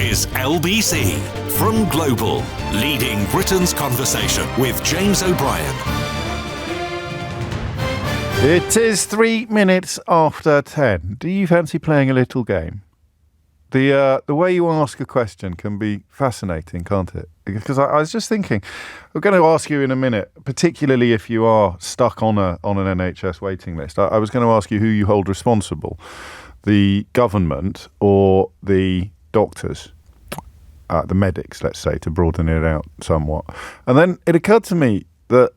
is LBC from Global, leading Britain's conversation with James O'Brien. It is 3 minutes after 10. Do you fancy playing a little game? The way you ask a question can be fascinating, can't it? Because I was just thinking, I'm going to ask you in a minute, particularly if you are stuck on an NHS waiting list. I was going to ask you who you hold responsible, the government or the doctors, the medics, let's say, to broaden it out somewhat. And then it occurred to me that,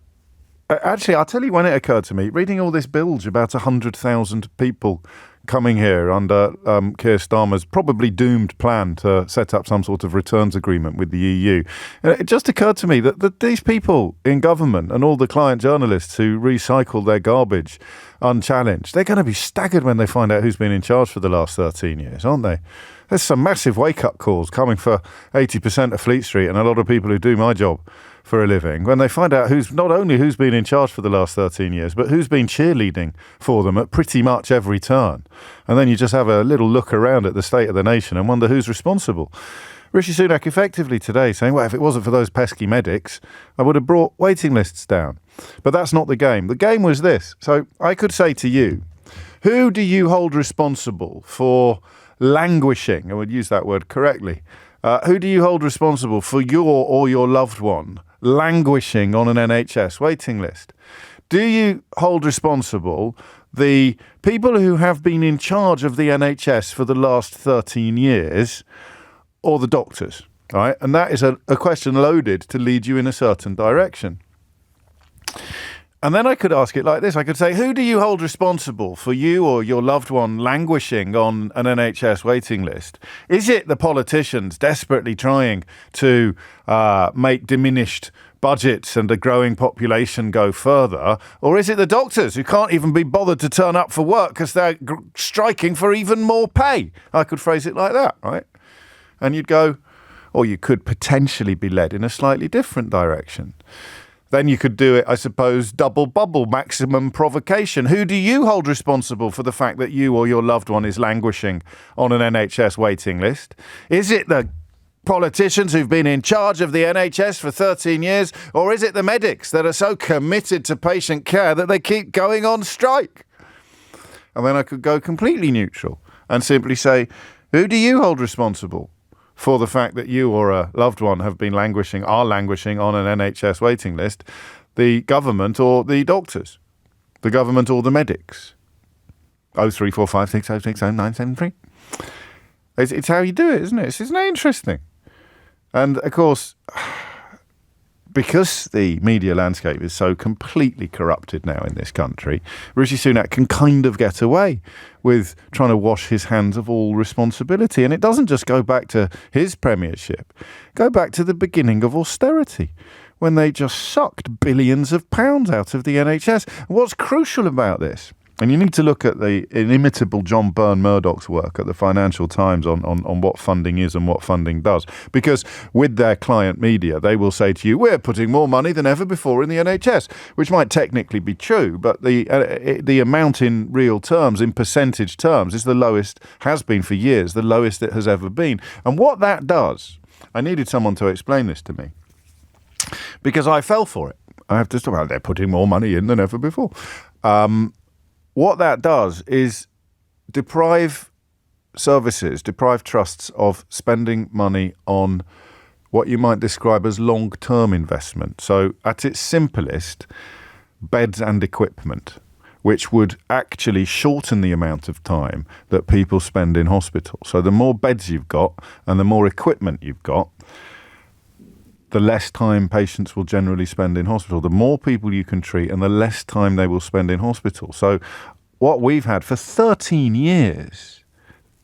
actually, I'll tell you when it occurred to me, reading all this bilge about 100,000 people coming here under Keir Starmer's probably doomed plan to set up some sort of returns agreement with the EU. It just occurred to me that these people in government and all the client journalists who recycle their garbage unchallenged, they're going to be staggered when they find out who's been in charge for the last 13 years, aren't they? There's some massive wake-up calls coming for 80% of Fleet Street and a lot of people who do my job for a living when they find out who's been in charge for the last 13 years, but who's been cheerleading for them at pretty much every turn. And then you just have a little look around at the state of the nation and wonder who's responsible. Rishi Sunak effectively today saying, well, if it wasn't for those pesky medics, I would have brought waiting lists down. But that's not the game. The game was this. So I could say to you, who do you hold responsible for languishing? I would use that word correctly. Who do you hold responsible for your or your loved one languishing on an NHS waiting list? Do you hold responsible the people who have been in charge of the NHS for the last 13 years or the doctors? All right? And that is a question loaded to lead you in a certain direction. And then I could ask it like this. I could say, who do you hold responsible for you or your loved one languishing on an NHS waiting list? Is it the politicians desperately trying to make diminished budgets and a growing population go further? Or is it the doctors who can't even be bothered to turn up for work because they're striking for even more pay? I could phrase it like that, right? And you'd go, or you could potentially be led in a slightly different direction. Then you could do it, I suppose, double bubble, maximum provocation. Who do you hold responsible for the fact that you or your loved one is languishing on an NHS waiting list? Is it the politicians who've been in charge of the NHS for 13 years, or is it the medics that are so committed to patient care that they keep going on strike? And then I could go completely neutral and simply say, who do you hold responsible for the fact that you or a loved one are languishing on an NHS waiting list? The government or the doctors? The government or the medics? 03456060973. It's how you do it, isn't it? Isn't it interesting? And of course, because the media landscape is so completely corrupted now in this country, Rishi Sunak can kind of get away with trying to wash his hands of all responsibility. And it doesn't just go back to his premiership. Go back to the beginning of austerity, when they just sucked billions of pounds out of the NHS. What's crucial about this? And you need to look at the inimitable John Byrne Murdoch's work at the Financial Times on what funding is and what funding does. Because with their client media, they will say to you, we're putting more money than ever before in the NHS, which might technically be true, but the amount in real terms, in percentage terms, is the lowest, has been for years, the lowest it has ever been. And what that does, I needed someone to explain this to me, because I fell for it. I have to say, well, they're putting more money in than ever before. What that does is deprive trusts of spending money on what you might describe as long-term investment. So at its simplest, beds and equipment, which would actually shorten the amount of time that people spend in hospital. So the more beds you've got and the more equipment you've got, the less time patients will generally spend in hospital. The more people you can treat and the less time they will spend in hospital. So what we've had for 13 years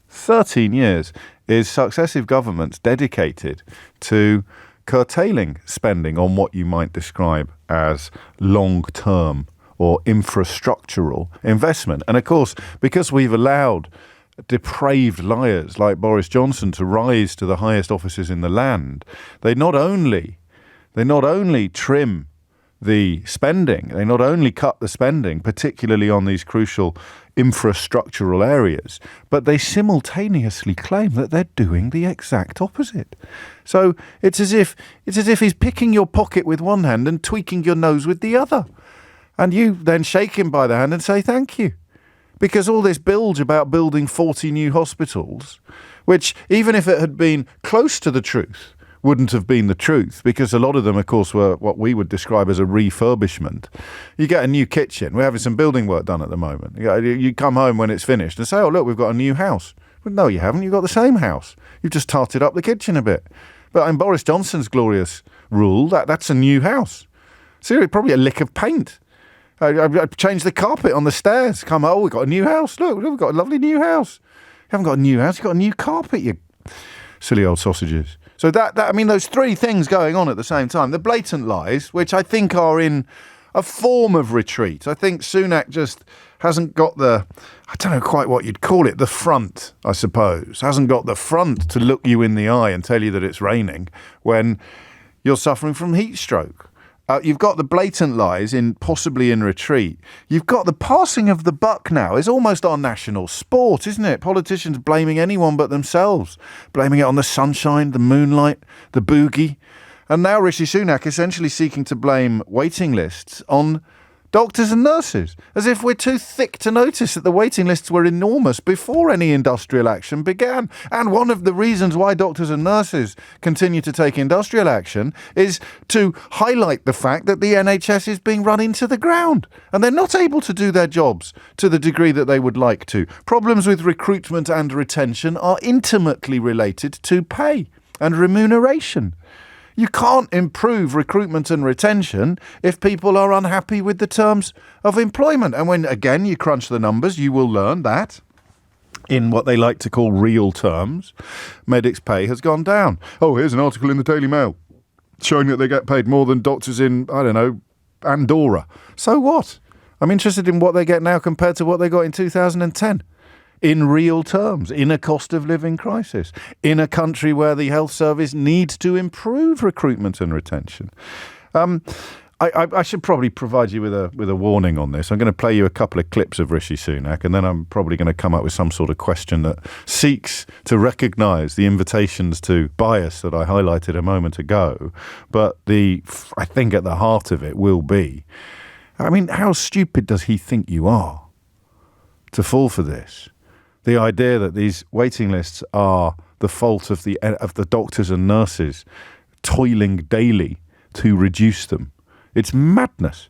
is successive governments dedicated to curtailing spending on what you might describe as long-term or infrastructural investment. And of course, because we've allowed depraved liars like Boris Johnson to rise to the highest offices in the land, they not only trim the spending. They not only cut the spending, particularly on these crucial infrastructural areas, but they simultaneously claim that they're doing the exact opposite. So it's as if he's picking your pocket with one hand and tweaking your nose with the other. And you then shake him by the hand and say thank you. Because all this bilge about building 40 new hospitals, which even if it had been close to the truth, wouldn't have been the truth, because a lot of them, of course, were what we would describe as a refurbishment. You get a new kitchen. We're having some building work done at the moment. You come home when it's finished and say, oh, look, we've got a new house. Well, no, you haven't. You've got the same house. You've just tarted up the kitchen a bit. But in Boris Johnson's glorious rule, that's a new house. Seriously, probably a lick of paint. I changed the carpet on the stairs. Come, oh, we've got a new house. Look, we've got a lovely new house. You haven't got a new house. You've got a new carpet, you silly old sausages. So those three things going on at the same time. The blatant lies, which I think are in a form of retreat. I think Sunak just hasn't got I don't know quite what you'd call it, the front, I suppose. Hasn't got the front to look you in the eye and tell you that it's raining when you're suffering from heat stroke. You've got the blatant lies possibly in retreat. You've got the passing of the buck now. It's almost our national sport, isn't it? Politicians blaming anyone but themselves. Blaming it on the sunshine, the moonlight, the boogie. And now Rishi Sunak essentially seeking to blame waiting lists on doctors and nurses, as if we're too thick to notice that the waiting lists were enormous before any industrial action began. And one of the reasons why doctors and nurses continue to take industrial action is to highlight the fact that the NHS is being run into the ground and they're not able to do their jobs to the degree that they would like to. Problems with recruitment and retention are intimately related to pay and remuneration. You can't improve recruitment and retention if people are unhappy with the terms of employment. And when, again, you crunch the numbers, you will learn that in what they like to call real terms, medics' pay has gone down. Oh, here's an article in the Daily Mail showing that they get paid more than doctors in, I don't know, Andorra. So what? I'm interested in what they get now compared to what they got in 2010. In real terms, in a cost of living crisis, in a country where the health service needs to improve recruitment and retention. I should probably provide you with a warning on this. I'm going to play you a couple of clips of Rishi Sunak, and then I'm probably going to come up with some sort of question that seeks to recognise the invitations to bias that I highlighted a moment ago. But I think at the heart of it will be, I mean, how stupid does he think you are to fall for this? The idea that these waiting lists are the fault of the doctors and nurses toiling daily to reduce them. It's madness.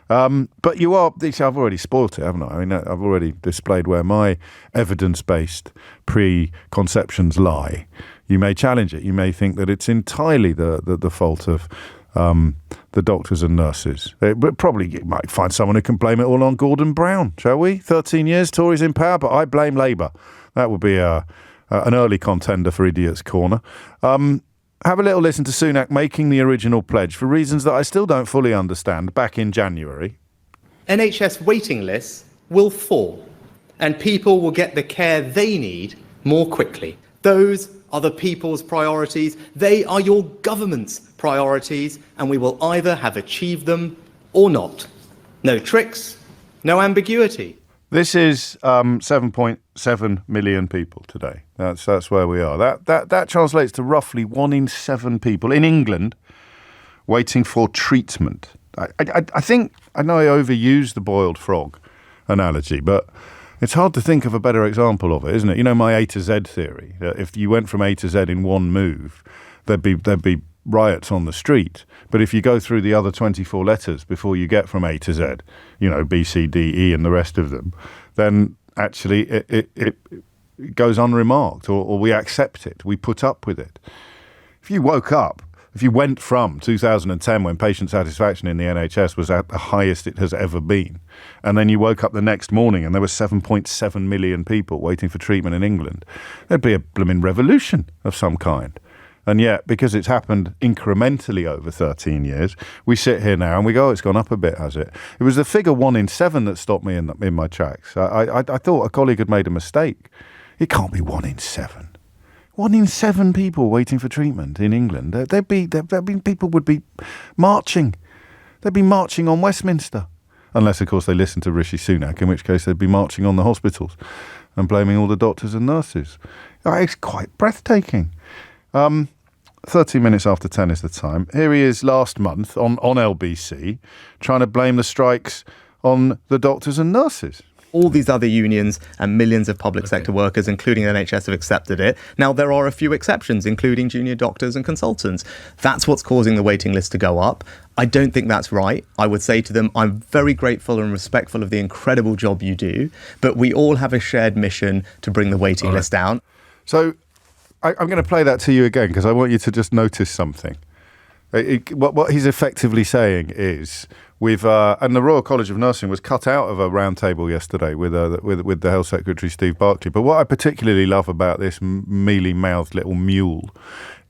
But you are, I've already spoilt it, haven't I? I mean, I've already displayed where my evidence-based preconceptions lie. You may challenge it. You may think that it's entirely the fault of the doctors and nurses. But probably you might find someone who can blame it all on Gordon Brown, shall we? 13 years, Tories in power, but I blame Labour. That would be an early contender for Idiot's Corner. Have a little listen to Sunak making the original pledge for reasons that I still don't fully understand back in January. NHS waiting lists will fall and people will get the care they need more quickly. Those are the people's priorities. They are your government's priorities, and we will either have achieved them or not. No tricks, no ambiguity. This is 7.7 million people today. That's where we are. That translates to roughly 1 in 7 people in England waiting for treatment. I think, I know I overused the boiled frog analogy, but it's hard to think of a better example of it, isn't it? You know, my A to Z theory, that if you went from A to Z in one move, there'd be riots on the street. But if you go through the other 24 letters before you get from A to Z, you know, B, C, D, E and the rest of them, then actually it goes unremarked, or we accept it, we put up with it. If you went from 2010, when patient satisfaction in the NHS was at the highest it has ever been, and then you woke up the next morning and there were 7.7 million people waiting for treatment in England, there'd be a blooming revolution of some kind. And yet, because it's happened incrementally over 13 years, we sit here now and we go, oh, it's gone up a bit, has it? It was the figure 1 in 7 that stopped me in my tracks. I thought a colleague had made a mistake. It can't be 1 in 7. 1 in 7 people waiting for treatment in England. People would be marching they'd be marching on Westminster. Unless, of course, they listen to Rishi Sunak, in which case they'd be marching on the hospitals and blaming all the doctors and nurses. It's quite breathtaking. 13 minutes after 10 is the time. Here he is last month on LBC trying to blame the strikes on the doctors and nurses. All these other unions and millions of public sector workers, including the NHS, have accepted it. Now, there are a few exceptions, including junior doctors and consultants. That's what's causing the waiting list to go up. I don't think that's right. I would say to them, I'm very grateful and respectful of the incredible job you do, but we all have a shared mission to bring the waiting list down. So I'm going to play that to you again because I want you to just notice something. What he's effectively saying is, and the Royal College of Nursing was cut out of a roundtable yesterday with the Health Secretary Steve Barclay. But what I particularly love about this mealy-mouthed little mule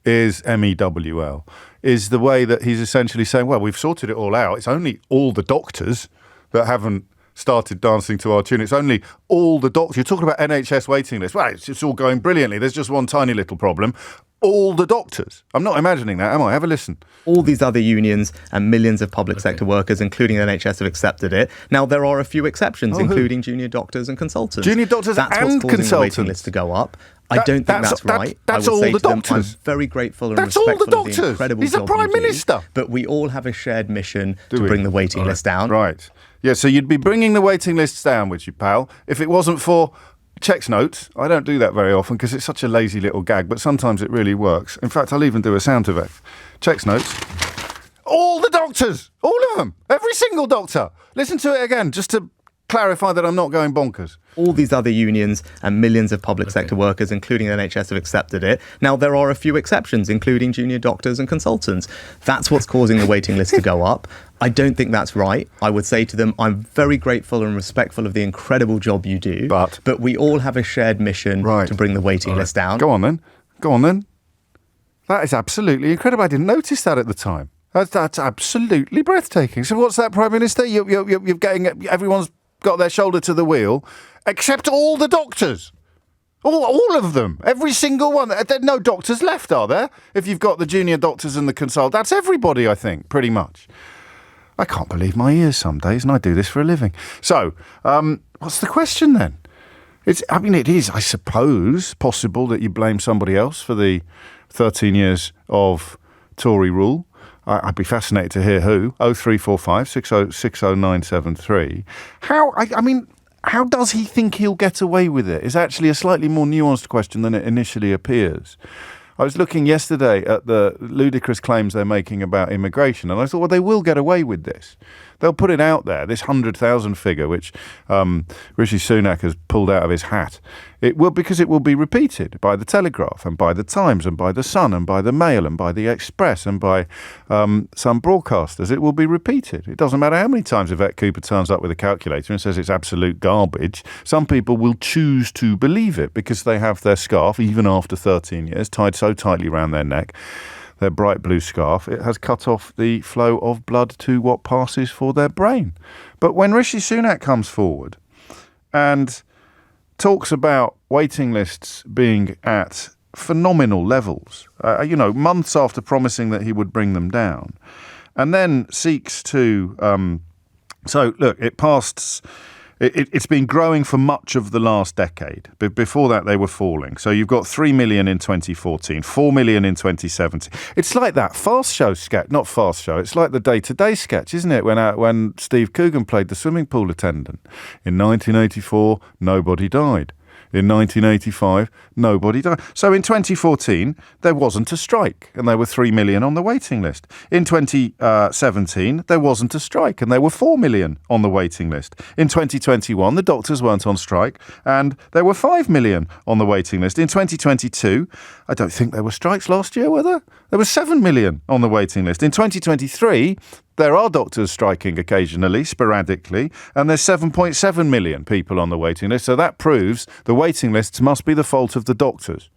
is MEWL, is the way that he's essentially saying, well, we've sorted it all out. It's only all the doctors that haven't started dancing to our tune. It's only all the doctors. You're talking about NHS waiting lists. Well, it's all going brilliantly. There's just one tiny little problem. All the doctors. I'm not imagining that, am I? Have a listen. All these other unions and millions of public sector workers, including the NHS, have accepted it. Now, there are a few exceptions, including junior doctors and consultants. Junior doctors and consultants. That's what's causing the waiting list to go up. I don't think that's right. That's I would all say the to them, doctors. I'm very grateful and That's all respectful the of the doctors. incredible He's the job Prime you do, Minister. but we all have a shared mission to bring the waiting list down. Right. Yeah, so you'd be bringing the waiting lists down, would you, pal, if it wasn't for checks notes. I don't do that very often because it's such a lazy little gag, but sometimes it really works. In fact, I'll even do a sound effect. Checks notes. All the doctors, all of them, every single doctor. Listen to it again, just to clarify that I'm not going bonkers. All these other unions and millions of public sector workers, including the NHS, have accepted it. Now, there are a few exceptions, including junior doctors and consultants. That's what's causing the waiting list to go up. I don't think that's right. I would say to them, I'm very grateful and respectful of the incredible job you do, but we all have a shared mission to bring the waiting list down. Go on then. That is absolutely incredible. I didn't notice that at the time. That's absolutely breathtaking. So what's that, Prime Minister? You're getting, everyone's got their shoulder to the wheel, except all the doctors. All of them. Every single one. There are no doctors left, are there? If you've got the junior doctors and the consult, that's everybody, I think, pretty much. I can't believe my ears some days, and I do this for a living. So, what's the question then? It is, I suppose, possible that you blame somebody else for the 13 years of Tory rule. I'd be fascinated to hear who. 0345 60973. How does he think he'll get away with it? It's actually a slightly more nuanced question than it initially appears. I was looking yesterday at the ludicrous claims they're making about immigration, and I thought, well, they will get away with this. They'll put it out there, this 100,000 figure, which Rishi Sunak has pulled out of his hat. It will, because it will be repeated by the Telegraph and by the Times and by the Sun and by the Mail and by the Express and by some broadcasters. It will be repeated. It doesn't matter how many times Yvette Cooper turns up with a calculator and says it's absolute garbage. Some people will choose to believe it because they have their scarf, even after 13 years, tied so tightly around their neck. Their bright blue scarf, it has cut off the flow of blood to what passes for their brain. But when Rishi Sunak comes forward and talks about waiting lists being at phenomenal levels, months after promising that he would bring them down, and then seeks to... It's been growing for much of the last decade. But before that, they were falling. So you've got 3 million in 2014, 4 million in 2017. It's like that Fast Show sketch, not Fast Show. It's like the Day-to-Day sketch, isn't it? When Steve Coogan played the swimming pool attendant. In 1984, nobody died. In 1985, nobody died. So in 2014, there wasn't a strike, and there were 3 million on the waiting list. In 2017, there wasn't a strike, and there were 4 million on the waiting list. In 2021, the doctors weren't on strike, and there were 5 million on the waiting list. In 2022, I don't think there were strikes last year, were there? There were 7 million on the waiting list. In 2023, there are doctors striking occasionally, sporadically, and there's 7.7 million people on the waiting list. So that proves the waiting lists must be the fault of the doctors.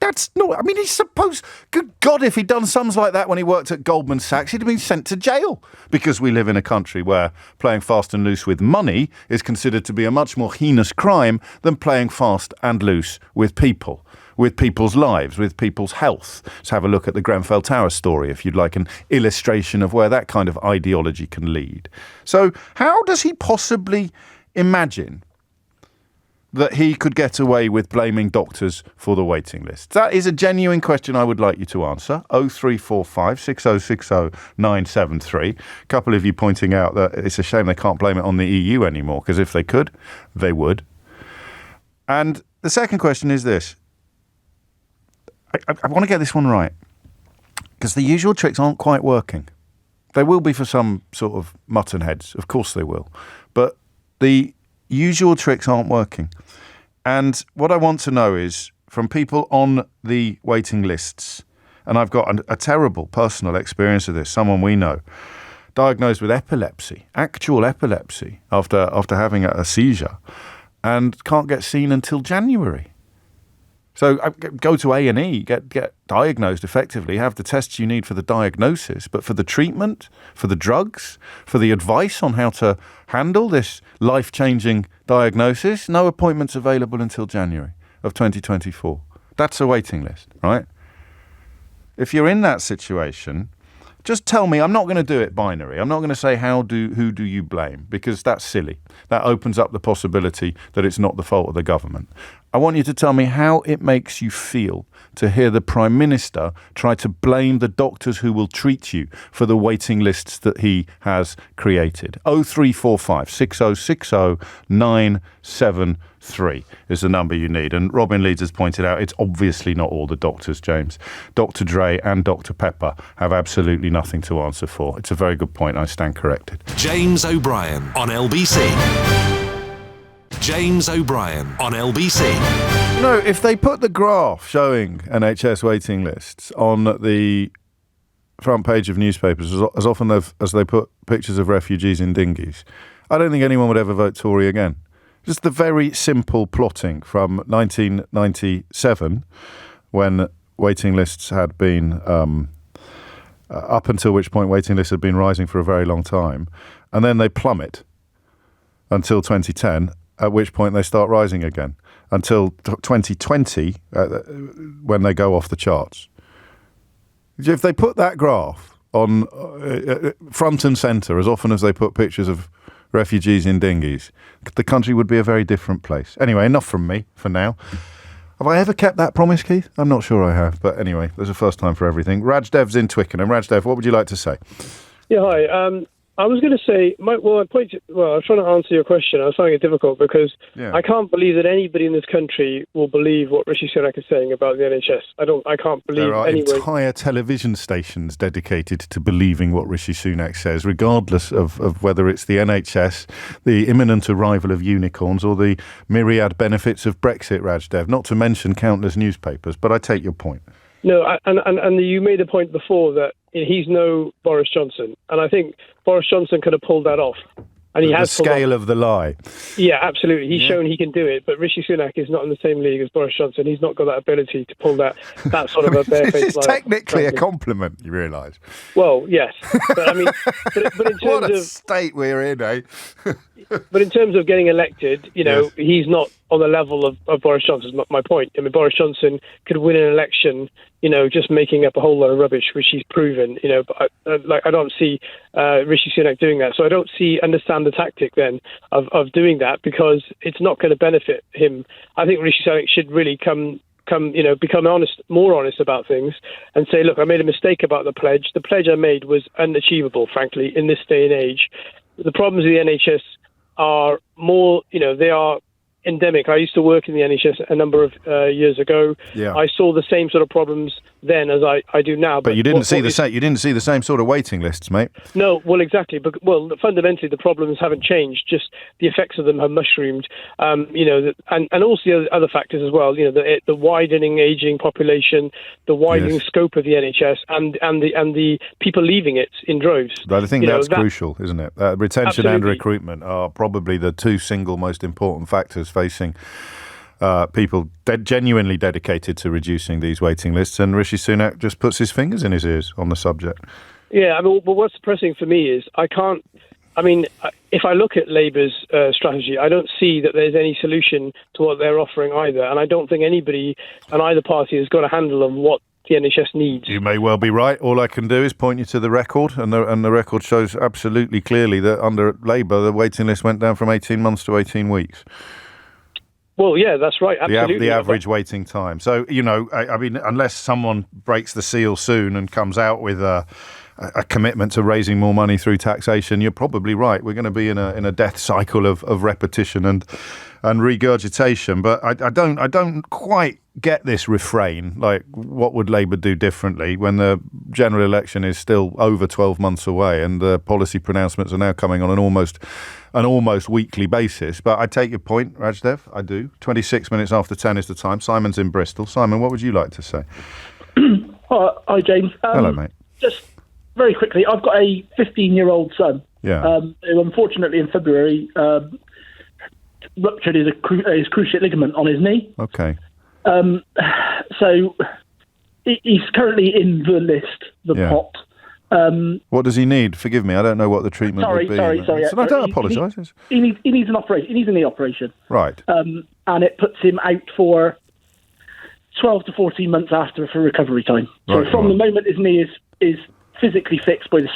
That's not... he's supposed... Good God, if he'd done sums like that when he worked at Goldman Sachs, he'd have been sent to jail. Because we live in a country where playing fast and loose with money is considered to be a much more heinous crime than playing fast and loose with people. with people's lives, with people's health. Let's have a look at the Grenfell Tower story, if you'd like an illustration of where that kind of ideology can lead. So how does he possibly imagine that he could get away with blaming doctors for the waiting list? That is a genuine question I would like you to answer. 0345 6060 973. A couple of you pointing out that it's a shame they can't blame it on the EU anymore, because if they could, they would. And the second question is this. I want to get this one right, because the usual tricks aren't quite working. They will be for some sort of mutton heads. Of course they will. But the usual tricks aren't working. And what I want to know is, from people on the waiting lists, and I've got a terrible personal experience of this, someone we know, diagnosed with epilepsy, actual epilepsy, after having a seizure, and can't get seen until January. So go to A&E, get diagnosed effectively, have the tests you need for the diagnosis, but for the treatment, for the drugs, for the advice on how to handle this life-changing diagnosis, no appointments available until January of 2024. That's a waiting list, right? If you're in that situation, just tell me. I'm not going to do it binary. I'm not going to say who do you blame, because that's silly. That opens up the possibility that it's not the fault of the government. I want you to tell me how it makes you feel to hear the Prime Minister try to blame the doctors who will treat you for the waiting lists that he has created. 0345 6060 973 is the number you need. And Robin Leeds has pointed out it's obviously not all the doctors, James. Dr. Dre and Dr. Pepper have absolutely nothing to answer for. It's a very good point. I stand corrected. James O'Brien on LBC. James O'Brien on LBC. No, if they put the graph showing NHS waiting lists on the front page of newspapers as often as they put pictures of refugees in dinghies, I don't think anyone would ever vote Tory again. Just the very simple plotting from 1997, when waiting lists had been, up until which point waiting lists had been rising for a very long time, and then they plummet until 2010, at which point they start rising again, until 2020, when they go off the charts. If they put that graph on front and centre as often as they put pictures of refugees in dinghies, the country would be a very different place. Anyway, enough from me for now. Have I ever kept that promise, Keith? I'm not sure I have, but anyway, there's a first time for everything. Rajdev's in Twickenham. Rajdev, what would you like to say? Yeah, hi. I was going to say, I was trying to answer your question. I was finding it difficult because I can't believe that anybody in this country will believe what Rishi Sunak is saying about the NHS. I can't believe there are anyone. Entire television stations dedicated to believing what Rishi Sunak says, regardless of whether it's the NHS, the imminent arrival of unicorns, or the myriad benefits of Brexit, Rajdev, not to mention countless newspapers. But I take your point. No, and you made a point before that he's no Boris Johnson, and I think Boris Johnson could have pulled that off. And he has the scale of the lie. Yeah, absolutely. He's shown he can do it, but Rishi Sunak is not in the same league as Boris Johnson. He's not got that ability to pull that sort of a barefaced lie. This is technically a compliment, you realise. Well, yes, but I mean, but in terms what a of state we're in, eh? But in terms of getting elected, he's not on the level of Boris Johnson. My point. I mean, Boris Johnson could win an election, just making up a whole lot of rubbish, which he's proven. But I don't see Rishi Sunak doing that. So I don't understand the tactic then of doing that, because it's not going to benefit him. I think Rishi Sunak should really become more honest about things and say, look, I made a mistake about the pledge. The pledge I made was unachievable, frankly, in this day and age. The problems with the NHS are more, they are endemic. I used to work in the NHS a number of years ago. Yeah. I saw the same sort of problems then as I do now. But you didn't see the same sort of waiting lists, mate. No, well, exactly. But fundamentally, the problems haven't changed. Just the effects of them have mushroomed. And also the other factors as well. The widening aging population, the widening scope of the NHS, and the people leaving it in droves. But I think that's crucial, isn't it? Retention absolutely. And recruitment are probably the two single most important factors facing people genuinely dedicated to reducing these waiting lists, and Rishi Sunak just puts his fingers in his ears on the subject. Yeah, but what's depressing for me is if I look at Labour's strategy, I don't see that there's any solution to what they're offering either. And I don't think anybody on either party has got a handle on what the NHS needs. You may well be right. All I can do is point you to the record, and the record shows absolutely clearly that under Labour, the waiting list went down from 18 months to 18 weeks. Well, yeah, that's right. Absolutely. The average waiting time. So, I mean, unless someone breaks the seal soon and comes out with a commitment to raising more money through taxation, you're probably right. We're going to be in a death cycle of repetition and regurgitation. But I don't quite get this refrain. Like, what would Labour do differently when the general election is still over 12 months away and the policy pronouncements are now coming on an almost weekly basis? But I take your point, Rajdev. I do. 26 minutes after 10 is the time. Simon's in Bristol. Simon, what would you like to say? Hi, James. Hello, mate. Just very quickly, I've got a 15-year-old son. Yeah. Who unfortunately in February ruptured his cruciate ligament on his knee. Okay. So he's currently in the list, pot. What does he need? Forgive me, I don't know what the treatment would be. Sorry. So I don't apologise. He needs an operation. He needs a knee operation. Right. And it puts him out for 12 to 14 months after for recovery time. So from the moment his knee is physically fixed by the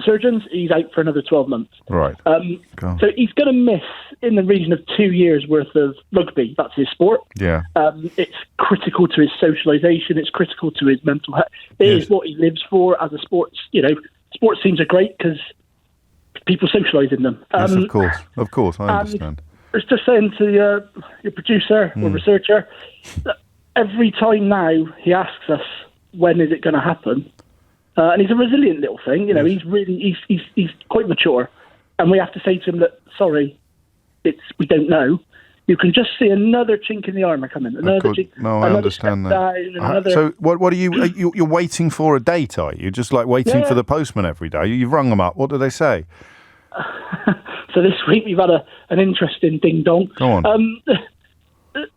surgeons, he's out for another 12 months. Right. So he's going to miss in the region of 2 years worth of rugby. That's his sport. Yeah. It's critical to his socialisation. It's critical to his mental health. It is what he lives for as a sports. Sports teams are great because people socialise in them. Yes, of course, I understand. I was just saying to your producer or researcher that every time now he asks us when is it going to happen. And he's a resilient little thing, he's quite mature. And we have to say to him that, sorry, we don't know. You can just see another chink in the armour coming. I understand that. So what are you're waiting for a date, are you? Just like waiting for the postman every day? You've rung them up. What do they say? So this week we've had an interesting ding-dong. Go on.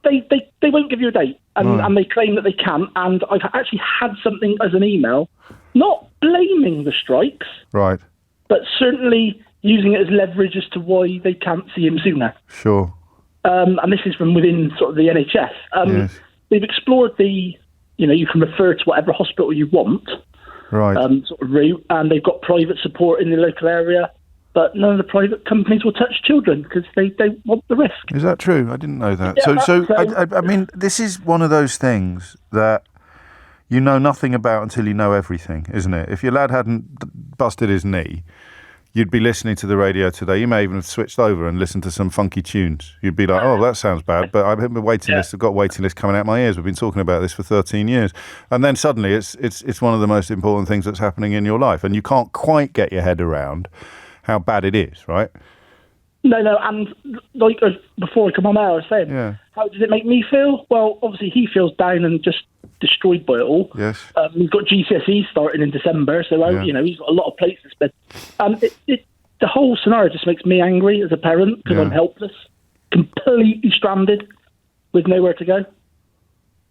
They won't give you a date. And they claim that they can. And I've actually had something as an email, not blaming the strikes, right, but certainly using it as leverage as to why they can't see him sooner. Sure. And this is from within sort of the NHS. Yes. They've explored you can refer to whatever hospital you want, right, sort of route, and they've got private support in the local area, but none of the private companies will touch children because they don't want the risk. Is that true? I didn't know that. Yeah, I mean, this is one of those things that you know nothing about until you know everything, isn't it? If your lad hadn't busted his knee, you'd be listening to the radio today. You may even have switched over and listened to some funky tunes. You'd be like, oh, that sounds bad, but I've been waiting list. I've got waiting list coming out my ears. We've been talking about this for 13 years. And then suddenly it's one of the most important things that's happening in your life. And you can't quite get your head around how bad it is, right? No, and like before I come on air, I was saying, how does it make me feel? Well, obviously he feels down and just destroyed by it all. Yes. He's got GCSE starting in December, so he's got a lot of plates to spend. And the whole scenario just makes me angry as a parent because I'm helpless, completely stranded with nowhere to go.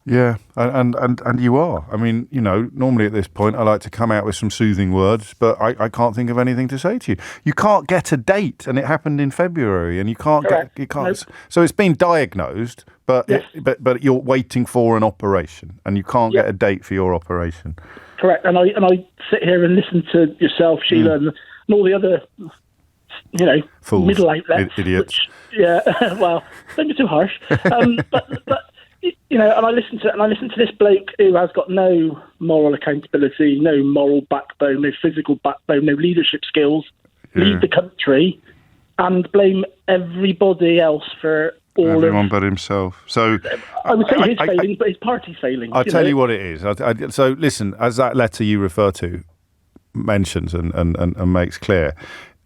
Yeah, and you are. I mean, normally at this point I like to come out with some soothing words, but I can't think of anything to say to you. You can't get a date, and it happened in February, and you can't. Nope. So it's been diagnosed, but but you're waiting for an operation, and you can't get a date for your operation. Correct, and I sit here and listen to yourself, Sheila, and all the other, Fools, middle outlets, idiots. Well, don't be too harsh, but. And I listen to this bloke who has got no moral accountability, no moral backbone, no physical backbone, no leadership skills, lead the country, and blame everybody else for everyone but himself. So I would say his failing, but his party's failing. I'll tell you what it is. So listen, as that letter you refer to mentions and makes clear,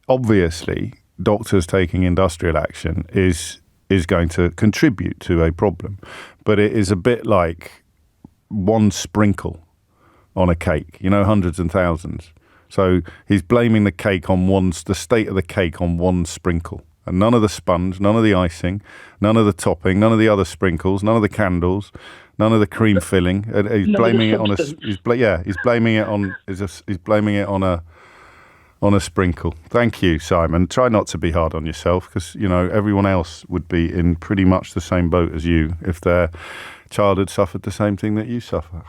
obviously doctors taking industrial action is going to contribute to a problem. But it is a bit like one sprinkle on a cake, hundreds and thousands. So he's blaming the cake on the state of the cake on one sprinkle. And none of the sponge, none of the icing, none of the topping, none of the other sprinkles, none of the candles, none of the cream filling. He's blaming it on on a sprinkle. Thank you, Simon. Try not to be hard on yourself, because, you know, everyone else would be in pretty much the same boat as you if their child had suffered the same thing that you suffer.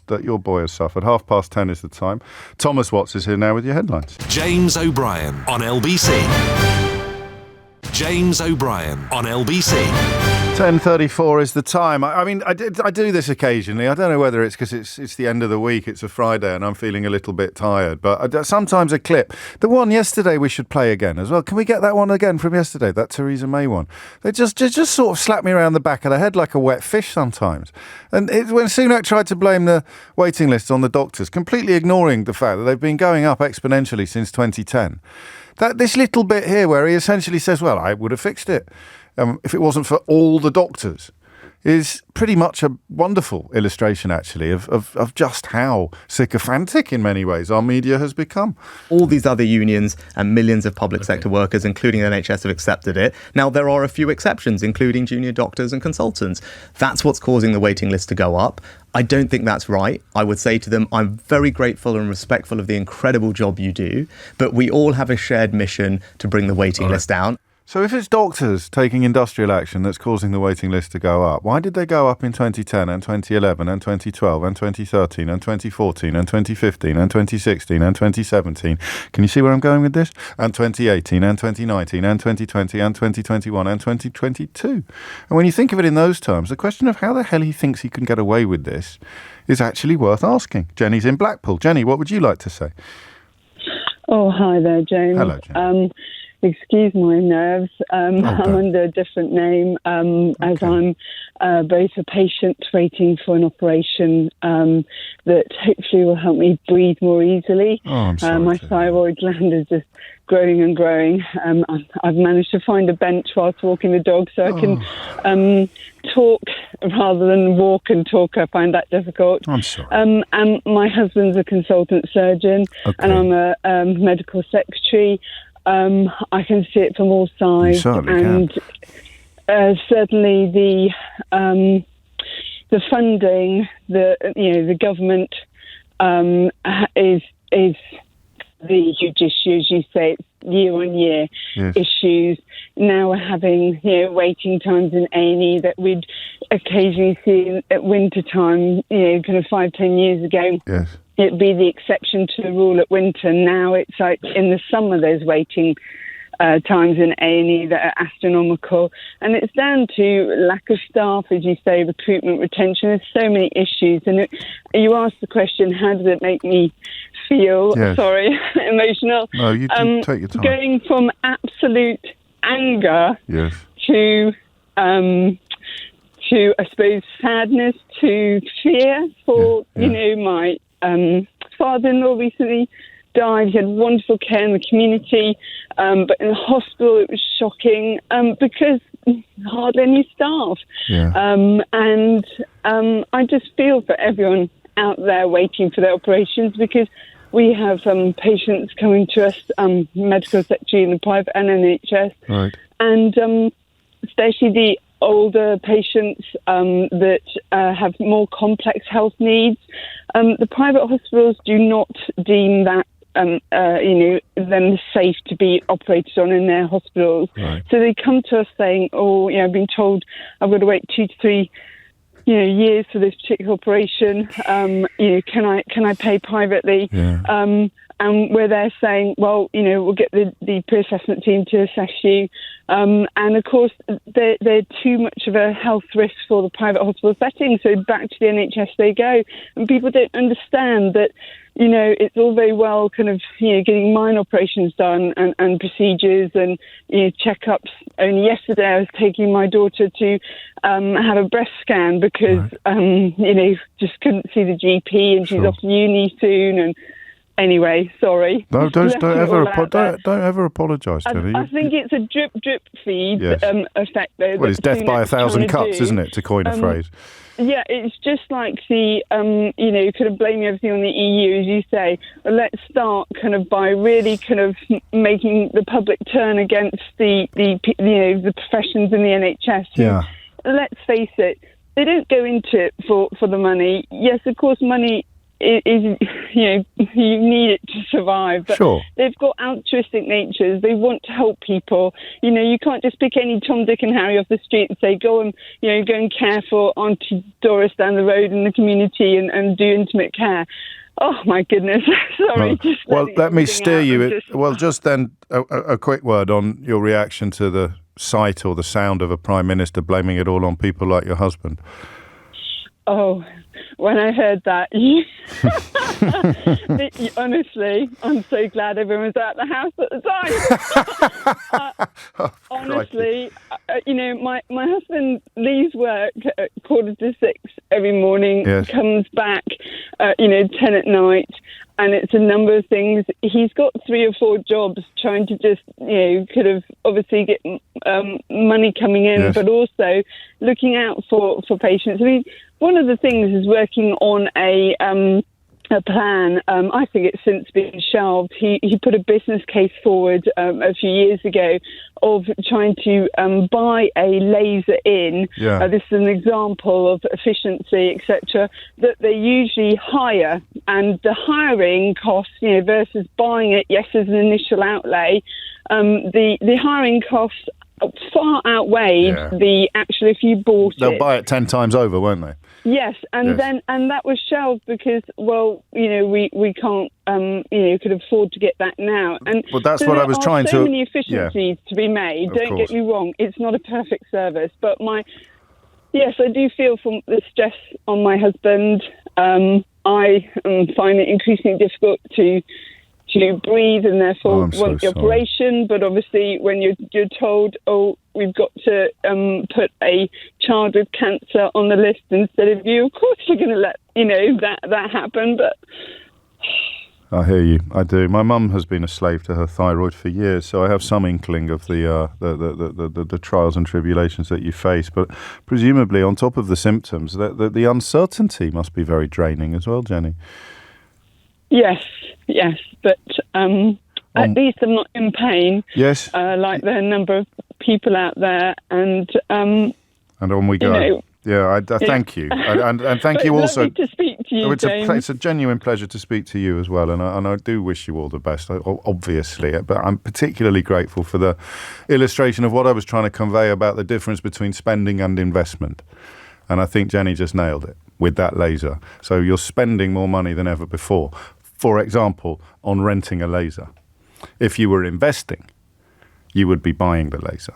That your boy has suffered. 10:30 is the time. Thomas Watts is here now with your headlines. James O'Brien on LBC. James O'Brien on LBC. 10:34 is the time. I mean, I do this occasionally. I don't know whether it's because it's the end of the week, it's a Friday, and I'm feeling a little bit tired. But sometimes a clip. The one yesterday we should play again as well. Can we get that one again from yesterday? That Theresa May one. They just sort of slap me around the back of the head like a wet fish sometimes. And when Sunak tried to blame the waiting lists on the doctors, completely ignoring the fact that they've been going up exponentially since 2010. This little bit here where he essentially says, well, I would have fixed it if it wasn't for all the doctors, is pretty much a wonderful illustration, actually, of just how sycophantic in many ways our media has become. All these other unions and millions of public sector workers, including the NHS, have accepted it. Now, there are a few exceptions, including junior doctors and consultants. That's what's causing the waiting list to go up. I don't think that's right. I would say to them, I'm very grateful and respectful of the incredible job you do, but we all have a shared mission to bring the waiting list down. So if it's doctors taking industrial action that's causing the waiting list to go up, why did they go up in 2010 and 2011 and 2012 and 2013 and 2014 and 2015 and 2016 and 2017? Can you see where I'm going with this? And 2018 and 2019 and 2020 and 2021 and 2022. And when you think of it in those terms, the question of how the hell he thinks he can get away with this is actually worth asking. Jenny's in Blackpool. Jenny, what would you like to say? Oh, hi there, James. Hello, Jenny. Excuse my nerves. I'm under a different name as I'm both a patient waiting for an operation that hopefully will help me breathe more easily. Oh, I'm sorry. My thyroid gland is just growing and growing. I've managed to find a bench whilst walking the dog so I can talk rather than walk and talk. I find that difficult. I'm sorry. And my husband's a consultant surgeon and I'm a medical secretary. I can see it from all sides, and certainly the funding, the government is the huge issue, as you say. It's year on year issues. Now we're having waiting times in A&E that we'd occasionally see at winter time. Kind of 5-10 years ago. Yes. It'd be the exception to the rule at winter. Now it's like in the summer there's waiting times in A&E that are astronomical. And it's down to lack of staff, as you say, recruitment, retention. There's so many issues. And you asked the question, how does it make me feel? Yes. Sorry, emotional. No, you take your time. Going from absolute anger to, I suppose, sadness to fear for, my father-in-law recently died. He had wonderful care in the community, but in the hospital it was shocking because hardly any staff. And I just feel for everyone out there waiting for their operations, because we have patients coming to us, medical secretary in the private and NHS, and especially the older patients that have more complex health needs. The private hospitals do not deem that them safe to be operated on in their hospitals. So they come to us saying, I've been told I've got to wait 2 to 3 years for this particular operation. Can I pay privately? And where they're saying, well, we'll get the pre-assessment team to assess you. And of course, they're too much of a health risk for the private hospital setting. So back to the NHS they go. And people don't understand that, it's all very well kind of, getting minor operations done and procedures and, checkups. Only yesterday I was taking my daughter to have a breast scan because, just couldn't see the GP and she's off to uni soon. And anyway, sorry. No, don't ever apologise, Jenny. I think it's a drip feed effect though. Well, it's death by 1,000 cuts, isn't it, to coin a phrase? Yeah, it's just like the, kind of blaming everything on the EU, as you say. But let's start kind of by really kind of making the public turn against the professions in the NHS. Yeah. Let's face it, they don't go into it for the money. Yes, of course, money is, you need it to survive. But Sure. they've got altruistic natures. They want to help people. You can't just pick any Tom, Dick and Harry off the street and say, go and care for Auntie Doris down the road in the community and do intimate care. Oh, my goodness. Sorry. Well, let me steer you. Just then, a quick word on your reaction to the sight or the sound of a Prime Minister blaming it all on people like your husband. Oh, when I heard that, honestly, I'm so glad everyone was at the house at the time. Honestly, my husband leaves work at 5:45 every morning, yes. comes back, 10 at night, and it's a number of things. He's got 3 or 4 jobs trying to just, could have obviously get money coming in, yes. but also looking out for patients. I mean, one of the things is working on a plan. I think it's since been shelved. He put a business case forward a few years ago of trying to buy a laser in. Yeah. This is an example of efficiency, etc. That they usually hire, and the hiring costs, versus buying it, yes, as an initial outlay, the hiring costs far outweighed the actual if you bought They'll it. buy it 10 times over, won't they? Yes, and that was shelved because, we can't, could afford to get that now. And well, that's so what I there was are trying so to. many efficiencies to be made. Of Don't course. get me wrong; it's not a perfect service, but yes, I do feel from the stress on my husband. I find it increasingly difficult to breathe, and therefore want the operation. But obviously, when you're told, we've got to put a child with cancer on the list instead of you, of course you're going to let that happen. But I hear you. I do. My mum has been a slave to her thyroid for years, so I have some inkling of the trials and tribulations that you face. But presumably, on top of the symptoms, the uncertainty must be very draining as well, Jenny. Yes, but at least I'm not in pain. Yes, like there are a number of people out there, and on we go. I thank you, and thank you also. Lovely to speak to you, James. It's a genuine pleasure to speak to you as well, and I do wish you all the best, obviously. But I'm particularly grateful for the illustration of what I was trying to convey about the difference between spending and investment, and I think Jenny just nailed it with that laser. So you're spending more money than ever before. For example, on renting a laser. If you were investing, you would be buying the laser,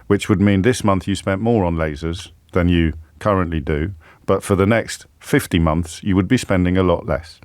which would mean this month you spent more on lasers than you currently do, but for the next 50 months, you would be spending a lot less.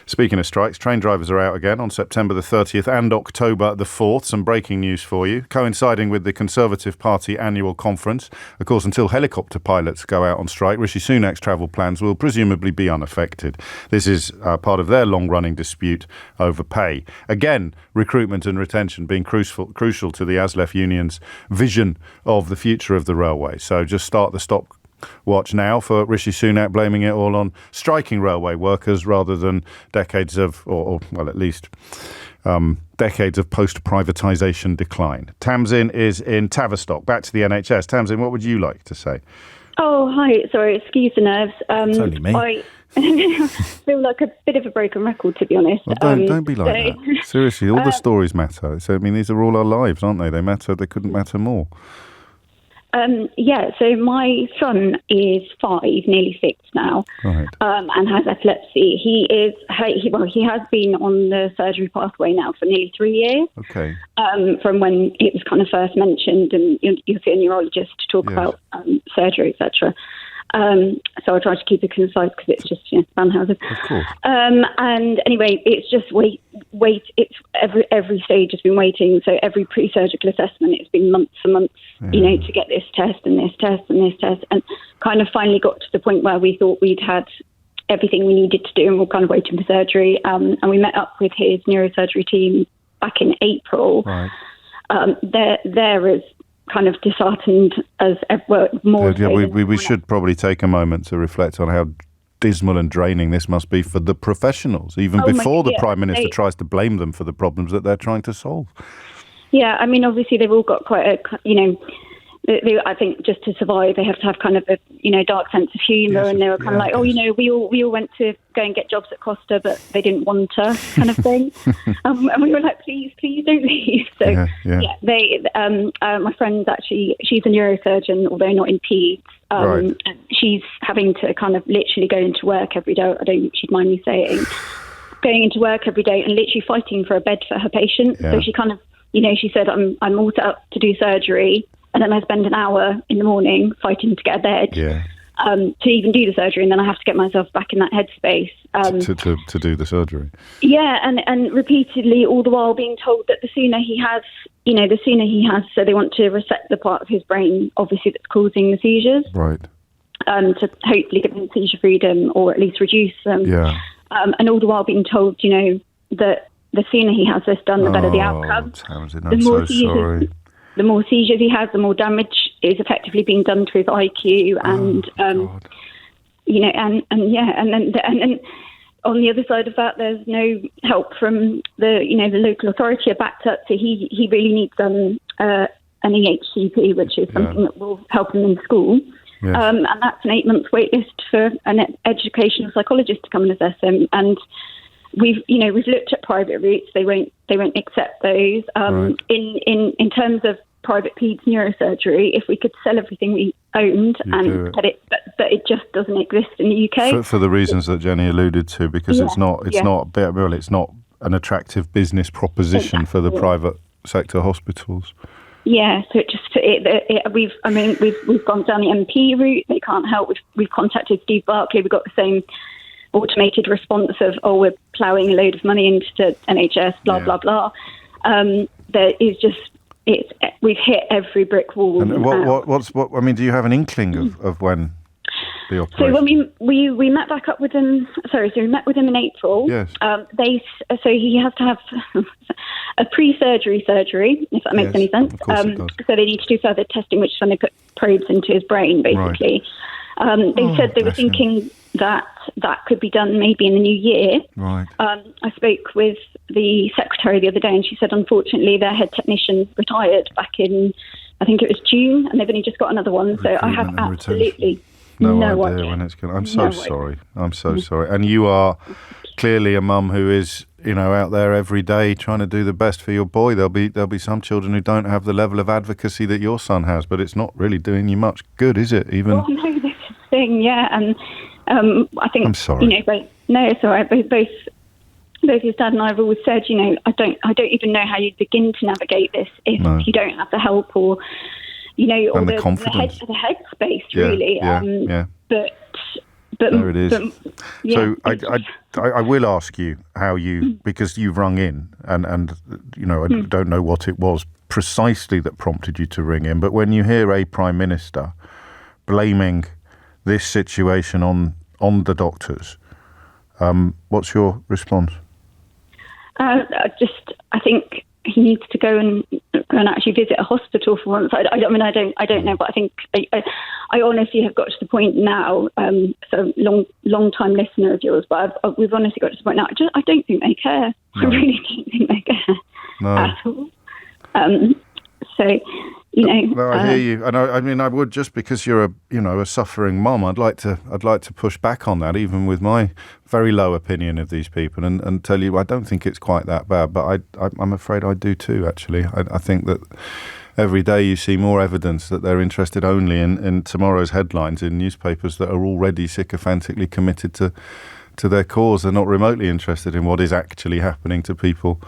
Speaking of strikes, train drivers are out again on September the 30th and October the 4th. Some breaking news for you. Coinciding with the Conservative Party annual conference. Of course, until helicopter pilots go out on strike, Rishi Sunak's travel plans will presumably be unaffected. This is part of their long-running dispute over pay. Again, recruitment and retention being crucial to the ASLEF union's vision of the future of the railway. So just start the stop watch now for Rishi Sunak blaming it all on striking railway workers rather than decades of, or at least decades of post-privatisation decline. Tamsin is in Tavistock. Back to the NHS. Tamsin, what would you like to say? Oh, hi. Sorry, excuse the nerves. It's only me. I feel like a bit of a broken record, to be honest. Well, don't be like that. Seriously, all the stories matter. So, these are all our lives, aren't they? They matter. They couldn't matter more. So my son is 5, nearly 6 now, right. And has epilepsy. He has been on the surgery pathway now for nearly 3 years. Okay. From when it was kind of first mentioned, and you'll see a neurologist to talk about surgery, etc. So I try to keep it concise because it's just Banhausen. Of course. And anyway, it's just wait. It's every stage has been waiting. So every pre-surgical assessment, it's been months and months, to get this test and this test and this test, and kind of finally got to the point where we thought we'd had everything we needed to do, and we're kind of waiting for surgery. And we met up with his neurosurgery team back in April. Right. They're as kind of disheartened as more. We should probably take a moment to reflect on how dismal and draining this must be for the professionals, even before the Prime Minister tries to blame them for the problems that they're trying to solve. Yeah, obviously they've all got quite a, I think just to survive, they have to have kind of a dark sense of humour, and they were kind of like, we all went to go and get jobs at Costa, but they didn't want us, kind of thing. And we were like, please don't leave. So they my friend's actually, she's a neurosurgeon, although not in peds. And she's having to kind of literally go into work every day. I don't think she'd mind me saying, going into work every day and literally fighting for a bed for her patients. So she kind of, she said, I'm all set up to do surgery, and then I spend an hour in the morning fighting to get a bed to even do the surgery, and then I have to get myself back in that headspace. To do the surgery. Yeah, and repeatedly, all the while being told that the sooner he has, so they want to resect the part of his brain, obviously, that's causing the seizures. Right. To hopefully give him seizure freedom, or at least reduce them. Yeah. And all the while being told, that the sooner he has this done, the better the outcome. Tamsin, I'm so sorry. The more seizures he has, the more damage is effectively being done to his IQ, and then on the other side of that, there's no help from the local authority are backed up. So he really needs an EHCP, which is something that will help him in school. Yes. And that's an 8-month wait list for an educational psychologist to come and assess him. And we've looked at private routes. They won't accept those. In terms of private peds neurosurgery, if we could sell everything we owned but it just doesn't exist in the UK for the reasons that Jenny alluded to, because it's not an attractive business proposition for the private sector hospitals. Yeah, so we've gone down the MP route. They can't help. We've contacted Steve Barclay. We've got the same automated response of, we're ploughing a load of money into NHS, blah blah blah. There is just we've hit every brick wall. And what? I mean, do you have an inkling of when the operation? So when we met back up with him. So we met with him in April. Yes. So he has to have a pre-surgery surgery, if that makes any sense. Of course it does. So they need to do further testing, which is when they put probes into his brain, basically. Right. They said they were thinking that could be done maybe in the new year. Right. I spoke with the secretary the other day, and she said, unfortunately, their head technician retired back in, I think it was June, and they've only just got another one. So I have absolutely no idea when it's going to... I'm so sorry. I'm so sorry. And you are clearly a mum who is, out there every day trying to do the best for your boy. There'll be some children who don't have the level of advocacy that your son has, but it's not really doing you much good, is it? Even. Well, no, this is the thing, yeah. And I think... I'm sorry. No, it's all right. Both his dad and I have always said, I don't even know how you'd begin to navigate this if you don't have the help or, or the confidence, the headspace, really. But there it is. So I will ask you how you, because you've rung in, and I don't know what it was precisely that prompted you to ring in, but when you hear a Prime Minister blaming this situation on the doctors, what's your response? I think he needs to go and actually visit a hospital for once. I don't know, but I think I honestly have got to the point now. So long time listener of yours, but we've honestly got to the point now. I don't think they care. No. I really don't think they care at all. No, I hear you, and I would, just because you're a suffering mum. I'd like to push back on that, even with my very low opinion of these people, and tell you I don't think it's quite that bad. But I'm afraid I do too. Actually, I think that every day you see more evidence that they're interested only in tomorrow's headlines in newspapers that are already sycophantically committed to their cause. They're not remotely interested in what is actually happening to people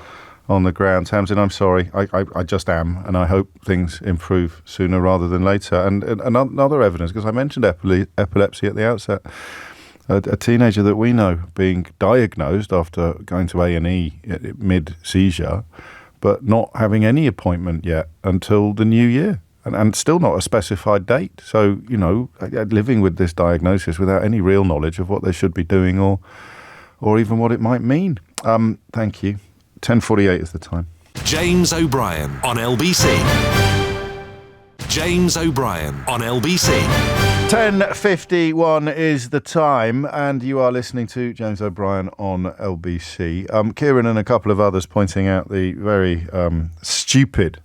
on the ground. Tamsin, I'm sorry. I just am, and I hope things improve sooner rather than later. And another evidence, because I mentioned epilepsy at the outset, a teenager that we know being diagnosed after going to A&E mid-seizure, but not having any appointment yet until the new year, and still not a specified date. So, living with this diagnosis without any real knowledge of what they should be doing or even what it might mean. Thank you. 10:48 is the time. James O'Brien on LBC. James O'Brien on LBC. 10:51 is the time, and you are listening to James O'Brien on LBC. Kieran and a couple of others pointing out the very stupid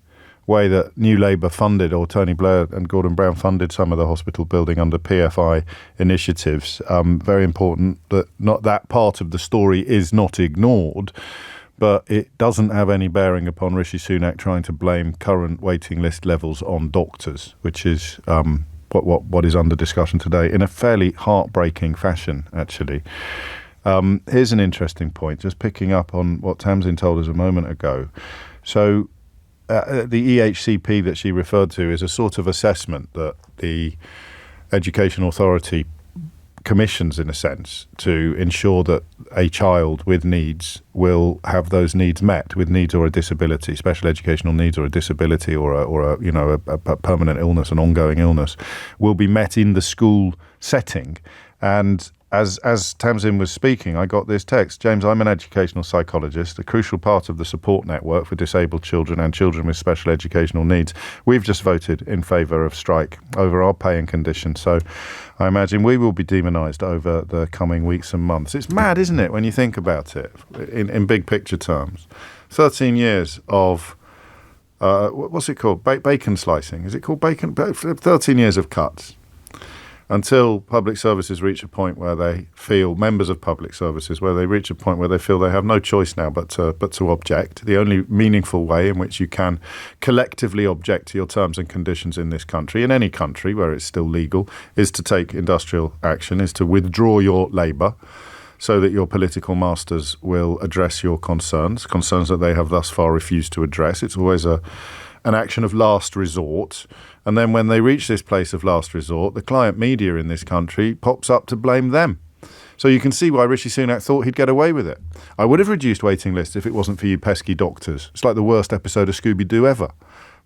way that New Labour funded, or Tony Blair and Gordon Brown funded, some of the hospital building under PFI initiatives. Very important that not that part of the story is not ignored, but it doesn't have any bearing upon Rishi Sunak trying to blame current waiting list levels on doctors, which is what is under discussion today in a fairly heartbreaking fashion, actually. Here's an interesting point, just picking up on what Tamsin told us a moment ago. So the EHCP that she referred to is a sort of assessment that the Education Authority commissions, in a sense, to ensure that a child with needs will have those needs met, with needs or a disability, special educational needs or a disability or a permanent illness, an ongoing illness, will be met in the school setting. And as Tamsin was speaking, I got this text. James, I'm an educational psychologist, a crucial part of the support network for disabled children and children with special educational needs. We've just voted in favour of strike over our pay and conditions. So I imagine we will be demonised over the coming weeks and months. It's mad, isn't it, when you think about it in big picture terms? 13 years of, what's it called? Bacon slicing. Is it called bacon? 13 years of cuts. Until public services reach a point where they feel, members of public services, where they reach a point where they feel they have no choice now but to object. The only meaningful way in which you can collectively object to your terms and conditions in this country, in any country where it's still legal, is to take industrial action, is to withdraw your labour so that your political masters will address your concerns that they have thus far refused to address. It's always an action of last resort. And then when they reach this place of last resort, the client media in this country pops up to blame them. So you can see why Rishi Sunak thought he'd get away with it. I would have reduced waiting lists if it wasn't for you pesky doctors. It's like the worst episode of Scooby-Doo ever.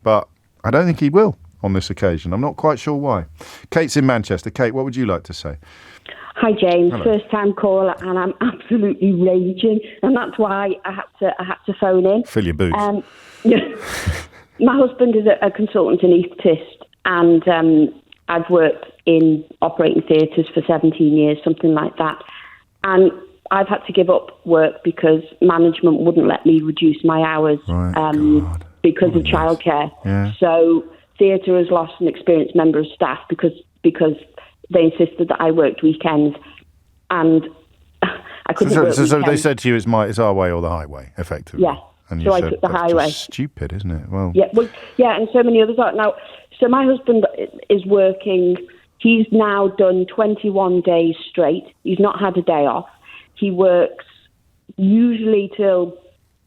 But I don't think he will on this occasion. I'm not quite sure why. Kate's in Manchester. Kate, what would you like to say? Hi, James. Hello. First time caller, and I'm absolutely raging, and that's why I had to phone in. Fill your boots. My husband is a consultant anaesthetist, and I've worked in operating theatres for 17 years, something like that. And I've had to give up work because management wouldn't let me reduce my hours because of childcare. Yeah. So theatre has lost an experienced member of staff because they insisted that I worked weekends, and I couldn't work weekends. So they said to you, it's our way or the highway, effectively. Yeah. And so I took the highway. Just stupid, isn't it? Well, and so many others are. Now, so my husband is working. He's now done 21 days straight. He's not had a day off. He works usually till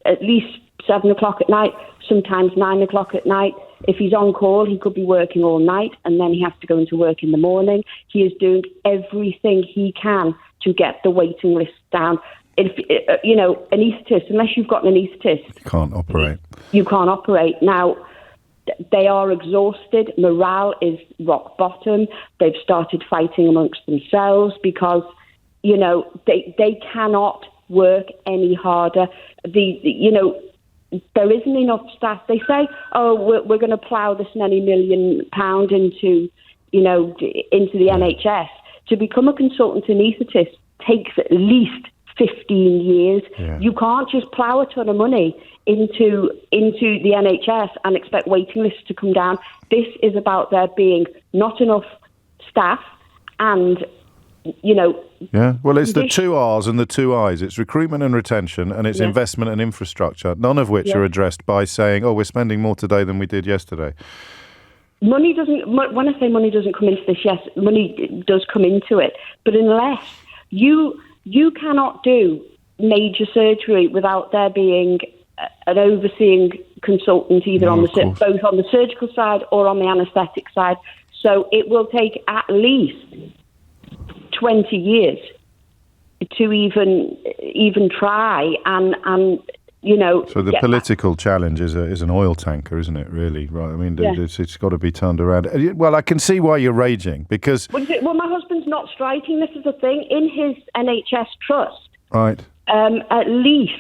at least 7 o'clock at night, sometimes 9 o'clock at night. If he's on call, he could be working all night, and then he has to go into work in the morning. He is doing everything he can to get the waiting list down. If anaesthetist, unless you've got an anaesthetist, you can't operate. You can't operate. Now, they are exhausted. Morale is rock bottom. They've started fighting amongst themselves because, they cannot work any harder. There isn't enough staff. They say, we're going to plough this many £1 million into the NHS. To become a consultant anaesthetist takes at least 15 years. Yeah. You can't just plough a ton of money into the NHS and expect waiting lists to come down. This is about there being not enough staff and, Yeah, well, it's the 2 R's and the 2 I's. It's recruitment and retention, and it's investment and infrastructure, none of which are addressed by saying, we're spending more today than we did yesterday. Money doesn't, when I say money doesn't come into this, yes, money does come into it. But unless you cannot do major surgery without there being an overseeing consultant, either both on the surgical side or on the anaesthetic side. So it will take at least 20 years to even try and So the political challenge is an oil tanker, isn't it? Really, right? I mean, it's got to be turned around. Well, I can see why you're raging because. Well, my husband's not striking. This is the thing in his NHS trust. Right. At least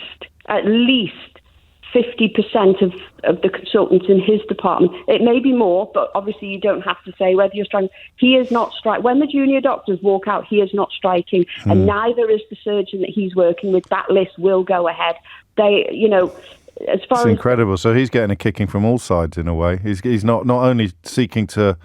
50% of the consultants in his department. It may be more, but obviously you don't have to say whether you're striking. He is not striking. When the junior doctors walk out, he is not striking, and neither is the surgeon that he's working with. That list will go ahead. They, as far it's as incredible. So he's getting a kicking from all sides in a way. He's not only seeking to,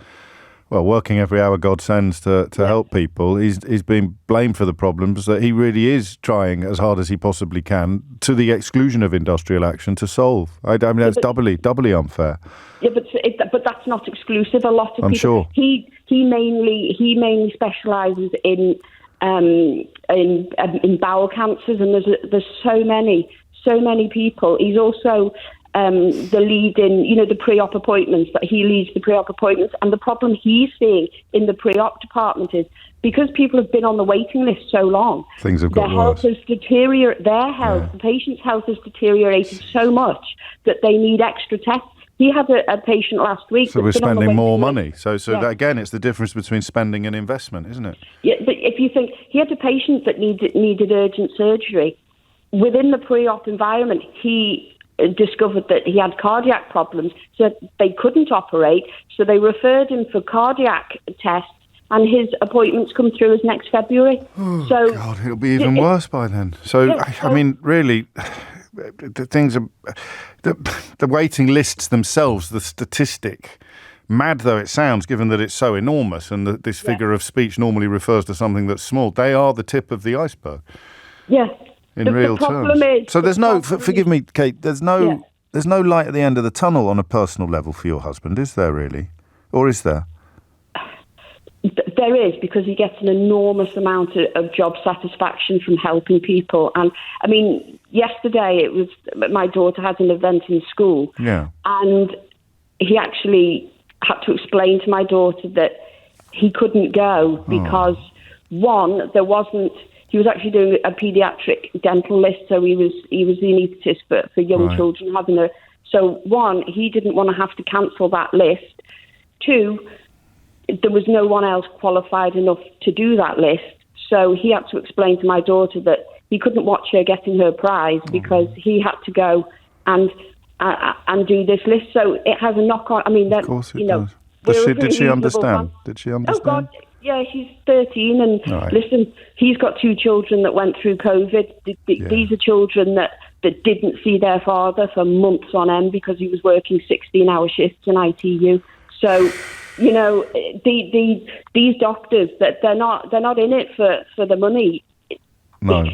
working every hour God sends to help people. He's being blamed for the problems that he really is trying as hard as he possibly can, to the exclusion of industrial action, to solve. I mean, that's doubly unfair. Yeah, but that's not exclusive. A lot of I'm people. Sure. He mainly specialises in bowel cancers, and there's so many people. He's also the lead in, the pre-op appointments, that he leads the pre-op appointments. And the problem he's seeing in the pre-op department is because people have been on the waiting list so long, things have got worse. The patient's health has deteriorated so much that they need extra tests. He had a patient last week. So we're spending more money. So that, again, it's the difference between spending and investment, isn't it? Yeah, but if you think he had a patient that needed urgent surgery, within the pre-op environment, he discovered that he had cardiac problems, so they couldn't operate. So they referred him for cardiac tests, and his appointments come through as next February. Oh, so God, it'll be even worse by then. So, I mean, really, the things are... The waiting lists themselves, the statistic, mad though it sounds, given that it's so enormous and that this figure of speech normally refers to something that's small, they are the tip of the iceberg. Yeah. In real terms. So there's no, forgive me, Kate, there's no light at the end of the tunnel on a personal level for your husband, is there really? Or is there? There is, because he gets an enormous amount of job satisfaction from helping people. And I mean, yesterday my daughter had an event in school, and he actually had to explain to my daughter that he couldn't go because one, he was actually doing a paediatric dental list, so he was the anaesthetist for young children having so one, he didn't want to have to cancel that list. Two, there was no one else qualified enough to do that list. So he had to explain to my daughter that he couldn't watch her getting her prize because he had to go and do this list. So it has a knock-on. I mean, of course it does. Did she understand? Did she understand? Oh, God. Yeah, she's 13. And listen, he's got 2 children that went through COVID. These are children that didn't see their father for months on end because he was working 16-hour shifts in ITU. So... these doctors, that they're not in it for the money. No.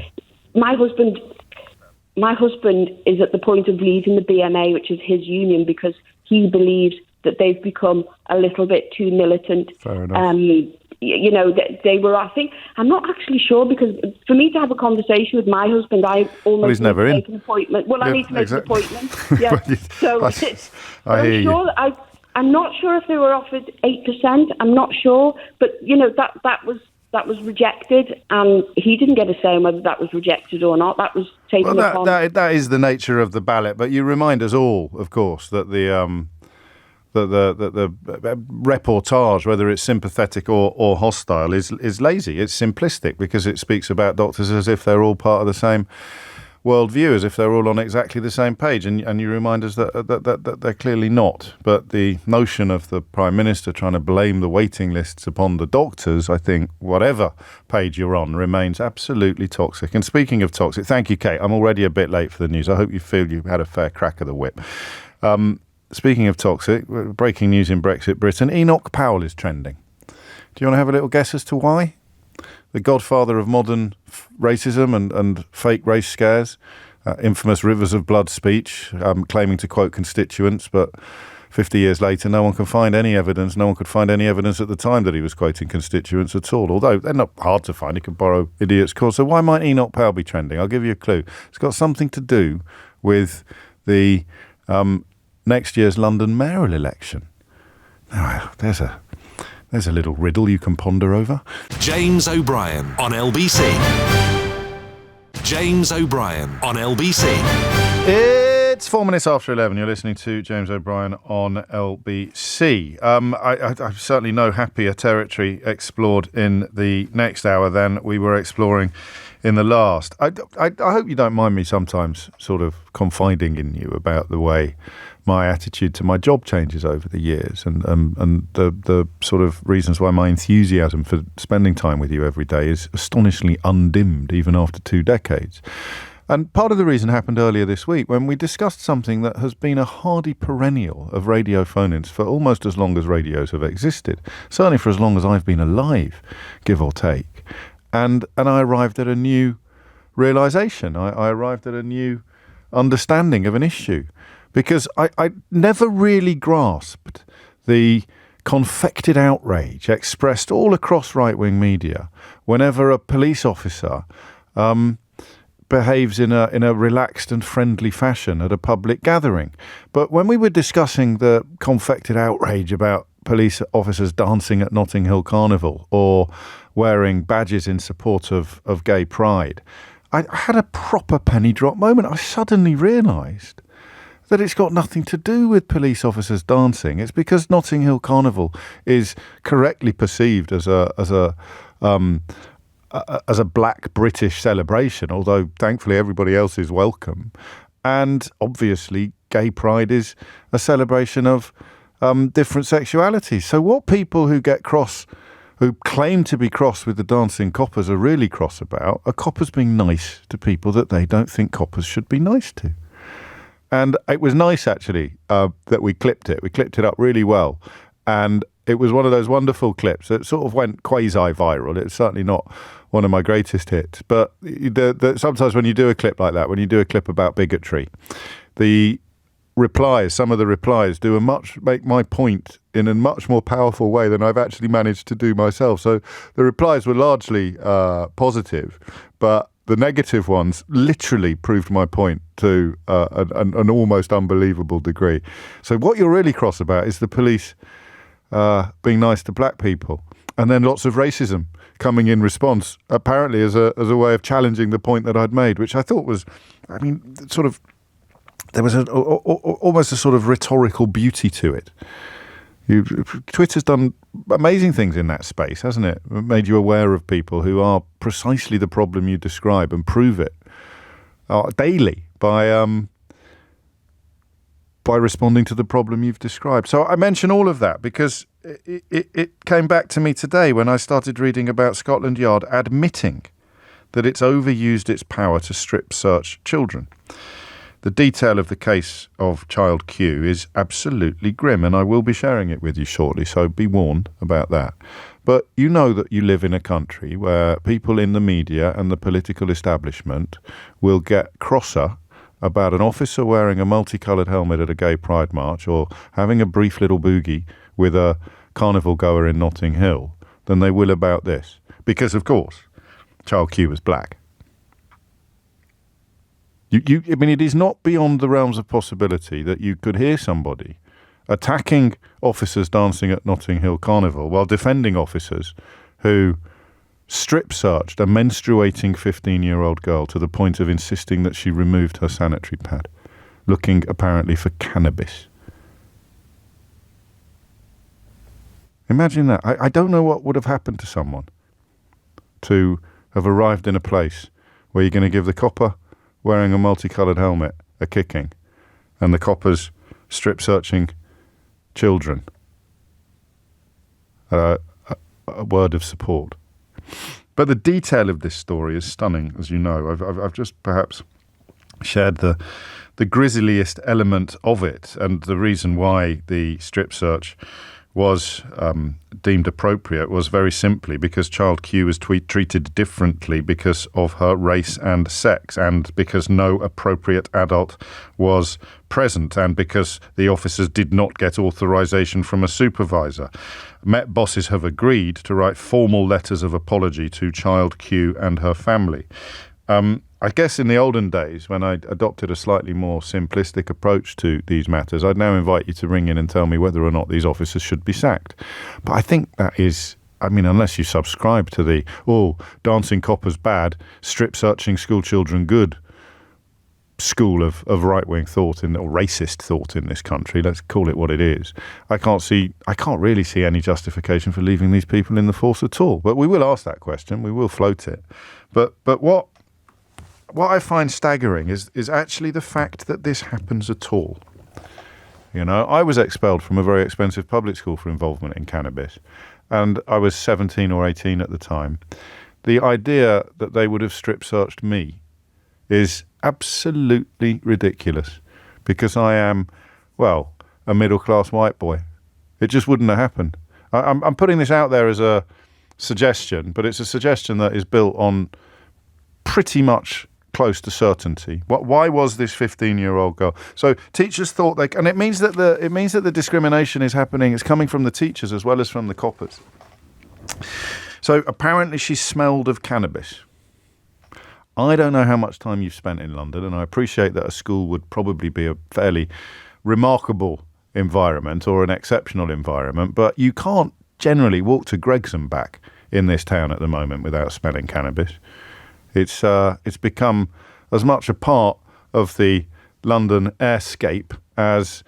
My husband is at the point of leaving the BMA, which is his union, because he believes that they've become a little bit too militant. Fair enough. They were, I think, I'm not actually sure, because for me to have a conversation with my husband, I almost need to make an appointment. Well, I need to make an appointment. Yeah. So I hear you. I'm not sure if they were offered 8%. I'm not sure, but that was rejected, and he didn't get a say on whether that was rejected or not. That was taken upon. That is the nature of the ballot. But you remind us all, of course, that the reportage, whether it's sympathetic or hostile, is lazy. It's simplistic because it speaks about doctors as if they're all part of the same worldview, as if they're all on exactly the same page, and you remind us that they're clearly not. But the notion of the Prime Minister trying to blame the waiting lists upon the doctors, I think, whatever page you're on, remains absolutely toxic. And speaking of toxic, thank you, Kate. I'm already a bit late for the news. I hope you feel you had a fair crack of the whip. Speaking of toxic, breaking news in Brexit Britain, Enoch Powell is trending. Do you want to have a little guess as to why? The godfather of modern racism and fake race scares, infamous rivers of blood speech, claiming to quote constituents, but 50 years later, no one can find any evidence. No one could find any evidence at the time that he was quoting constituents at all, although they're not hard to find. You can borrow idiots' calls. So why might Enoch Powell be trending? I'll give you a clue. It's got something to do with the next year's London mayoral election. Now, there's a little riddle you can ponder over. James O'Brien on LBC. James O'Brien on LBC. It's 4 minutes after 11. You're listening to James O'Brien on LBC. I certainly no happier territory explored in the next hour than we were exploring in the last. I hope you don't mind me sometimes sort of confiding in you about the way my attitude to my job changes over the years, and the sort of reasons why my enthusiasm for spending time with you every day is astonishingly undimmed even after 2 decades. And part of the reason happened earlier this week when we discussed something that has been a hardy perennial of radio phone-ins for almost as long as radios have existed, certainly for as long as I've been alive, give or take. And I arrived at a new realisation. I arrived at a new understanding of an issue, because I never really grasped the confected outrage expressed all across right-wing media whenever a police officer behaves in a relaxed and friendly fashion at a public gathering. But when we were discussing the confected outrage about police officers dancing at Notting Hill Carnival or wearing badges in support of gay pride, I had a proper penny drop moment. I suddenly realised that it's got nothing to do with police officers dancing. It's because Notting Hill Carnival is correctly perceived as a black British celebration, although thankfully everybody else is welcome. And obviously gay pride is a celebration of different sexualities. So what people who get cross, who claim to be cross with the dancing coppers, are really cross about are coppers being nice to people that they don't think coppers should be nice to. And it was nice, actually, that we clipped it. We clipped it up really well. And it was one of those wonderful clips that sort of went quasi-viral. It's certainly not one of my greatest hits. But sometimes when you do a clip like that, when you do a clip about bigotry, the replies, some of the replies do make my point in a much more powerful way than I've actually managed to do myself. So the replies were largely positive, but the negative ones literally proved my point to an almost unbelievable degree. So what you're really cross about is the police being nice to black people, and then lots of racism coming in response, apparently as a way of challenging the point that I'd made, which I thought was, sort of, there was almost a sort of rhetorical beauty to it. Twitter's done amazing things in that space, hasn't it? It made you aware of people who are precisely the problem you describe and prove it daily by responding to the problem you've described. So I mention all of that because it came back to me today when I started reading about Scotland Yard admitting that it's overused its power to strip search children. The detail of the case of child Q is absolutely grim, and I will be sharing it with you shortly, so be warned about that. But you know that you live in a country where people in the media and the political establishment will get crosser about an officer wearing a multicoloured helmet at a gay pride march or having a brief little boogie with a carnival goer in Notting Hill than they will about this. Because, of course, child Q was black. It is not beyond the realms of possibility that you could hear somebody attacking officers dancing at Notting Hill Carnival while defending officers who strip-searched a menstruating 15-year-old girl to the point of insisting that she removed her sanitary pad, looking apparently for cannabis. Imagine that. I don't know what would have happened to someone to have arrived in a place where you're going to give the copper wearing a multicoloured helmet a kicking and the coppers strip-searching children a word of support. But the detail of this story is stunning, as you know. I've just perhaps shared the grisliest element of it, and the reason why the strip search was deemed appropriate was very simply because child Q was treated differently because of her race and sex, and because no appropriate adult was present, and because the officers did not get authorization from a supervisor. Met bosses have agreed to write formal letters of apology to child Q and her family. I guess in the olden days, when I adopted a slightly more simplistic approach to these matters, I'd now invite you to ring in and tell me whether or not these officers should be sacked. But I think that is, unless you subscribe to the, dancing coppers bad, strip-searching school children good school of right-wing thought or racist thought in this country, let's call it what it is, I can't really see any justification for leaving these people in the force at all. But we will ask that question, we will float it. But what I find staggering is actually the fact that this happens at all. You know, I was expelled from a very expensive public school for involvement in cannabis, and I was 17 or 18 at the time. The idea that they would have strip-searched me is absolutely ridiculous because I am, well, a middle-class white boy. It just wouldn't have happened. I'm putting this out there as a suggestion, but it's a suggestion that is built on pretty much close to certainty. Why was this 15-year-old girl? So teachers thought and it means that the discrimination is happening. It's coming from the teachers as well as from the coppers. So apparently she smelled of cannabis. I don't know how much time you've spent in London, and I appreciate that a school would probably be a fairly remarkable environment or an exceptional environment, but you can't generally walk to Greggs and back in this town at the moment without smelling cannabis. It's become as much a part of the London airscape as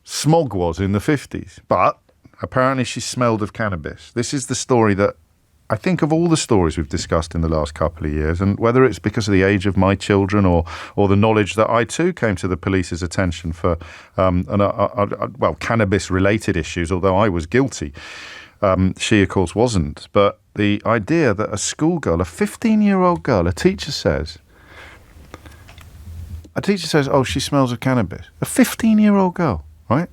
smog was in the 50s. But apparently she smelled of cannabis. This is the story that I think of all the stories we've discussed in the last couple of years, and whether it's because of the age of my children or the knowledge that I too came to the police's attention for cannabis-related issues, although I was guilty. She, of course, wasn't. But the idea that a schoolgirl, a 15-year-old girl, a teacher says, oh, she smells of cannabis. A 15-year-old girl, right?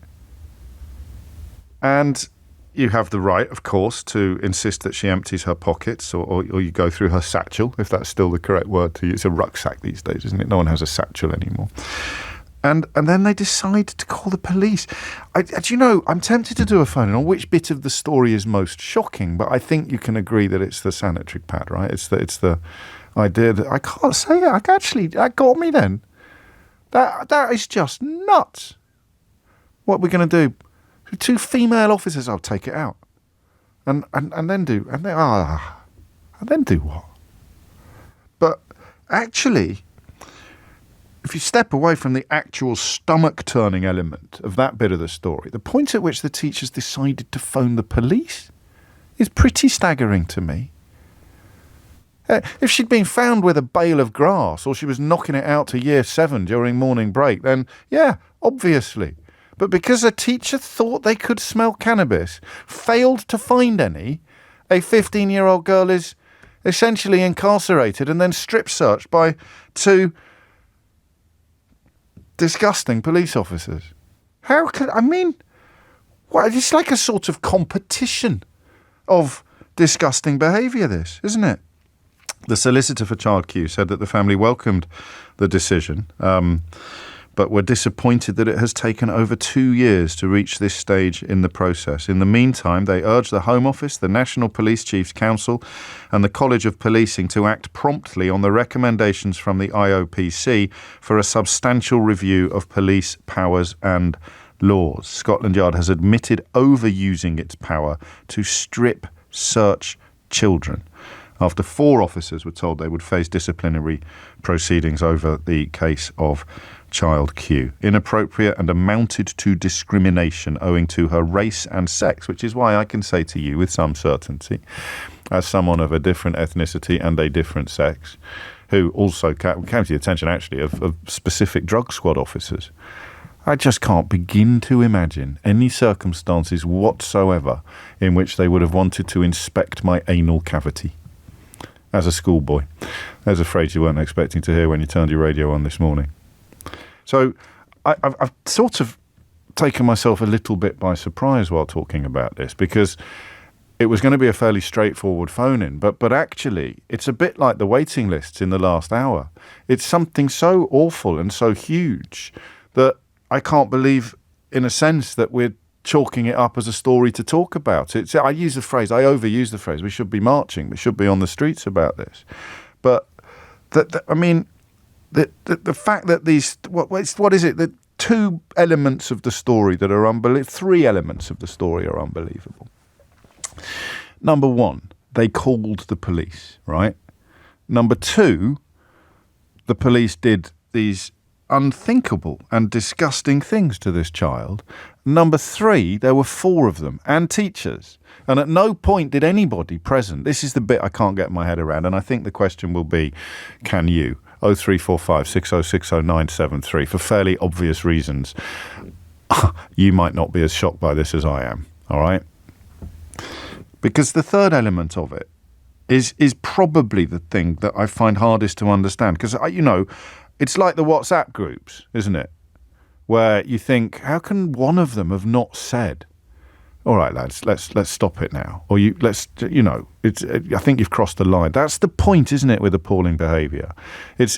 And you have the right, of course, to insist that she empties her pockets or you go through her satchel, if that's still the correct word to use. It's a rucksack these days, isn't it? No one has a satchel anymore. And then they decide to call the police. I'm tempted to do a phone-in on which bit of the story is most shocking, but I think you can agree that it's the sanitary pad, right? It's the idea that I can't say it. That got me then. That is just nuts. What we're going to do? 2 female officers, I'll take it out. And then do what? But actually, if you step away from the actual stomach-turning element of that bit of the story, the point at which the teachers decided to phone the police is pretty staggering to me. If she'd been found with a bale of grass or she was knocking it out to year 7 during morning break, then yeah, obviously. But because a teacher thought they could smell cannabis, failed to find any, a 15-year-old girl is essentially incarcerated and then strip-searched by 2 disgusting police officers. It's like a sort of competition of disgusting behaviour, this, isn't it? The solicitor for Child Q said that the family welcomed the decision, but were disappointed that it has taken over 2 years to reach this stage in the process. In the meantime, they urge the Home Office, the National Police Chiefs Council and the College of Policing to act promptly on the recommendations from the IOPC for a substantial review of police powers and laws. Scotland Yard has admitted overusing its power to strip search children after 4 officers were told they would face disciplinary proceedings over the case of Child Q. Inappropriate and amounted to discrimination owing to her race and sex, which is why I can say to you with some certainty, as someone of a different ethnicity and a different sex, who also came to the attention actually of specific drug squad officers, I just can't begin to imagine any circumstances whatsoever in which they would have wanted to inspect my anal cavity as a schoolboy. There's a phrase you weren't expecting to hear when you turned your radio on this morning. So I've sort of taken myself a little bit by surprise while talking about this, because it was going to be a fairly straightforward phone-in, but actually it's a bit like the waiting lists in the last hour. It's something so awful and so huge that I can't believe, in a sense, that we're chalking it up as a story to talk about. I overuse the phrase, we should be marching, we should be on the streets about this. But, the fact that these, what is it, the 2 elements of the story that are unbelievable, 3 elements of the story are unbelievable. Number 1, they called the police, right? Number 2, the police did these unthinkable and disgusting things to this child. Number 3, there were 4 of them and teachers. And at no point did anybody present. This is the bit I can't get my head around. And I think the question will be, can you? 0345 6060 973 for fairly obvious reasons. You might not be as shocked by this as I am. All right. Because the third element of it is probably the thing that I find hardest to understand. Because, it's like the WhatsApp groups, isn't it? Where you think, how can one of them have not said, all right, lads, let's stop it now. Or I think you've crossed the line. That's the point, isn't it, with appalling behaviour? It's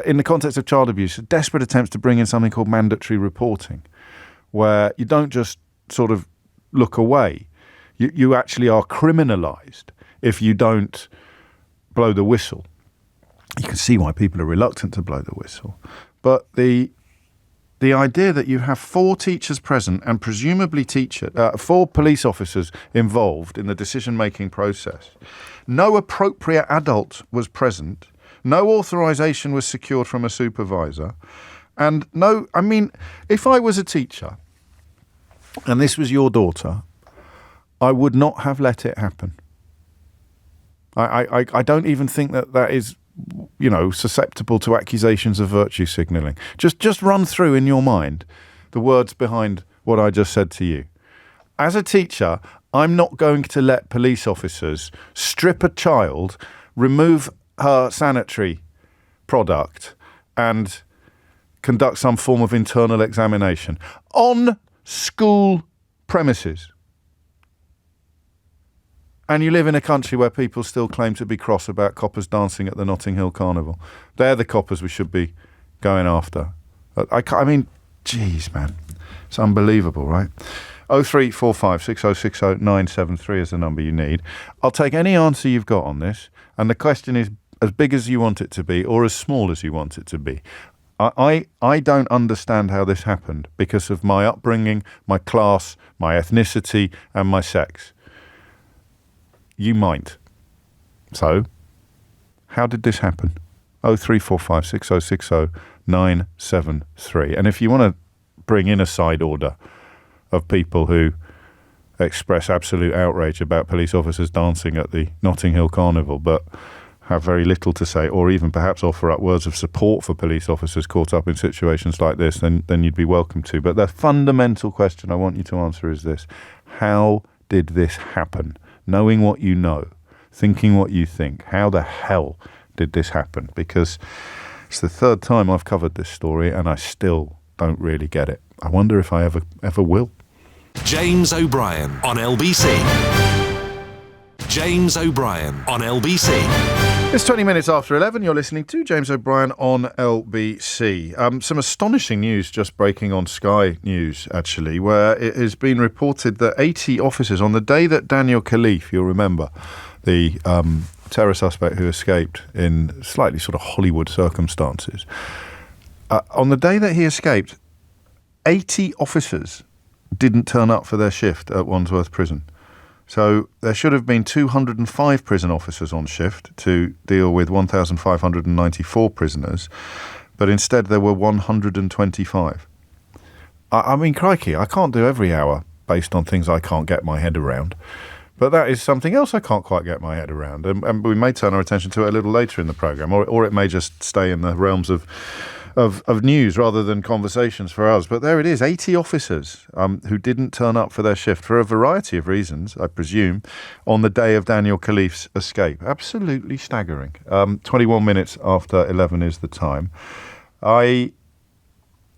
in the context of child abuse, desperate attempts to bring in something called mandatory reporting, where you don't just sort of look away. You actually are criminalised if you don't blow the whistle. You can see why people are reluctant to blow the whistle. But the idea that you have 4 teachers present and presumably 4 police officers involved in the decision-making process, no appropriate adult was present, no authorisation was secured from a supervisor, and if I was a teacher and this was your daughter, I would not have let it happen. I don't even think that is, susceptible to accusations of virtue signalling. Just run through in your mind the words behind what I just said to you. As a teacher, I'm not going to let police officers strip a child, remove her sanitary product, and conduct some form of internal examination on school premises. And you live in a country where people still claim to be cross about coppers dancing at the Notting Hill Carnival. They're the coppers we should be going after. Geez, man. It's unbelievable, right? 0345 6060 973 is the number you need. I'll take any answer you've got on this, and the question is as big as you want it to be or as small as you want it to be. I don't understand how this happened because of my upbringing, my class, my ethnicity, and my sex. You might. So, how did this happen? 0345 6060 973. And if you want to bring in a side order of people who express absolute outrage about police officers dancing at the Notting Hill Carnival, but have very little to say, or even perhaps offer up words of support for police officers caught up in situations like this, then you'd be welcome to. But the fundamental question I want you to answer is this. How did this happen? Knowing what you know, thinking what you think, how the hell did this happen? Because it's the 3rd time I've covered this story and I still don't really get it. I wonder if I ever will. James O'Brien on LBC. James O'Brien on LBC. It's 20 minutes after 11. You're listening to James O'Brien on LBC. Some astonishing news just breaking on Sky News, actually, where it has been reported that 80 officers, on the day that Daniel Khalif, you'll remember, the terror suspect who escaped in slightly sort of Hollywood circumstances, on the day that he escaped, 80 officers didn't turn up for their shift at Wandsworth Prison. So there should have been 205 prison officers on shift to deal with 1,594 prisoners, but instead there were 125. Crikey, I can't do every hour based on things I can't get my head around. But that is something else I can't quite get my head around. And we may turn our attention to it a little later in the programme, or it may just stay in the realms of news rather than conversations for us. But there it is, 80 officers who didn't turn up for their shift for a variety of reasons, I presume, on the day of Daniel Khalif's escape. Absolutely staggering. 21 minutes after 11 is the time. I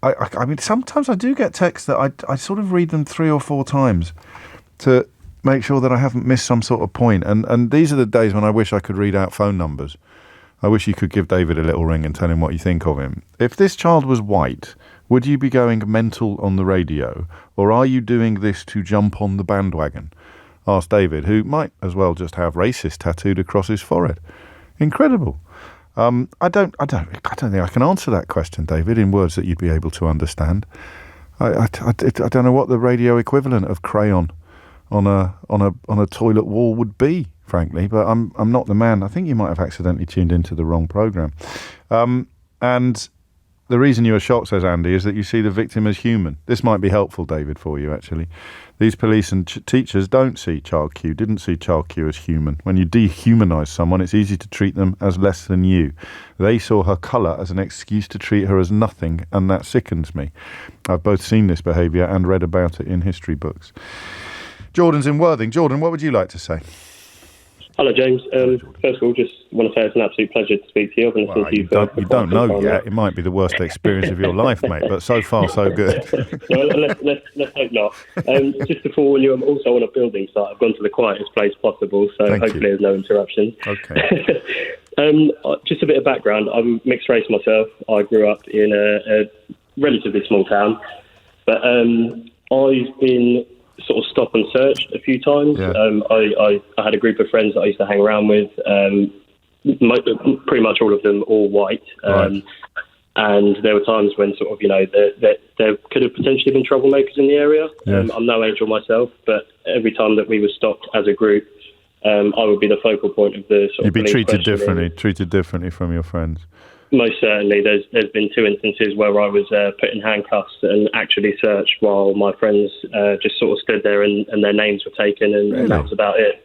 mean, sometimes I do get texts that I sort of read them 3 or 4 times to make sure that I haven't missed some sort of point. And these are the days when I wish I could read out phone numbers. I wish you could give David a little ring and tell him what you think of him. If this child was white, would you be going mental on the radio, or are you doing this to jump on the bandwagon? Asked David, who might as well just have racist tattooed across his forehead. Incredible. I don't think I can answer that question, David, in words that you'd be able to understand. I don't know what the radio equivalent of crayon on a toilet wall would be, frankly, but I'm not the man. I think you might have accidentally tuned into the wrong programme. And the reason you are shocked, says Andy, is that you see the victim as human. This might be helpful, David, for you, actually. These police and teachers didn't see Child Q as human. When you dehumanise someone, it's easy to treat them as less than you. They saw her colour as an excuse to treat her as nothing, and that sickens me. I've both seen this behaviour and read about it in history books. Jordan's in Worthing. Jordan, what would you like to say? Hello, James. First of all, just want to say it's an absolute pleasure to speak to you. I've been listening to you you don't know yet. It might be the worst experience of your life, mate, but so far, so good. No, let's hope not. Just to forewarn you, I'm also on a building site. I've gone to the quietest place possible, so hopefully there's no interruptions. Okay. Just a bit of background. I'm mixed race myself. I grew up in a relatively small town, but I've been sort of stop and search a few times. Yeah. I had a group of friends that I used to hang around with, pretty much all of them all white. Right. And there were times when sort of, there could have potentially been troublemakers in the area. Yes. I'm no angel myself, but every time that we were stopped as a group, I would be the focal point of the sort of You'd be police treated differently from your friends. Most certainly. There's been 2 instances where I was put in handcuffs and actually searched while my friends just sort of stood there and their names were taken and that was about it.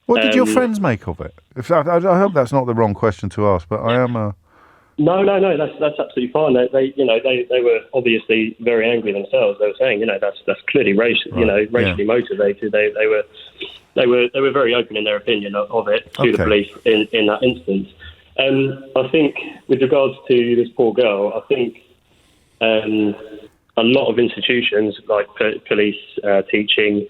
What did your friends make of it? I hope that's not the wrong question to ask, but I am a... No, that's absolutely fine. They were obviously very angry themselves. They were saying, that's clearly racially motivated. They were very open in their opinion of it to the police in that instance. I think with regards to this poor girl, I think a lot of institutions like police, teaching,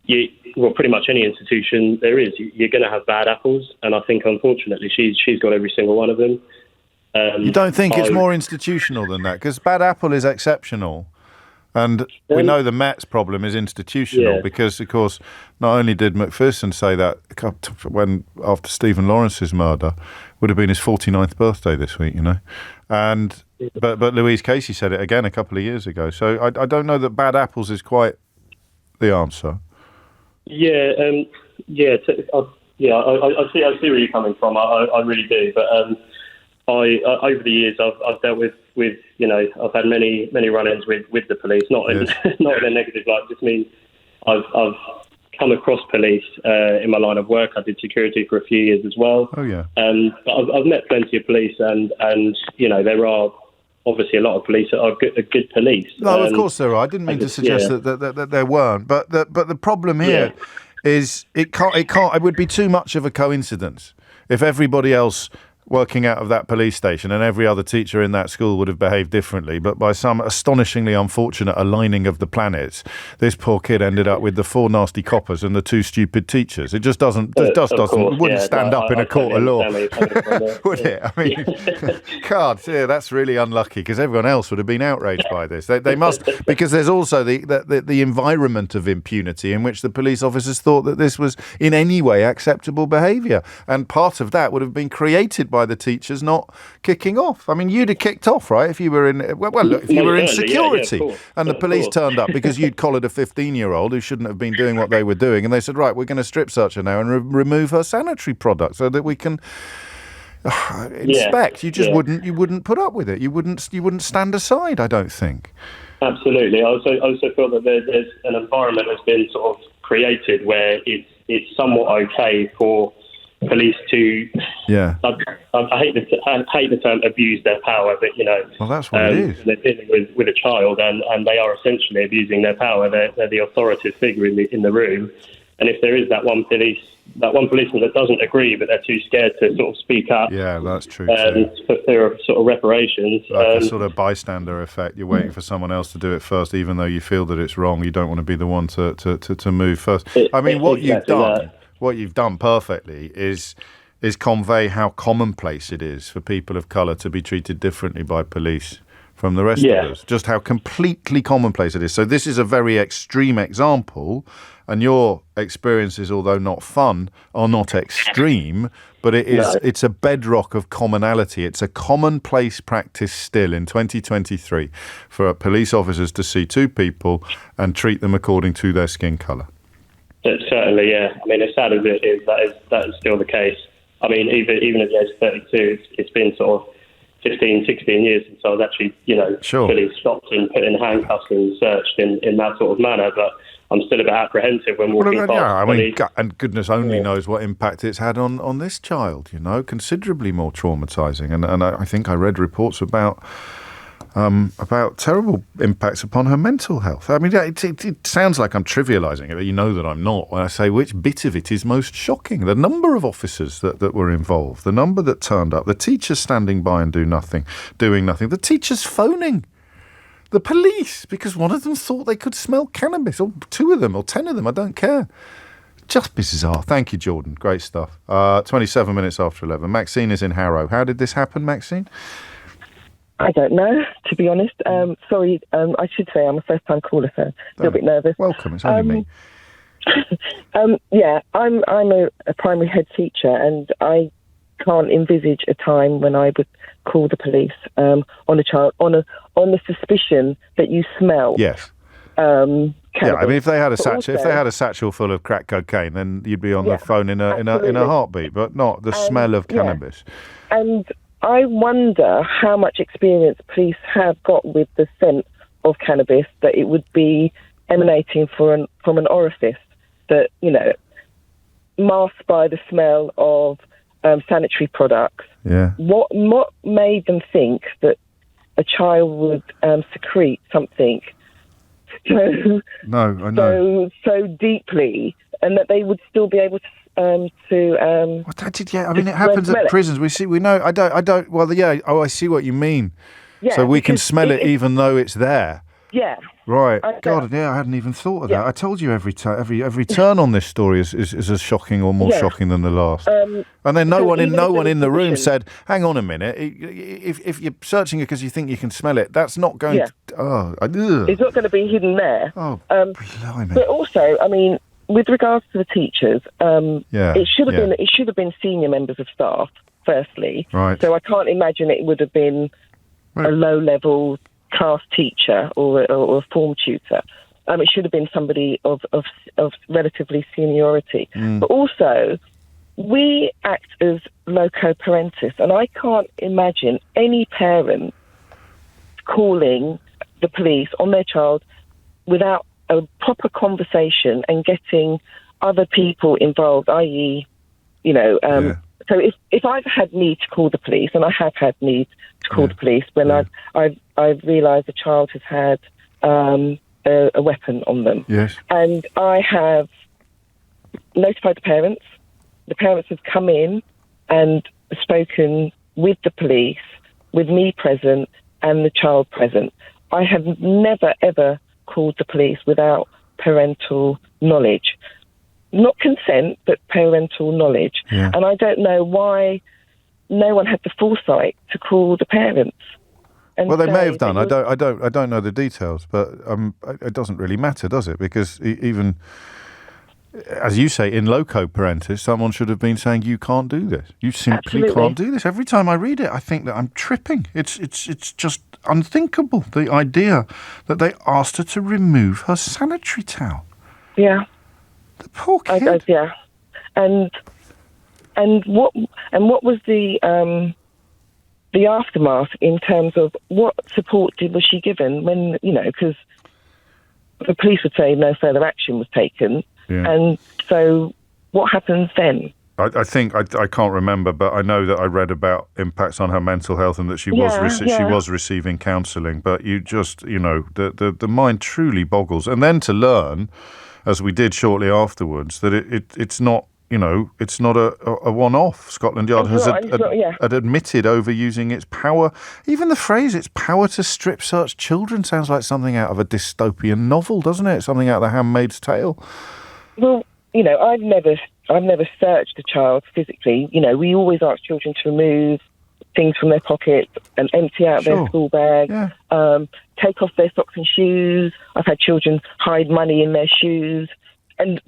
pretty much any institution there is, you're going to have bad apples, and I think unfortunately she's got every single one of them. You don't think it's more institutional than that? Because bad apple is exceptional. And we know the Met's problem is institutional because, of course, not only did McPherson say that after Stephen Lawrence's murder, would have been his 49th birthday this week, and but Louise Casey said it again a couple of years ago. So I don't know that bad apples is quite the answer. I see where you're coming from. I really do, but I over the years I've dealt with I've had many run-ins with the police, not in a negative light. Just means I've come across police in my line of work. I did security for a few years as well. Oh yeah. But I've met plenty of police, and there are obviously a lot of police that are good police. No, of course there are. I didn't mean to suggest that there weren't, but the problem here is it would be too much of a coincidence if everybody else working out of that police station and every other teacher in that school would have behaved differently, but by some astonishingly unfortunate aligning of the planets, this poor kid ended up with the 4 nasty coppers and the 2 stupid teachers. It just wouldn't stand up in a court of law, would it? I mean, God, that's really unlucky because everyone else would have been outraged by this. They must, because there's also the environment of impunity in which the police officers thought that this was in any way acceptable behaviour, and part of that would have been created by the teachers not kicking off. I mean, you'd have kicked off, right, if you were in security and the police turned up because you'd collared a 15-year-old who shouldn't have been doing what they were doing, and they said, right, we're going to strip search her now and remove her sanitary products so that we can inspect. You wouldn't put up with it. You wouldn't stand aside, I don't think. Absolutely. I also feel that there's an environment that's been sort of created where it's somewhat okay for police to, I hate the term abuse their power, but well, that's what it is. They're dealing with a child, and they are essentially abusing their power. They're the authoritative figure in the room, and if there is that one policeman that doesn't agree, but they're too scared to sort of speak up. Yeah, that's true. For fear of sort of reparations, like a sort of bystander effect. You're waiting for someone else to do it first, even though you feel that it's wrong. You don't want to be the one to move first. I mean, what you've done perfectly is convey how commonplace it is for people of colour to be treated differently by police from the rest of us. Just how completely commonplace it is. So this is a very extreme example, and your experiences, although not fun, are not extreme, but it's a bedrock of commonality. It's a commonplace practice still in 2023 for police officers to see 2 people and treat them according to their skin colour. Certainly, yeah. I mean, as sad as it is, that is still the case. I mean, even at the age of 32, it's been sort of 15, 16 years since I was actually, fully stopped and put in handcuffs and searched in that sort of manner. But I'm still a bit apprehensive when walking past. Yeah, I mean, and goodness only knows what impact it's had on this child. Considerably more traumatising. And I think I read reports about about terrible impacts upon her mental health. I mean, it sounds like I'm trivialising it, but you know that I'm not when I say which bit of it is most shocking. The number of officers that were involved, the number that turned up, the teachers standing by and doing nothing, the teachers phoning the police because one of them thought they could smell cannabis, or 2 of them, or 10 of them, I don't care. Just bizarre. Thank you, Jordan. Great stuff. 27 minutes after 11. Maxine is in Harrow. How did this happen, Maxine? I don't know, to be honest. Sorry, I should say I'm a first-time caller, so a little bit nervous. Welcome, it's only me. Yeah, I'm a primary head teacher, and I can't envisage a time when I would call the police on a child on the suspicion that you smell. Yes. Cannabis. Yeah, I mean, if they had a satchel full of crack cocaine, then you'd be on the phone in a heartbeat, but not the smell of cannabis. And I wonder how much experience police have got with the scent of cannabis, that it would be emanating from an orifice that, masked by the smell of sanitary products. Yeah. What made them think that a child would secrete something so deeply, and that they would still be able to it happens at prisons. We know. I don't. Well, yeah. Oh, I see what you mean. Yeah, so we can smell it even though it's there. Yeah. Right. God, I hadn't even thought of that. I told you every turn on this story is as shocking or more shocking than the last. And then no one in the room said, "Hang on a minute. If you're searching it because you think you can smell it, that's not going to. It's not going to be hidden there. Oh, blimey. But also, I mean, with regards to the teachers, it should have been senior members of staff. Firstly, right. So I can't imagine it would have been a low-level class teacher or a form tutor. It should have been somebody of relatively seniority. But also, we act as loco parentis, and I can't imagine any parent calling the police on their child without a proper conversation and getting other people involved, i.e., So if I've had need to call the police, and I have had need to call the police when I've realised a child has had a weapon on them, and I have notified the parents. The parents have come in and spoken with the police, with me present and the child present. I have never ever called the police without parental knowledge. Not consent, but parental knowledge. Yeah. And I don't know why no one had the foresight to call the parents. Well, they may have done. I don't know the details, but it doesn't really matter, does it? Because even, as you say, in loco parentis, someone should have been saying, "You can't do this. You simply can't do this." Every time I read it, I think that I'm tripping. It's just unthinkable, the idea that they asked her to remove her sanitary towel. Yeah. The poor kid. And what was the aftermath in terms of what support was she given when, because the police would say no further action was taken. Yeah. And so what happens then? I think I can't remember, but I know that I read about impacts on her mental health and that she was receiving counselling. But you just, the mind truly boggles. And then to learn, as we did shortly afterwards, that it's not, it's not a one-off. Scotland Yard had admitted overusing its power. Even the phrase, its power to strip search children, sounds like something out of a dystopian novel, doesn't it? Something out of The Handmaid's Tale. Well, I've never searched a child physically. We always ask children to remove things from their pockets and empty out their school bag, take off their socks and shoes. I've had children hide money in their shoes,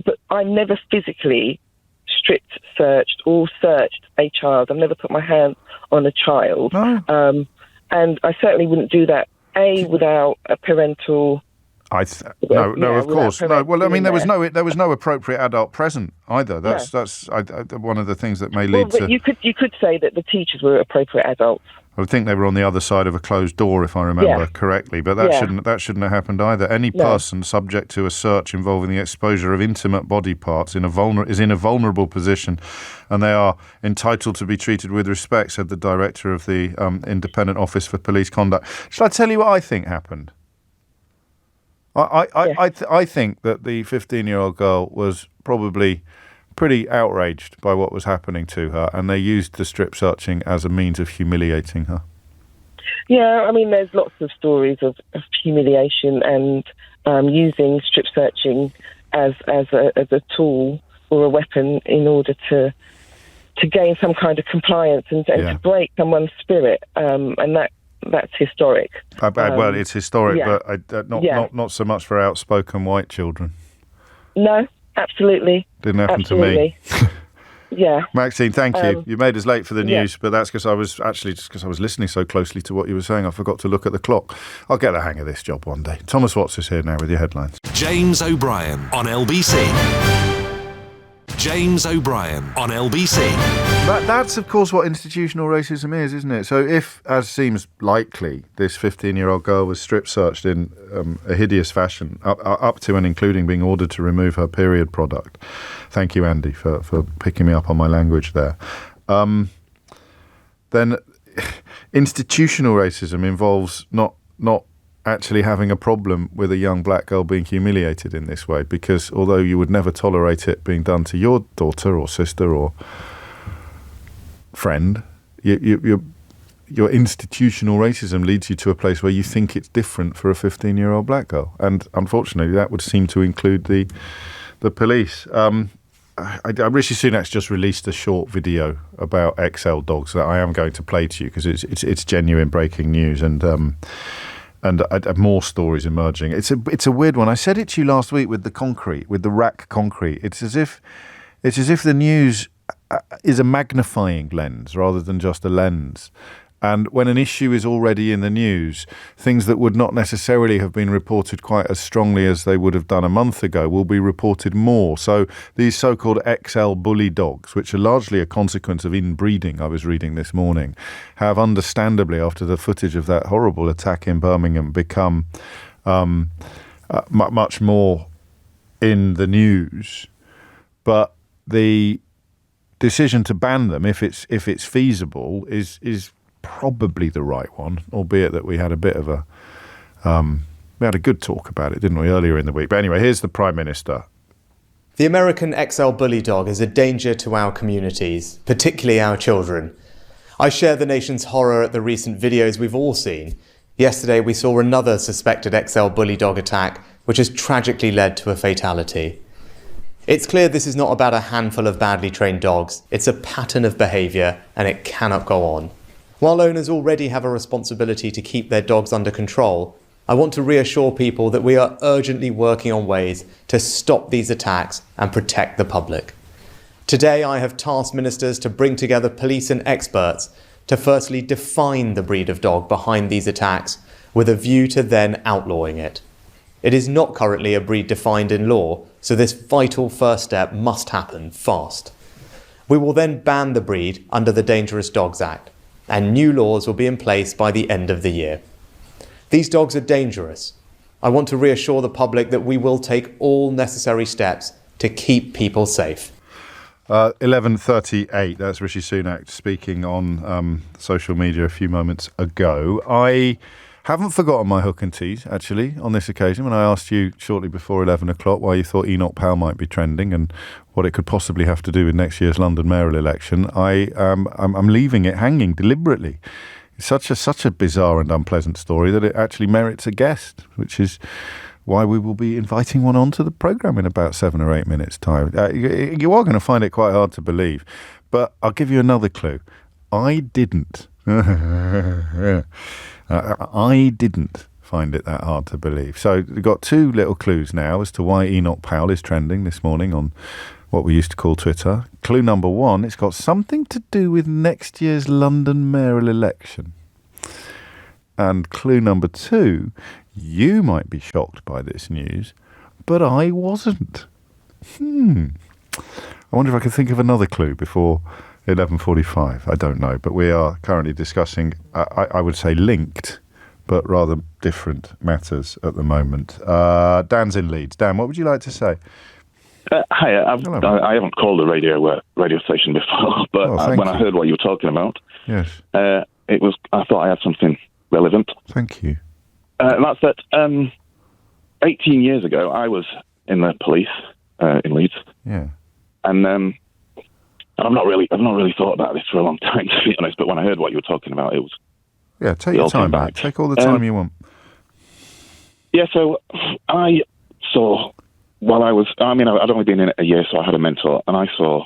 but I never physically stripped, searched, or searched a child. I've never put my hand on a child, and I certainly wouldn't do that without a parental. No, of course, no. Well, I mean, there was no appropriate adult present either. That's one of the things that may lead to. You could say that the teachers were appropriate adults. I think they were on the other side of a closed door, if I remember correctly. But that shouldn't have happened either. Any person subject to a search involving the exposure of intimate body parts is in a vulnerable position, and they are entitled to be treated with respect, said the director of the Independent Office for Police Conduct. Shall I tell you what I think happened? I think that the 15-year-old girl was probably pretty outraged by what was happening to her, and they used the strip searching as a means of humiliating her. Yeah, I mean, there's lots of stories of humiliation and using strip searching as a tool or a weapon in order to gain some kind of compliance and to break someone's spirit, and that's historic. Well, it's historic, but not so much for outspoken white children. No. Absolutely. Didn't happen to me. Yeah. Maxine, thank you. You made us late for the news, but that's because I was listening so closely to what you were saying, I forgot to look at the clock. I'll get the hang of this job one day. Thomas Watts is here now with your headlines. James O'Brien on LBC. James O'Brien on LBC. That's, of course, what institutional racism is, isn't it? So if, as seems likely, this 15-year-old girl was strip-searched in a hideous fashion, up to and including being ordered to remove her period product. Thank you, Andy, for picking me up on my language there. Then institutional racism involves not actually having a problem with a young black girl being humiliated in this way, because although you would never tolerate it being done to your daughter or sister or friend, your institutional racism leads you to a place where you think it's different for a 15-year-old black girl. And unfortunately, that would seem to include the police. Rishi Sunak's just released a short video about XL dogs that I am going to play to you because it's genuine breaking news, and more stories emerging. It's a weird one. I said it to you last week with the rack concrete. It's as if the news is a magnifying lens rather than just a lens. And when an issue is already in the news, things that would not necessarily have been reported quite as strongly as they would have done a month ago will be reported more. So these so-called XL bully dogs, which are largely a consequence of inbreeding, I was reading this morning, have understandably, after the footage of that horrible attack in Birmingham, become much more in the news. But the decision to ban them, if it's feasible, is probably the right one, albeit that we had a bit of a good talk about it, didn't we, earlier in the week. But anyway, here's the Prime Minister. The American XL bully dog is a danger to our communities, particularly our children. I share the nation's horror at the recent videos we've all seen. Yesterday we saw another suspected XL bully dog attack, which has tragically led to a fatality. It's clear this is not about a handful of badly trained dogs. It's a pattern of behaviour, and it cannot go on. While owners already have a responsibility to keep their dogs under control, I want to reassure people that we are urgently working on ways to stop these attacks and protect the public. Today I have tasked ministers to bring together police and experts to firstly define the breed of dog behind these attacks with a view to then outlawing it. It is not currently a breed defined in law, so this vital first step must happen fast. We will then ban the breed under the Dangerous Dogs Act, and new laws will be in place by the end of the year. These dogs are dangerous. I want to reassure the public that we will take all necessary steps to keep people safe. 11:38, that's Rishi Sunak speaking on social media a few moments ago. I haven't forgotten my hook and tease, actually, on this occasion, when I asked you shortly before 11 o'clock why you thought Enoch Powell might be trending and what it could possibly have to do with next year's London mayoral election. I'm leaving it hanging deliberately. It's such a bizarre and unpleasant story that it actually merits a guest, which is why we will be inviting one onto the programme in about 7 or 8 minutes' time. You are going to find it quite hard to believe, but I'll give you another clue. I didn't find it that hard to believe. So we've got two little clues now as to why Enoch Powell is trending this morning on what we used to call Twitter. Clue number one, it's got something to do with next year's London mayoral election. And clue number two, you might be shocked by this news, but I wasn't. I wonder if I can think of another clue before 11:45. I don't know, but we are currently discussing, I would say linked, but rather different matters at the moment. Dan's in Leeds. Dan, what would you like to say? Hi, I haven't called a radio station before, but when I heard what you were talking about, yes, I thought I had something relevant. Thank you. That's that. 18 years ago, I was in the police in Leeds. Yeah, and I've not really thought about this for a long time, to be honest. But when I heard what you were talking about, it was take your time back. Take all the time you want. Yeah, so I saw. I'd only been in it a year, so I had a mentor, and I saw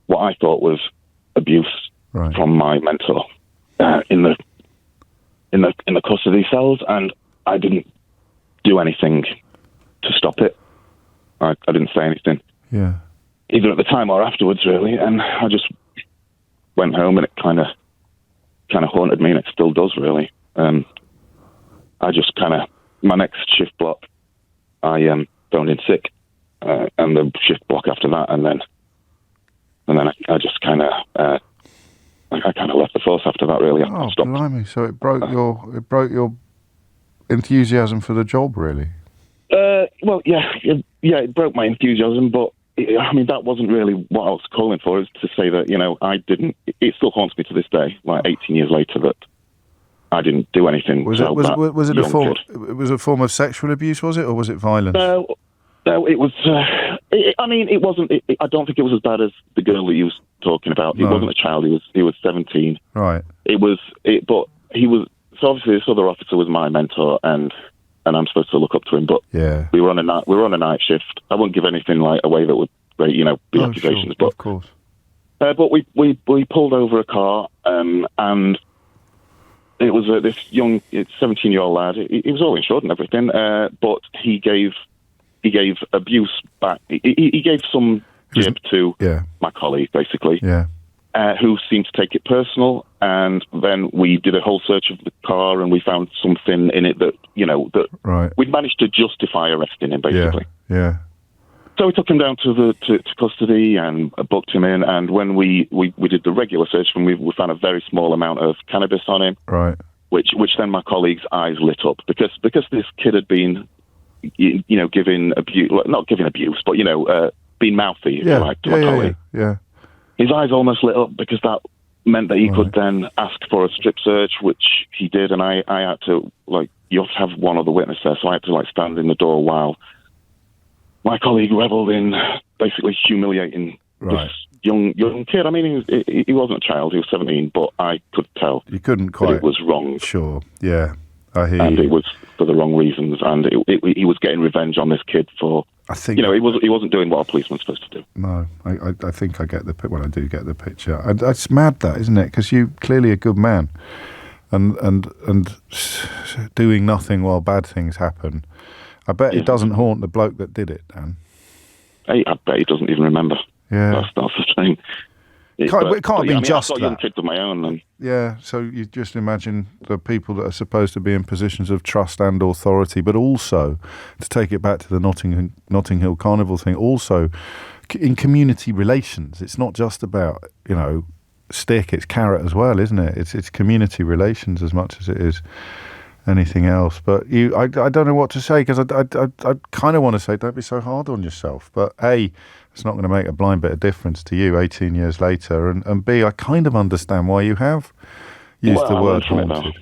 what I thought was abuse from my mentor in the custody cells, and I didn't do anything to stop it. I didn't say anything. Yeah. Either at the time or afterwards, really, and I just went home, and it kind of haunted me, and it still does, really. I just my next shift block, I phoned in sick, and the shift block after that, and then I just kind of left the force after that. Really, I stopped. Blimey! So it broke your enthusiasm for the job, really. Well, it broke my enthusiasm, but that wasn't really what I was calling for. Is to say that I didn't. It still haunts me to this day, like 18 years later, that I didn't do anything. Was it a form of sexual abuse? Was it, or was it violence? No, it was. It wasn't. I don't think it was as bad as the girl that you was talking about. He wasn't a child. He was 17. Right. But he was. So obviously, this other officer was my mentor, and I'm supposed to look up to him. But we were on a night shift. I wouldn't give anything away that would be accusations. Sure, but of course. But we pulled over a car, and it was this young 17-year-old lad. He was all insured and everything, but he gave abuse back. He gave some jib to my colleague, basically, who seemed to take it personal. And then we did a whole search of the car, and we found something in it that we'd managed to justify arresting him, basically. Yeah. So we took him down to custody and booked him in. And when we did the regular search, and we found a very small amount of cannabis on him, right? Which then my colleague's eyes lit up because this kid had been, giving abuse, not giving abuse, but being mouthy, to my colleague. Yeah. His eyes almost lit up because that meant that he could then ask for a strip search, which he did, and I had to you have to have one other witness there, so I had to stand in the door while my colleague revelled in basically humiliating this young kid. He wasn't a child; he was 17, but I could tell you couldn't quite. That it was wrong. Sure, yeah, I hear and you. It was for the wrong reasons, and he was getting revenge on this kid for. I think he wasn't doing what a policeman's supposed to do. No, I think I get I do get the picture. It's mad, that, isn't it? Because you're clearly a good man, and doing nothing while bad things happen. I bet it doesn't haunt the bloke that did it, Dan. I bet he doesn't even remember. Yeah, that's the thing. It can't be just I've got that. young kids of my own. And yeah, so you just imagine the people that are supposed to be in positions of trust and authority, but also, to take it back to the Notting Hill Carnival thing, also in community relations. It's not just about, stick, it's carrot as well, isn't it? It's community relations as much as it is anything else. But I don't know what to say, because I kind of want to say don't be so hard on yourself. But A, it's not going to make a blind bit of difference to you 18 years later. And B, I kind of understand why you have used the word haunted.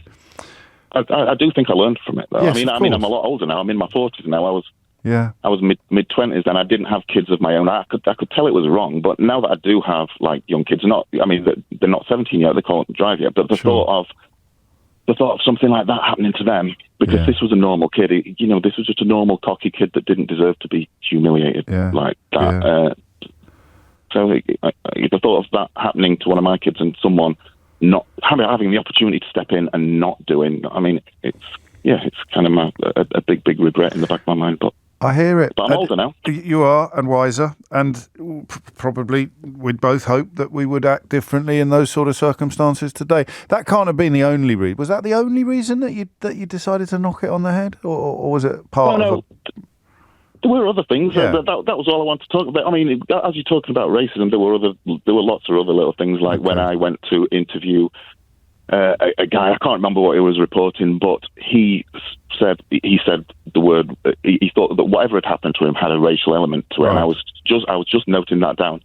I do think I learned from it, though. Yes, I'm a lot older now. I'm in my 40s now. I was mid-20s, and I didn't have kids of my own. I could tell it was wrong, but now that I do have young kids, they're not 17 yet, they can't drive yet, but the thought of something like that happening to them, because this was a normal kid. This was just a normal cocky kid that didn't deserve to be humiliated like that. So the thought of that happening to one of my kids and someone not having the opportunity to step in and not doing, it's kind of a big regret in the back of my mind. But I hear it. But I'm older now. You are, and wiser, and probably we'd both hope that we would act differently in those sort of circumstances today. That can't have been the only reason. Was that the only reason that you decided to knock it on the head, or was it part of it? There were other things. Yeah. That was all I wanted to talk about. I mean, as you're talking about racism, there were lots of other little things, like when I went to interview a guy, I can't remember what he was reporting, but he said the word. He thought that whatever had happened to him had a racial element to it, and I was just noting that down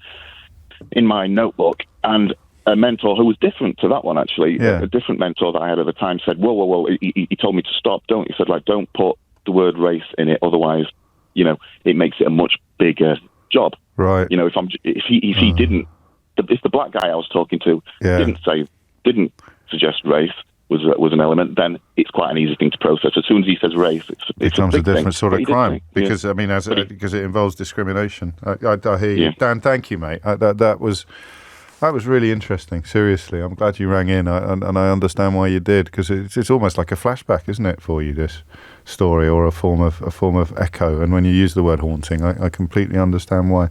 in my notebook. And a mentor who was different to that one, actually, a different mentor that I had at the time, said, "Whoa!" He told me to stop. He said, like, don't put the word race in it, otherwise, it makes it a much bigger job. Right. If he didn't, if the black guy I was talking to didn't suggest race was an element, then it's quite an easy thing to process. As soon as he says race, it becomes a different sort of crime because because it involves discrimination. I hear you, Dan. Thank you, mate. That was really interesting. Seriously, I'm glad you rang in, and I understand why you did, because it's almost like a flashback, isn't it, for you, this story, or a form of echo. And when you use the word haunting, I completely understand why.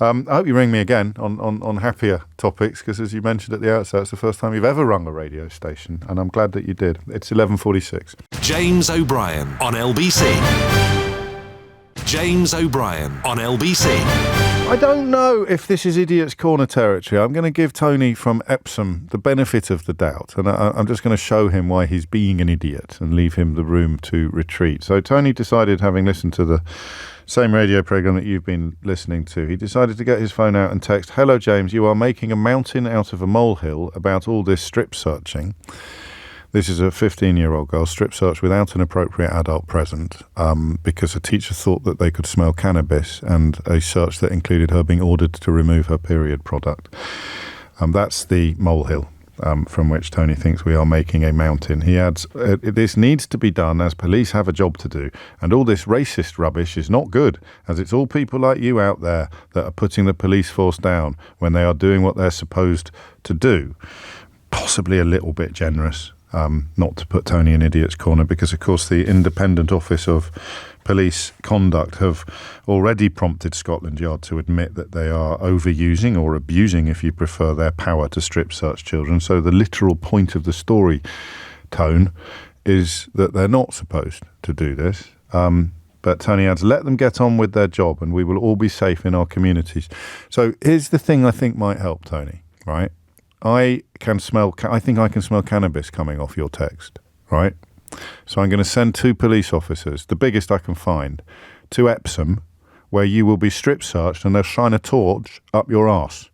I hope you ring me again on happier topics, because as you mentioned at the outset, it's the first time you've ever rung a radio station, and I'm glad that you did. It's 11:46. James O'Brien on LBC. James O'Brien on LBC. I don't know if this is Idiot's Corner territory. I'm going to give Tony from Epsom the benefit of the doubt, and I'm just going to show him why he's being an idiot and leave him the room to retreat. So Tony decided, having listened to the same radio programme that you've been listening to, he decided to get his phone out and text, "Hello, James, you are making a mountain out of a molehill about all this strip searching." This is a 15-year-old girl strip searched without an appropriate adult present because a teacher thought that they could smell cannabis, and a search that included her being ordered to remove her period product. That's the molehill from which Tony thinks we are making a mountain. He adds, this needs to be done as police have a job to do, and all this racist rubbish is not good, as it's all people like you out there that are putting the police force down when they are doing what they're supposed to do. Possibly a little bit generous. Not to put Tony in Idiot's Corner, because, of course, the Independent Office of Police Conduct have already prompted Scotland Yard to admit that they are overusing, or abusing, if you prefer, their power to strip search children. So the literal point of the story, Tone, is that they're not supposed to do this. But Tony adds, let them get on with their job and we will all be safe in our communities. So here's the thing I think might help, Tony, right? I think I can smell cannabis coming off your text, right? So I'm going to send 2 police officers, the biggest I can find, to Epsom, where you will be strip searched and they'll shine a torch up your arse.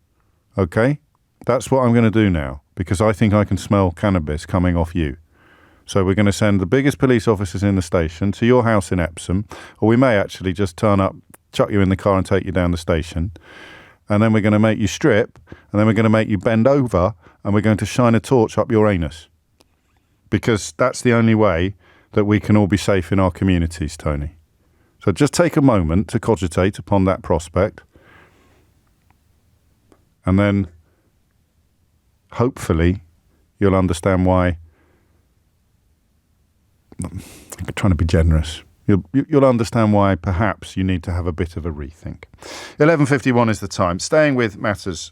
Okay? That's what I'm going to do now, because I think I can smell cannabis coming off you. So we're going to send the biggest police officers in the station to your house in Epsom, or we may actually just turn up, chuck you in the car and take you down the station. And then we're going to make you strip, and then we're going to make you bend over, and we're going to shine a torch up your anus. Because that's the only way that we can all be safe in our communities, Tony. So just take a moment to cogitate upon that prospect. And then, hopefully, you'll understand why. I'm trying to be generous. You'll understand why perhaps you need to have a bit of a rethink. 11:51 is the time. Staying with matters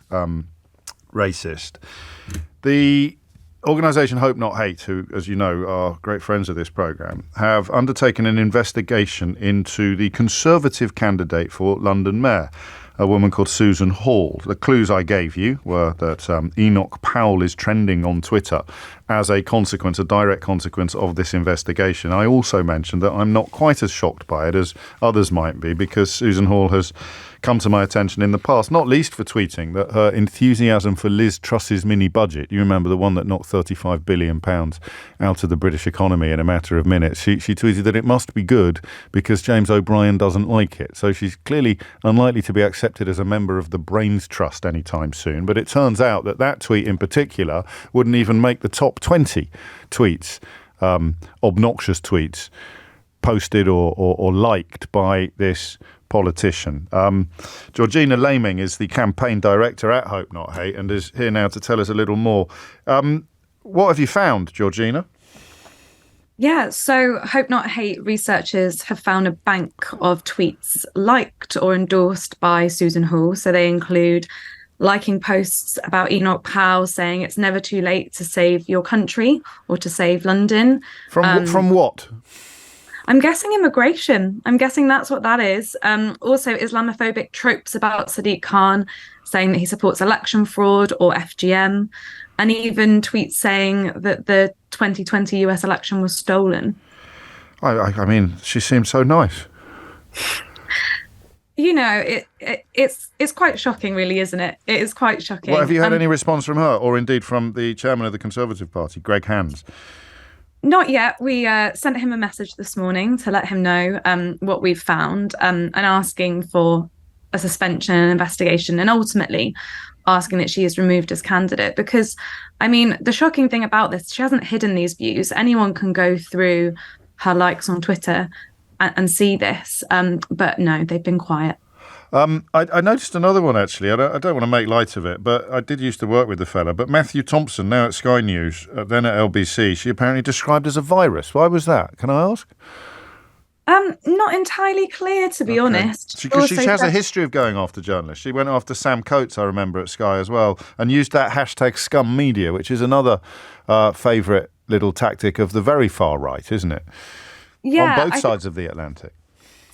racist. The organisation Hope Not Hate, who, as you know, are great friends of this programme, have undertaken an investigation into the Conservative candidate for London Mayor, a woman called Susan Hall. The clues I gave you were that Enoch Powell is trending on Twitter as a direct consequence of this investigation. I also mentioned that I'm not quite as shocked by it as others might be, because Susan Hall has come to my attention in the past, not least for tweeting that her enthusiasm for Liz Truss's mini budget, you remember the one that knocked £35 billion out of the British economy in a matter of minutes, she tweeted that it must be good because James O'Brien doesn't like it. So she's clearly unlikely to be accepted as a member of the Brains Trust anytime soon. But it turns out that tweet in particular wouldn't even make the top 20 tweets, obnoxious tweets, posted or liked by this politician. Georgina Laming is the campaign director at Hope Not Hate and is here now to tell us a little more. What have you found, Georgina? Yeah, so Hope Not Hate researchers have found a bank of tweets liked or endorsed by Susan Hall. So they include liking posts about Enoch Powell saying it's never too late to save your country or to save London. From what? I'm guessing immigration. I'm guessing that's what that is. Also, Islamophobic tropes about Sadiq Khan, saying that he supports election fraud or FGM, and even tweets saying that the 2020 US election was stolen. I mean, she seems so nice. You know, it's quite shocking, really, isn't it? It is quite shocking. Well, have you had any response from her, or indeed from the chairman of the Conservative Party, Greg Hands? Not yet. We sent him a message this morning to let him know what we've found and asking for a suspension and investigation, and ultimately asking that she is removed as candidate. Because, I mean, the shocking thing about this, she hasn't hidden these views. Anyone can go through her likes on Twitter and see this. But no, they've been quiet. I noticed another one, actually. I don't want to make light of it, but I did used to work with the fella. But Matthew Thompson, now at Sky News, then at LBC, she apparently described as a virus. Why was that? Can I ask? Not entirely clear, to be honest. Because she has a history of going after journalists. She went after Sam Coates, I remember, at Sky as well, and used that hashtag scum media, which is another favourite little tactic of the very far right, isn't it? Yeah, on both sides of the Atlantic.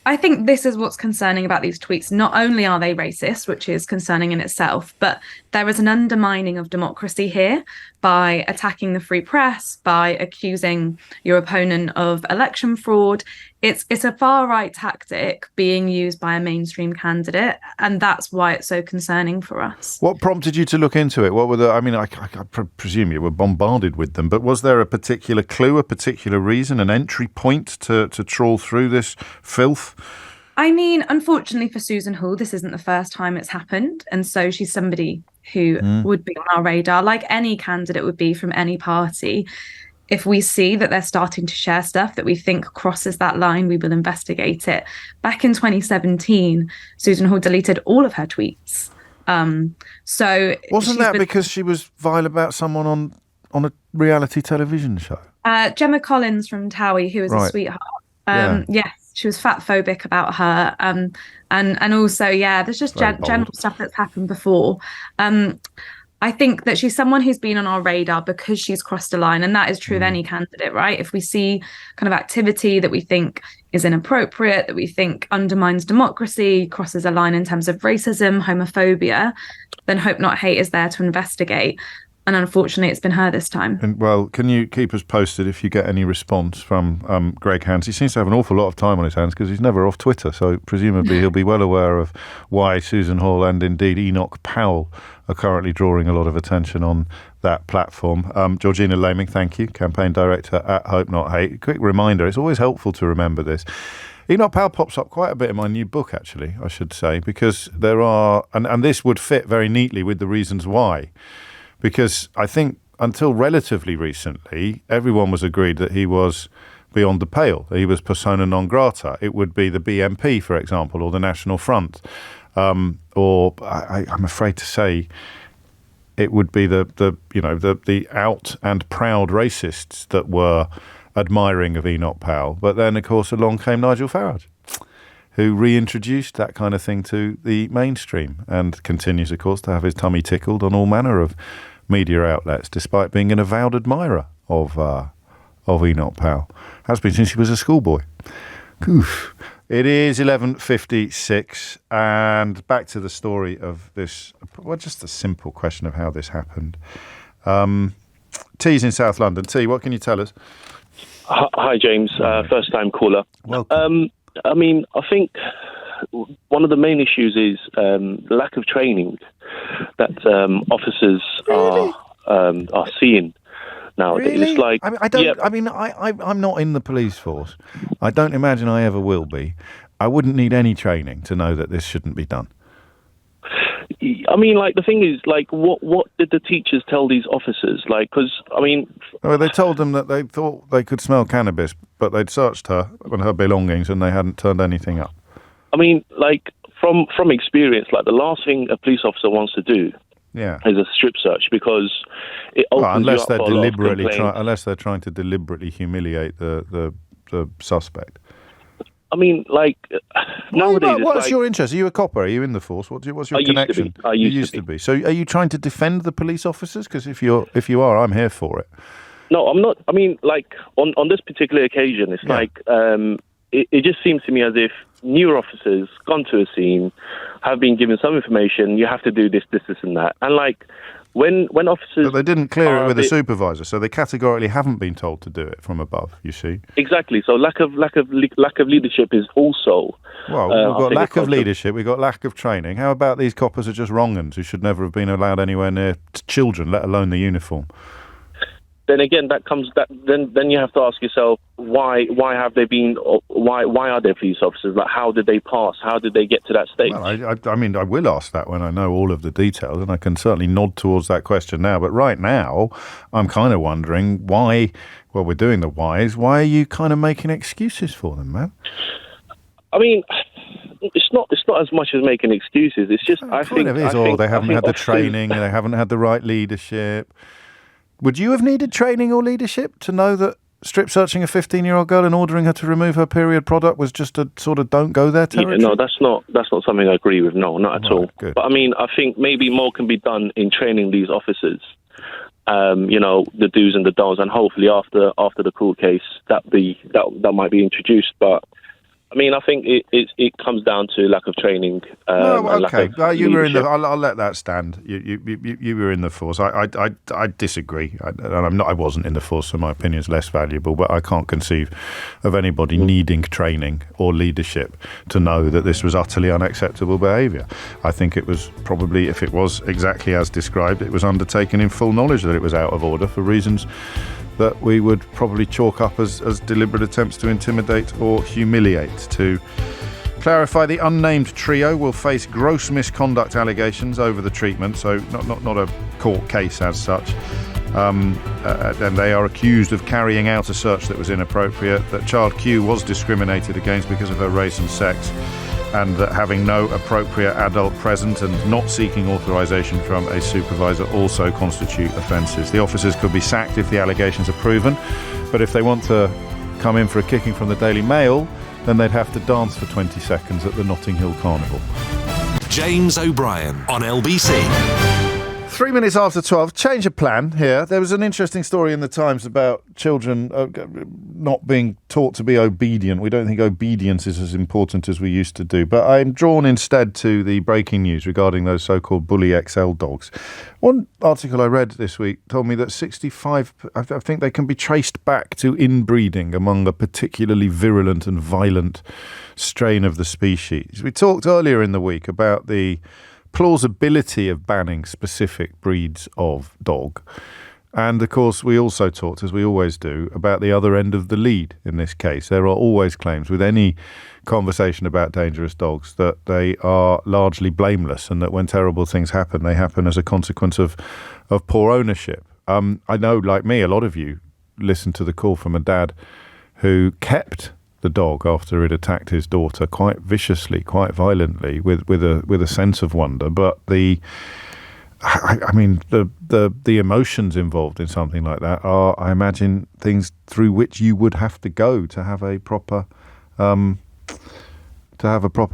I think this is what's concerning about these tweets. Not only are they racist, which is concerning in itself, but there is an undermining of democracy here by attacking the free press, by accusing your opponent of election fraud. It's a far-right tactic being used by a mainstream candidate, and that's why it's so concerning for us. What prompted you to look into it? What were I presume you were bombarded with them, but was there a particular clue, a particular reason, an entry point to trawl through this filth? I mean, unfortunately for Susan Hall, this isn't the first time it's happened, and so she's somebody who would be on our radar, like any candidate would be from any party. If we see that they're starting to share stuff that we think crosses that line, we will investigate it. Back in 2017, Susan Hall deleted all of her tweets. So wasn't that because she was vile about someone on a reality television show? Gemma Collins from Towie, who was a sweetheart. Yes, she was fat phobic about her. And also, there's just general stuff that's happened before. I think that she's someone who's been on our radar because she's crossed a line, and that is true of any candidate, right? If we see kind of activity that we think is inappropriate, that we think undermines democracy, crosses a line in terms of racism, homophobia, then Hope Not Hate is there to investigate. And unfortunately, it's been her this time. And, well, can you keep us posted if you get any response from Greg Hands? He seems to have an awful lot of time on his hands because he's never off Twitter. So presumably he'll be well aware of why Susan Hall and indeed Enoch Powell are currently drawing a lot of attention on that platform. Georgina Laming, thank you, campaign director at Hope Not Hate. Quick reminder, it's always helpful to remember this. Enoch Powell pops up quite a bit in my new book, actually, I should say, because there are, and this would fit very neatly with the reasons why. Because I think until relatively recently, everyone was agreed that he was beyond the pale. He was persona non grata. It would be the BNP, for example, or the National Front. Or I'm afraid to say it would be the out and proud racists that were admiring of Enoch Powell. But then, of course, along came Nigel Farage, who reintroduced that kind of thing to the mainstream and continues, of course, to have his tummy tickled on all manner of media outlets, despite being an avowed admirer of Enoch Powell. Has been since he was a schoolboy. Oof. It is 11:56, and back to the story of this. Well, just a simple question of how this happened. T's in South London. T, what can you tell us? Hi, James. First-time caller. Welcome. I mean, I think one of the main issues is lack of training that officers are seeing nowadays. Really? It's like I'm not in the police force. I don't imagine I ever will be. I wouldn't need any training to know that this shouldn't be done. I mean, like, the thing is, like, what did the teachers tell these officers? Like, because, I mean... Well, they told them that they thought they could smell cannabis, but they'd searched her and her belongings and they hadn't turned anything up. I mean, like, from experience, like, the last thing a police officer wants to do is a strip search, because it opens unless you up for a lot of complaints. Unless they're trying to deliberately humiliate the suspect. I mean, like, nowadays... What's your interest? Are you a copper? Are you in the force? What's your connection? I used to be. So are you trying to defend the police officers? Because if you are, I'm here for it. No, I'm not. I mean, like, on this particular occasion, it's like, it just seems to me as if newer officers gone to a scene, have been given some information, you have to do this, and that. And, like, when officers... But they didn't clear it with a supervisor, so they categorically haven't been told to do it from above, you see. Exactly. So lack of leadership is also... Well, we've got lack of leadership, we've got lack of training. How about these coppers are just wrong-uns who should never have been allowed anywhere near children, let alone the uniform? Then again, then you have to ask yourself, why are there police officers? Like, how did they pass? How did they get to that stage? Well, I mean, I will ask that when I know all of the details, and I can certainly nod towards that question now. But right now, I'm kind of wondering why. Well, we're doing the whys. Why are you kind of making excuses for them, man? I mean, it's not as much as making excuses. It's just I think they haven't had the training, they haven't had the right leadership. Would you have needed training or leadership to know that strip searching a 15-year-old girl and ordering her to remove her period product was just a sort of don't go there territory? No, that's not something I agree with. No, not at all. Good. But I mean, I think maybe more can be done in training these officers. The do's and the don'ts, and hopefully after the court case that might be introduced. But I mean, I think it comes down to lack of training. You were in the. I'll let that stand. You were in the force. I disagree. I wasn't in the force, so my opinion is less valuable. But I can't conceive of anybody needing training or leadership to know that this was utterly unacceptable behaviour. I think it was probably, if it was exactly as described, it was undertaken in full knowledge that it was out of order for reasons that we would probably chalk up as deliberate attempts to intimidate or humiliate. To clarify, the unnamed trio will face gross misconduct allegations over the treatment, so not a court case as such. And they are accused of carrying out a search that was inappropriate, that child Q was discriminated against because of her race and sex, and that having no appropriate adult present and not seeking authorisation from a supervisor also constitute offences. The officers could be sacked if the allegations are proven, but if they want to come in for a kicking from the Daily Mail, then they'd have to dance for 20 seconds at the Notting Hill Carnival. James O'Brien on LBC. 3 minutes after 12, change of plan here. There was an interesting story in the Times about children not being taught to be obedient. We don't think obedience is as important as we used to do. But I'm drawn instead to the breaking news regarding those so-called Bully XL dogs. One article I read this week told me that 65, I think they can be traced back to inbreeding among a particularly virulent and violent strain of the species. We talked earlier in the week about the plausibility of banning specific breeds of dog. And, of course, we also talked, as we always do, about the other end of the lead in this case. There are always claims with any conversation about dangerous dogs that they are largely blameless and that when terrible things happen, they happen as a consequence of poor ownership. I know, like me, a lot of you listened to the call from a dad who kept the dog after it attacked his daughter quite viciously, quite violently, with a sense of wonder. But the emotions involved in something like that are, I imagine, things through which you would have to go to have a proper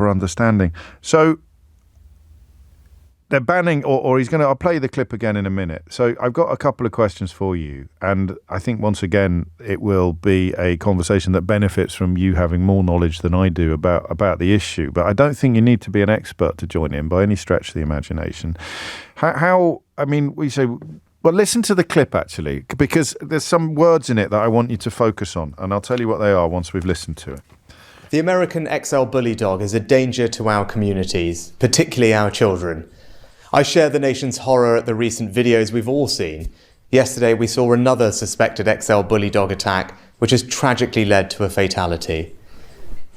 understanding. So they're banning, or he's going to. I'll play the clip again in a minute. So I've got a couple of questions for you, and I think once again it will be a conversation that benefits from you having more knowledge than I do about the issue. But I don't think you need to be an expert to join in by any stretch of the imagination. We say, well, listen to the clip actually, because there's some words in it that I want you to focus on, and I'll tell you what they are once we've listened to it. The American XL Bully dog is a danger to our communities, particularly our children. I share the nation's horror at the recent videos we've all seen. Yesterday we saw another suspected XL Bully dog attack, which has tragically led to a fatality.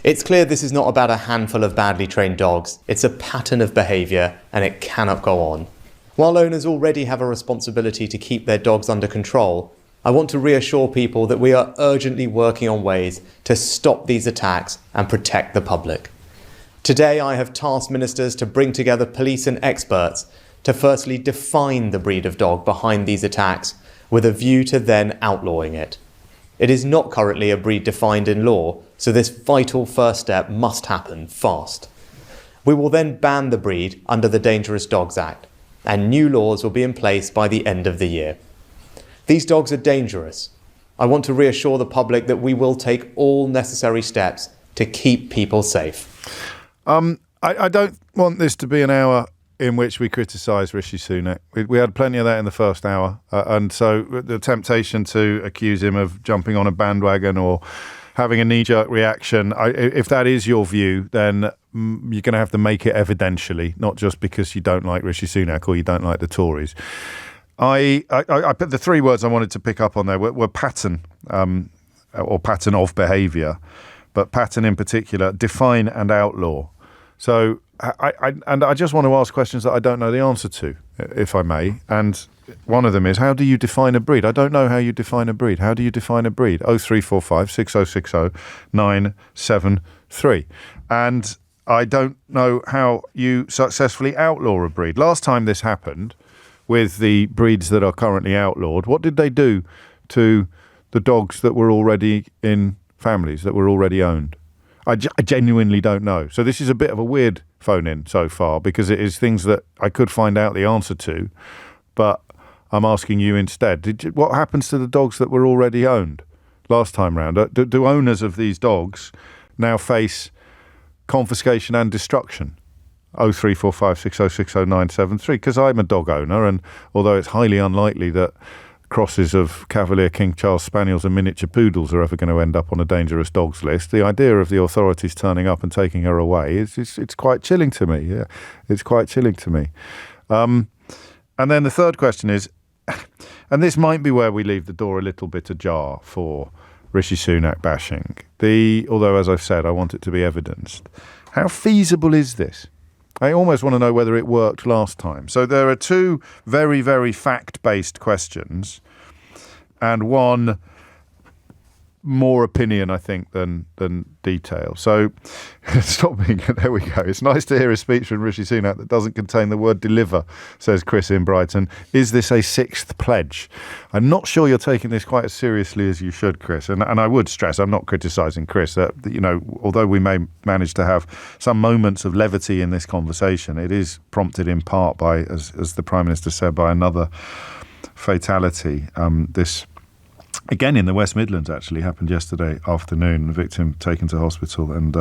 It's clear this is not about a handful of badly trained dogs. It's a pattern of behaviour, and it cannot go on. While owners already have a responsibility to keep their dogs under control, I want to reassure people that we are urgently working on ways to stop these attacks and protect the public. Today, I have tasked ministers to bring together police and experts to firstly define the breed of dog behind these attacks with a view to then outlawing it. It is not currently a breed defined in law, so this vital first step must happen fast. We will then ban the breed under the Dangerous Dogs Act, and new laws will be in place by the end of the year. These dogs are dangerous. I want to reassure the public that we will take all necessary steps to keep people safe. I don't want this to be an hour in which we criticise Rishi Sunak. We had plenty of that in the first hour. And so the temptation to accuse him of jumping on a bandwagon or having a knee-jerk reaction, if that is your view, then you're going to have to make it evidentially, not just because you don't like Rishi Sunak or you don't like the Tories. I put the three words I wanted to pick up on there were pattern, or pattern of behaviour, but pattern in particular, define and outlaw. So I just want to ask questions that I don't know the answer to, if I may. And one of them is, how do you define a breed? I don't know how you define a breed. How do you define a breed? 0345 6060 973. And I don't know how you successfully outlaw a breed. Last time this happened with the breeds that are currently outlawed, what did they do to the dogs that were already in families, that were already owned? I genuinely don't know. So this is a bit of a weird phone-in so far, because it is things that I could find out the answer to, but I'm asking you instead. What happens to the dogs that were already owned last time round? Do owners of these dogs now face confiscation and destruction? 0345 6060 973, because I'm a dog owner, and although it's highly unlikely that crosses of Cavalier King Charles Spaniels and miniature poodles are ever going to end up on a dangerous dogs list, the idea of the authorities turning up and taking her away it's quite chilling to me. Yeah, it's quite chilling to me. And then the third question is, and this might be where we leave the door a little bit ajar for Rishi Sunak bashing, although as I've said, I want it to be evidenced. How feasible is this? I almost want to know whether it worked last time. So there are two very, very fact-based questions, and one more opinion, I think, than detail. So stop being... There we go. It's nice to hear a speech from Rishi Sunak that doesn't contain the word deliver, says Chris in Brighton. Is this a sixth pledge? I'm not sure you're taking this quite as seriously as you should, Chris. And I would stress, I'm not criticising Chris, that, you know, although we may manage to have some moments of levity in this conversation, it is prompted in part by, as the Prime Minister said, by another fatality. This... Again, in the West Midlands, actually, happened yesterday afternoon. The victim taken to hospital and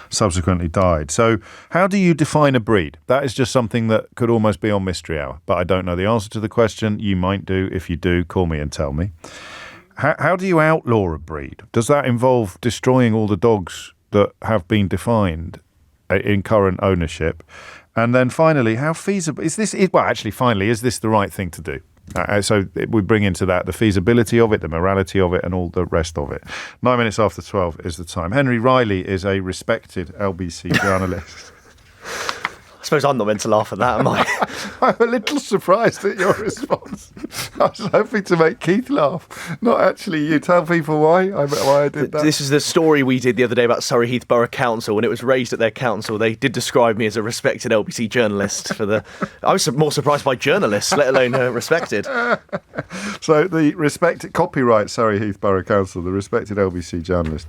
subsequently died. So how do you define a breed? That is just something that could almost be on Mystery Hour. But I don't know the answer to the question. You might do. If you do, call me and tell me. How do you outlaw a breed? Does that involve destroying all the dogs that have been defined in current ownership? And then finally, how feasible is this? Well, actually, finally, is this the right thing to do? So we bring into that the feasibility of it, the morality of it, and all the rest of it. 9 minutes after 12 is the time. Henry Riley is a respected LBC journalist. I suppose I'm not meant to laugh at that, am I? I'm a little surprised at your response. I was hoping to make Keith laugh, not actually you. Tell people why I did that. This is the story we did the other day about Surrey Heath Borough Council. When it was raised at their council, they did describe me as a respected LBC journalist. I was more surprised by journalists, let alone respected. So the respected copyright Surrey Heath Borough Council, the respected LBC journalist.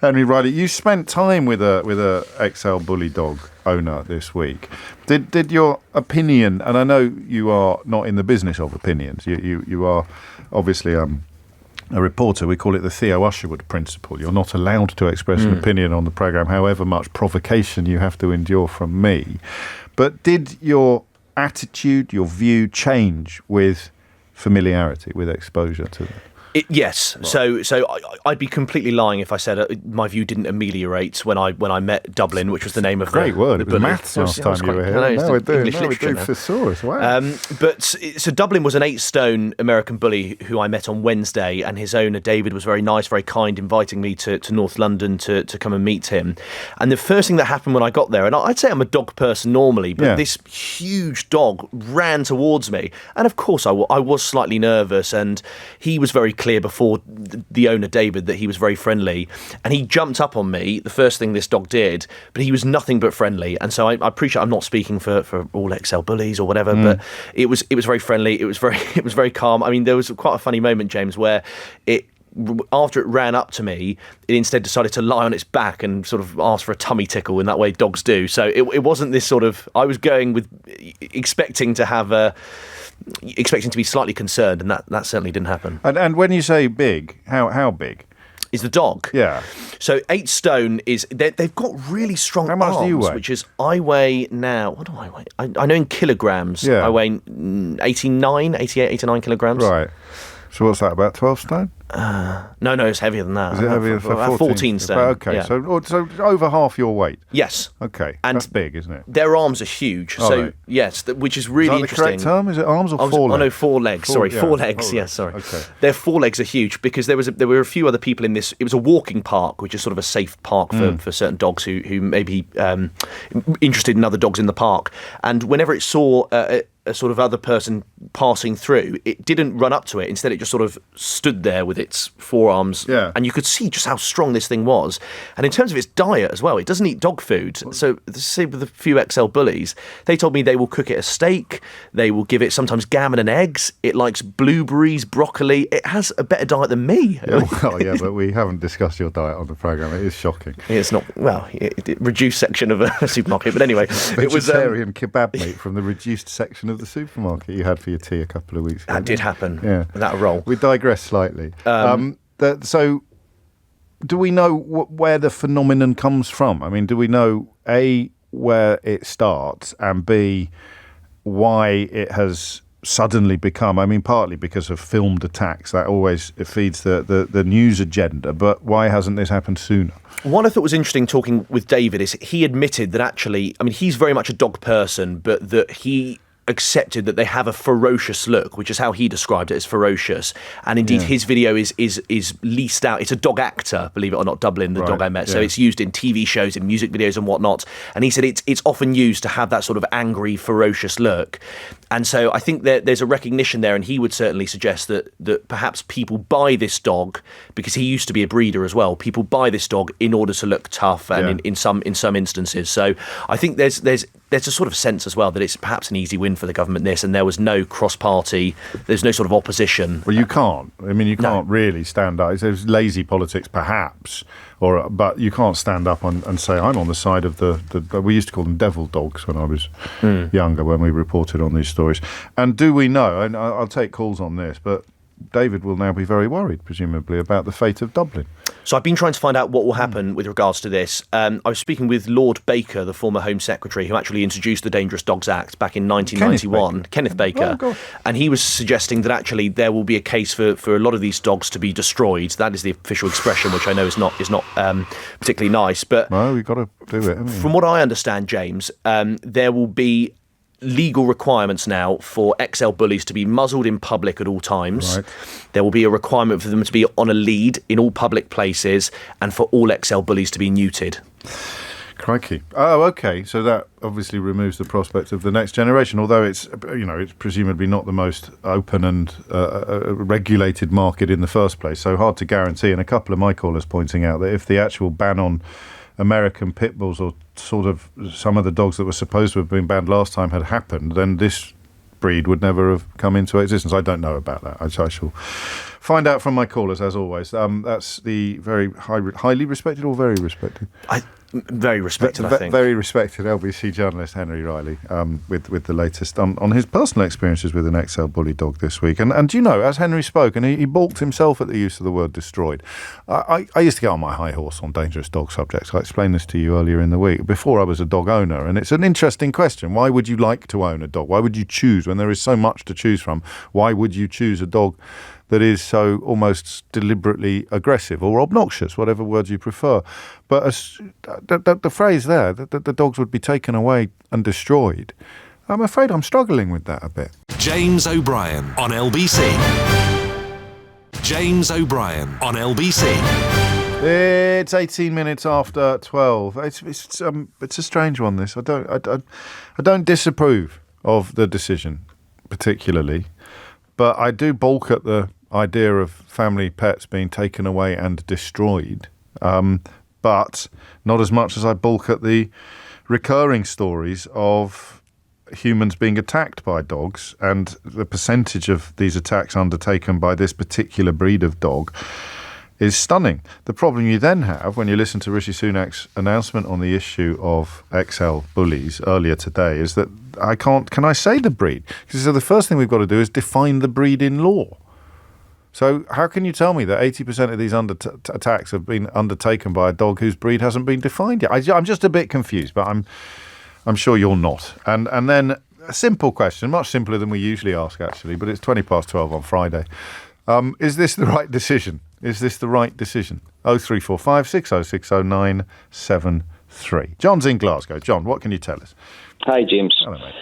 Henry Riley, you spent time with a XL bully dog owner this week. Did your opinion, and I know you are not in the business of opinions, you are obviously a reporter. We call it the Theo Usherwood principle. You're not allowed to express an opinion on the programme, however much provocation you have to endure from me. But did your attitude, your view change with familiarity, with exposure to them? Yes. Right. So I'd be completely lying if I said my view didn't ameliorate when I met Dublin, which was the name of great word. It was maths last time you were here. Now we do thesaurus. Wow. But so Dublin was an 8-stone American bully who I met on Wednesday, and his owner David was very nice, very kind, inviting me to North London to come and meet him. And the first thing that happened when I got there, and I'd say I'm a dog person normally, but this huge dog ran towards me, and of course I was slightly nervous, and he was very clear before the owner David that he was very friendly, and he jumped up on me, the first thing this dog did, but he was nothing but friendly. And so I appreciate I'm not speaking for all XL bullies or whatever, but it was very friendly, it was very calm. I mean, there was quite a funny moment, James, where after it ran up to me, it instead decided to lie on its back and sort of ask for a tummy tickle in that way dogs do. So it wasn't this sort of, I was going with expecting to have expecting to be slightly concerned, and that certainly didn't happen. And when you say big, how big? Is the dog? Yeah. So 8 stone is... They've got really strong arms. How much do you weigh? Which is, I weigh now... What do I weigh? I know in kilograms. I weigh 88, 89 kilograms. Right. So what's that, about 12 stone? No, it's heavier than that. Is it heavier than 14 stone? Okay, yeah. so over half your weight? Yes. Okay, and that's big, isn't it? Their arms are huge, yes, which is really interesting. Is that the correct term? Is it arms or forelegs? Oh, no, forelegs, sorry, forelegs, yes, sorry. Okay. Their forelegs are huge because there were a few other people in this. It was a walking park, which is sort of a safe park for certain dogs who may be interested in other dogs in the park. And whenever it saw a sort of other person passing through, it didn't run up to it. Instead, it just sort of stood there with its forearms. Yeah. And you could see just how strong this thing was. And in terms of its diet as well, it doesn't eat dog food. So, say with a few XL bullies, they told me they will cook it as steak. They will give it sometimes gammon and eggs. It likes blueberries, broccoli. It has a better diet than me. Yeah, but we haven't discussed your diet on the programme. It is shocking. It's not, reduced section of a supermarket. But anyway, it was vegetarian kebab meat from the reduced section of the supermarket you had for your tea a couple of weeks ago. That did happen. Yeah. That roll. We digress slightly. So do we know where the phenomenon comes from? I mean, do we know, A, where it starts, and B, why it has suddenly become, I mean, partly because of filmed attacks, that always feeds the news agenda, but why hasn't this happened sooner? One I thought was interesting talking with David is he admitted that actually, I mean, he's very much a dog person, but that he accepted that they have a ferocious look, which is how he described it, as ferocious. And indeed, his video is leased out. It's a dog actor, believe it or not, Dublin, the dog I met. So it's used in TV shows, in music videos and whatnot. And he said it's often used to have that sort of angry, ferocious look. And so I think there's a recognition there, and he would certainly suggest that perhaps people buy this dog, because he used to be a breeder as well, people buy this dog in order to look tough, and in some instances. So I think there's a sort of sense as well that it's perhaps an easy win for the government, this, and there was no cross-party, there's no sort of opposition. Well, you can't. I mean, you can't really stand up. There's lazy politics, perhaps, but you can't stand up and say, I'm on the side of the we used to call them devil dogs when I was younger, when we reported on these stories. And do we know, and I'll take calls on this, but David will now be very worried, presumably, about the fate of Dublin. So I've been trying to find out what will happen with regards to this. I was speaking with Lord Baker, the former Home Secretary, who actually introduced the Dangerous Dogs Act back in 1991. Kenneth Baker. And he was suggesting that actually there will be a case for a lot of these dogs to be destroyed. That is the official expression, which I know is not particularly nice. But well, we've got to do it, haven't we? From what I understand, James, there will be legal requirements now for XL bullies to be muzzled in public at all times. Right. There will be a requirement for them to be on a lead in all public places, and for all XL bullies to be neutered. Crikey. Oh, okay. So that obviously removes the prospect of the next generation, although it's presumably not the most open and regulated market in the first place. So hard to guarantee. And a couple of my callers pointing out that if the actual ban on American pit bulls, or sort of some of the dogs that were supposed to have been banned last time, had happened, then this breed would never have come into existence. I don't know about that. I shall find out from my callers, as always. That's the very highly respected, or very respected? Very respected, I think. Very respected LBC journalist Henry Riley, with the latest on his personal experiences with an XL bully dog this week. And you know, as Henry spoke, and he balked himself at the use of the word destroyed. I used to get on my high horse on dangerous dog subjects. I explained this to you earlier in the week, before I was a dog owner. And it's an interesting question. Why would you like to own a dog? Why would you choose, when there is so much to choose from? Why would you choose a dog that is so almost deliberately aggressive or obnoxious, whatever word you prefer? But the phrase there, that the dogs would be taken away and destroyed, I'm afraid I'm struggling with that a bit. James O'Brien on LBC. James O'Brien on LBC. It's 18 minutes after 12. It's a strange one, this. I don't disapprove of the decision particularly, but I do balk at the idea of family pets being taken away and destroyed, but not as much as I balk at the recurring stories of humans being attacked by dogs, and the percentage of these attacks undertaken by this particular breed of dog is stunning. The problem you then have when you listen to Rishi Sunak's announcement on the issue of XL bullies earlier today is that can I say the breed? Because the first thing we've got to do is define the breed in law. So how can you tell me that 80% of these attacks have been undertaken by a dog whose breed hasn't been defined yet? I'm just a bit confused, but I'm sure you're not. And then a simple question, much simpler than we usually ask actually, but it's 12:20 on Friday. Is this the right decision? Is this the right decision? 0345 6060 973. John's in Glasgow. John, what can you tell us? Hi, James. Hello, mate.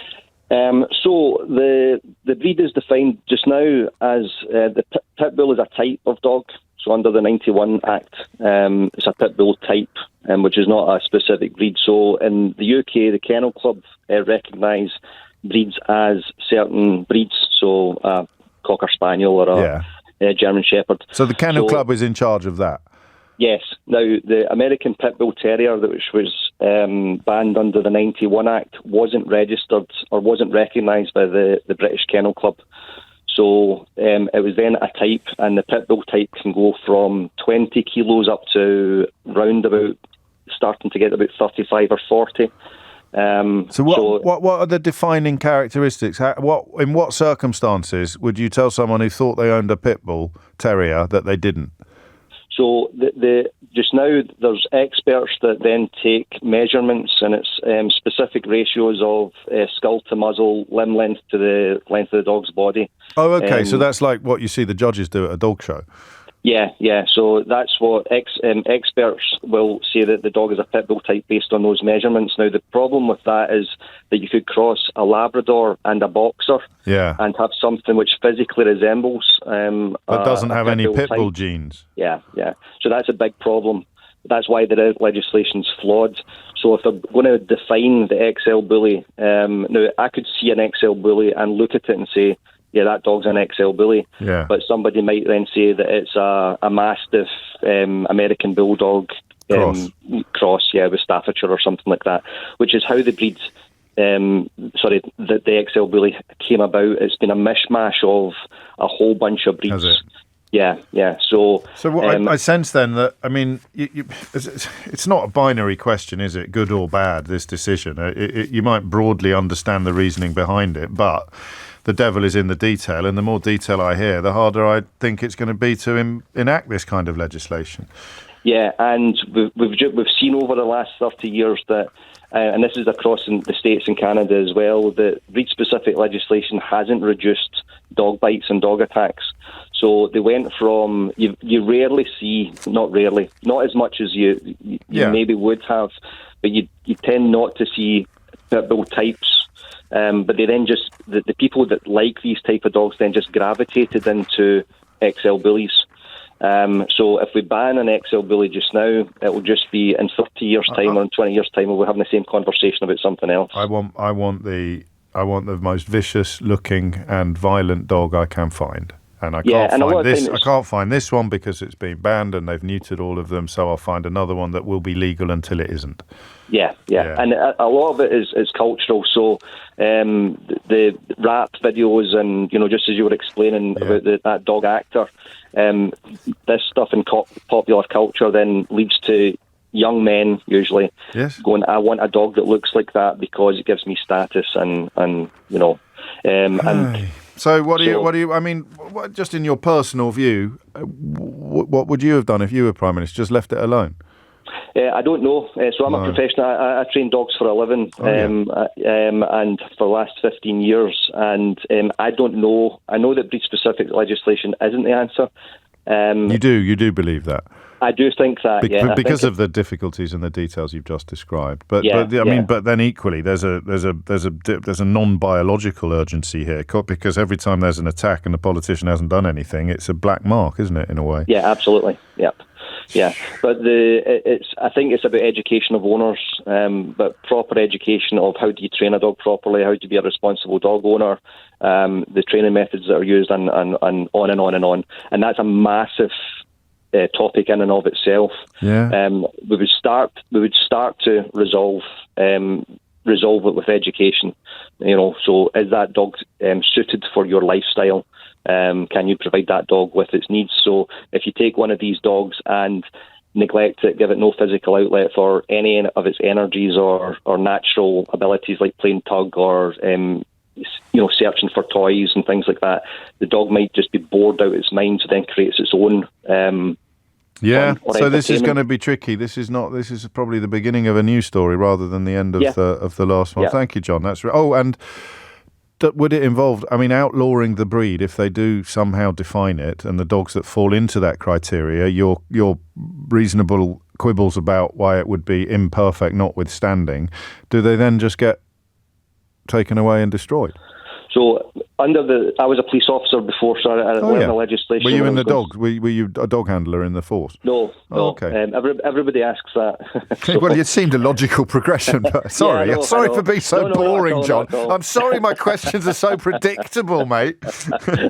So the breed is defined just now as the pit bull is a type of dog. So under the 91 Act, it's a pit bull type, which is not a specific breed. So in the UK, the Kennel Club recognise breeds as certain breeds. So a Cocker Spaniel or a German Shepherd. So the Kennel Club is in charge of that? Yes. Now, the American Pit Bull Terrier, which was banned under the 91 Act, wasn't registered or wasn't recognised by the British Kennel Club. So it was then a type, and the Pit Bull type can go from 20 kilos up to round about, starting to get about 35 or 40. So what are the defining characteristics? In what circumstances would you tell someone who thought they owned a Pit Bull Terrier that they didn't? So just now there's experts that then take measurements, and it's specific ratios of skull to muzzle, limb length to the length of the dog's body. Oh, okay. So that's like what you see the judges do at a dog show. Yeah. So that's what experts will say, that the dog is a pit bull type based on those measurements. Now, the problem with that is that you could cross a Labrador and a boxer and have something which physically resembles but doesn't have any pit bull genes. Yeah. So that's a big problem. That's why the legislation's flawed. So if they're going to define the XL bully, now I could see an XL bully and look at it and say, yeah, that dog's an XL bully. Yeah. But somebody might then say that it's a Mastiff American Bulldog cross, with Staffordshire or something like that, which is how the breed, the XL bully came about. It's been a mishmash of a whole bunch of breeds. Has it? Yeah. So what I sense then that, I mean, it's not a binary question, is it? Good or bad, this decision. You might broadly understand the reasoning behind it, but the devil is in the detail, and the more detail I hear, the harder I think it's going to be to enact this kind of legislation. Yeah, and we've seen over the last 30 years that, and this is across in the States and Canada as well, that breed-specific legislation hasn't reduced dog bites and dog attacks. So they went from, you rarely see, not as much as you maybe would have, but you tend not to see pit bull types. But they then just, the people that like these type of dogs then just gravitated into XL bullies. So if we ban an XL bully just now, it will just be in 30 years' time or in 20 years' time, we'll have the same conversation about something else. I want the most vicious looking and violent dog I can find. And I can't find this one because it's been banned and they've neutered all of them, so I'll find another one that will be legal until it isn't. Yeah. And a lot of it is cultural. So the rap videos and, just as you were explaining about that dog actor, this stuff in popular culture then leads to young men usually going, I want a dog that looks like that because it gives me status and So what do you? I mean, just in your personal view, what would you have done if you were Prime Minister? Just left it alone? I don't know. So I'm a professional. I train dogs for a living, and for the last 15 years. And I don't know. I know that breed-specific legislation isn't the answer. You do believe that? I do think that, because of the difficulties and the details you've just described. But then equally, there's a non-biological urgency here, because every time there's an attack and the politician hasn't done anything, it's a black mark, isn't it, in a way? Yeah, absolutely. Yep. Yeah, but I think it's about education of owners, but proper education of how do you train a dog properly, how to be a responsible dog owner, the training methods that are used, and on and on and on. And that's a massive topic in and of itself. Yeah. We would start to resolve it with education. So is that dog suited for your lifestyle? Can you provide that dog with its needs? So if you take one of these dogs and neglect it, give it no physical outlet for any of its energies or natural abilities like playing tug or searching for toys and things like that, the dog might just be bored out of its mind, so then creates its own so this is going to be tricky. This is probably the beginning of a new story rather than the end of the last one. Yeah. Thank you, John. That's and would it involve, outlawing the breed if they do somehow define it, and the dogs that fall into that criteria, your reasonable quibbles about why it would be imperfect notwithstanding, do they then just get taken away and destroyed? So I was a police officer before, so I learned the legislation. Were you in the dogs? Were you a dog handler in the force? No. Okay. Everybody asks that. Well, it seemed a logical progression. But sorry, I know. for being so boring, John. Not at all. I'm sorry, my questions are so predictable, mate.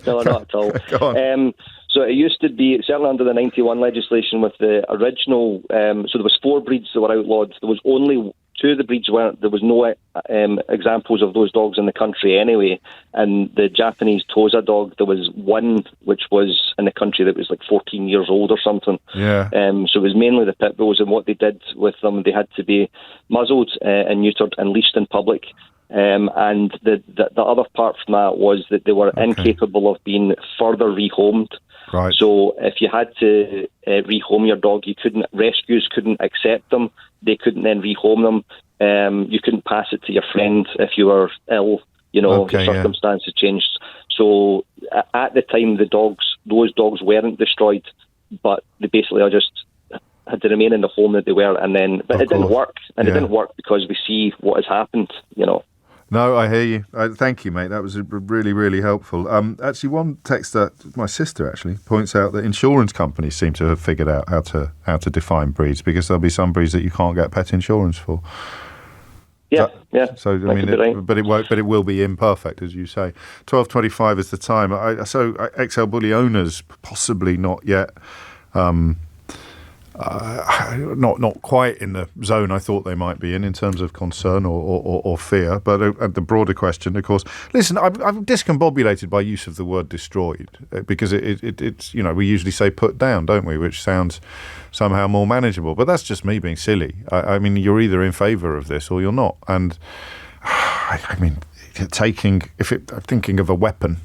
No, not at all. Go on. So it used to be, certainly under the 91 legislation with the original, so there was 4 breeds that were outlawed. There was only 2 of the breeds there was no examples of those dogs in the country anyway. And the Japanese Tosa dog, there was 1 which was in the country that was like 14 years old or something. Yeah. So it was mainly the pit bulls, and what they did with them, they had to be muzzled and neutered and leashed in public. And the other part from that was that they were incapable of being further rehomed. Right. So if you had to rehome your dog, rescues couldn't accept them. They couldn't then rehome them. You couldn't pass it to your friend if you were ill. Your circumstances changed. So at the time, those dogs weren't destroyed, but they basically just had to remain in the home that they were. But it didn't work, and it didn't work because we see what has happened. No, I hear you. Thank you, mate. That was really, really helpful. Actually, one text that my sister actually points out that insurance companies seem to have figured out how to define breeds, because there'll be some breeds that you can't get pet insurance for. Yeah. So but it will be imperfect, as you say. 12:25 is the time. So XL Bully owners possibly not yet. Not quite in the zone I thought they might be in terms of concern or fear, but the broader question, of course. Listen, I'm discombobulated by use of the word destroyed, because it's we usually say put down, don't we, which sounds somehow more manageable, but that's just me being silly. I mean, you're either in favour of this or you're not, and I mean, thinking of a weapon,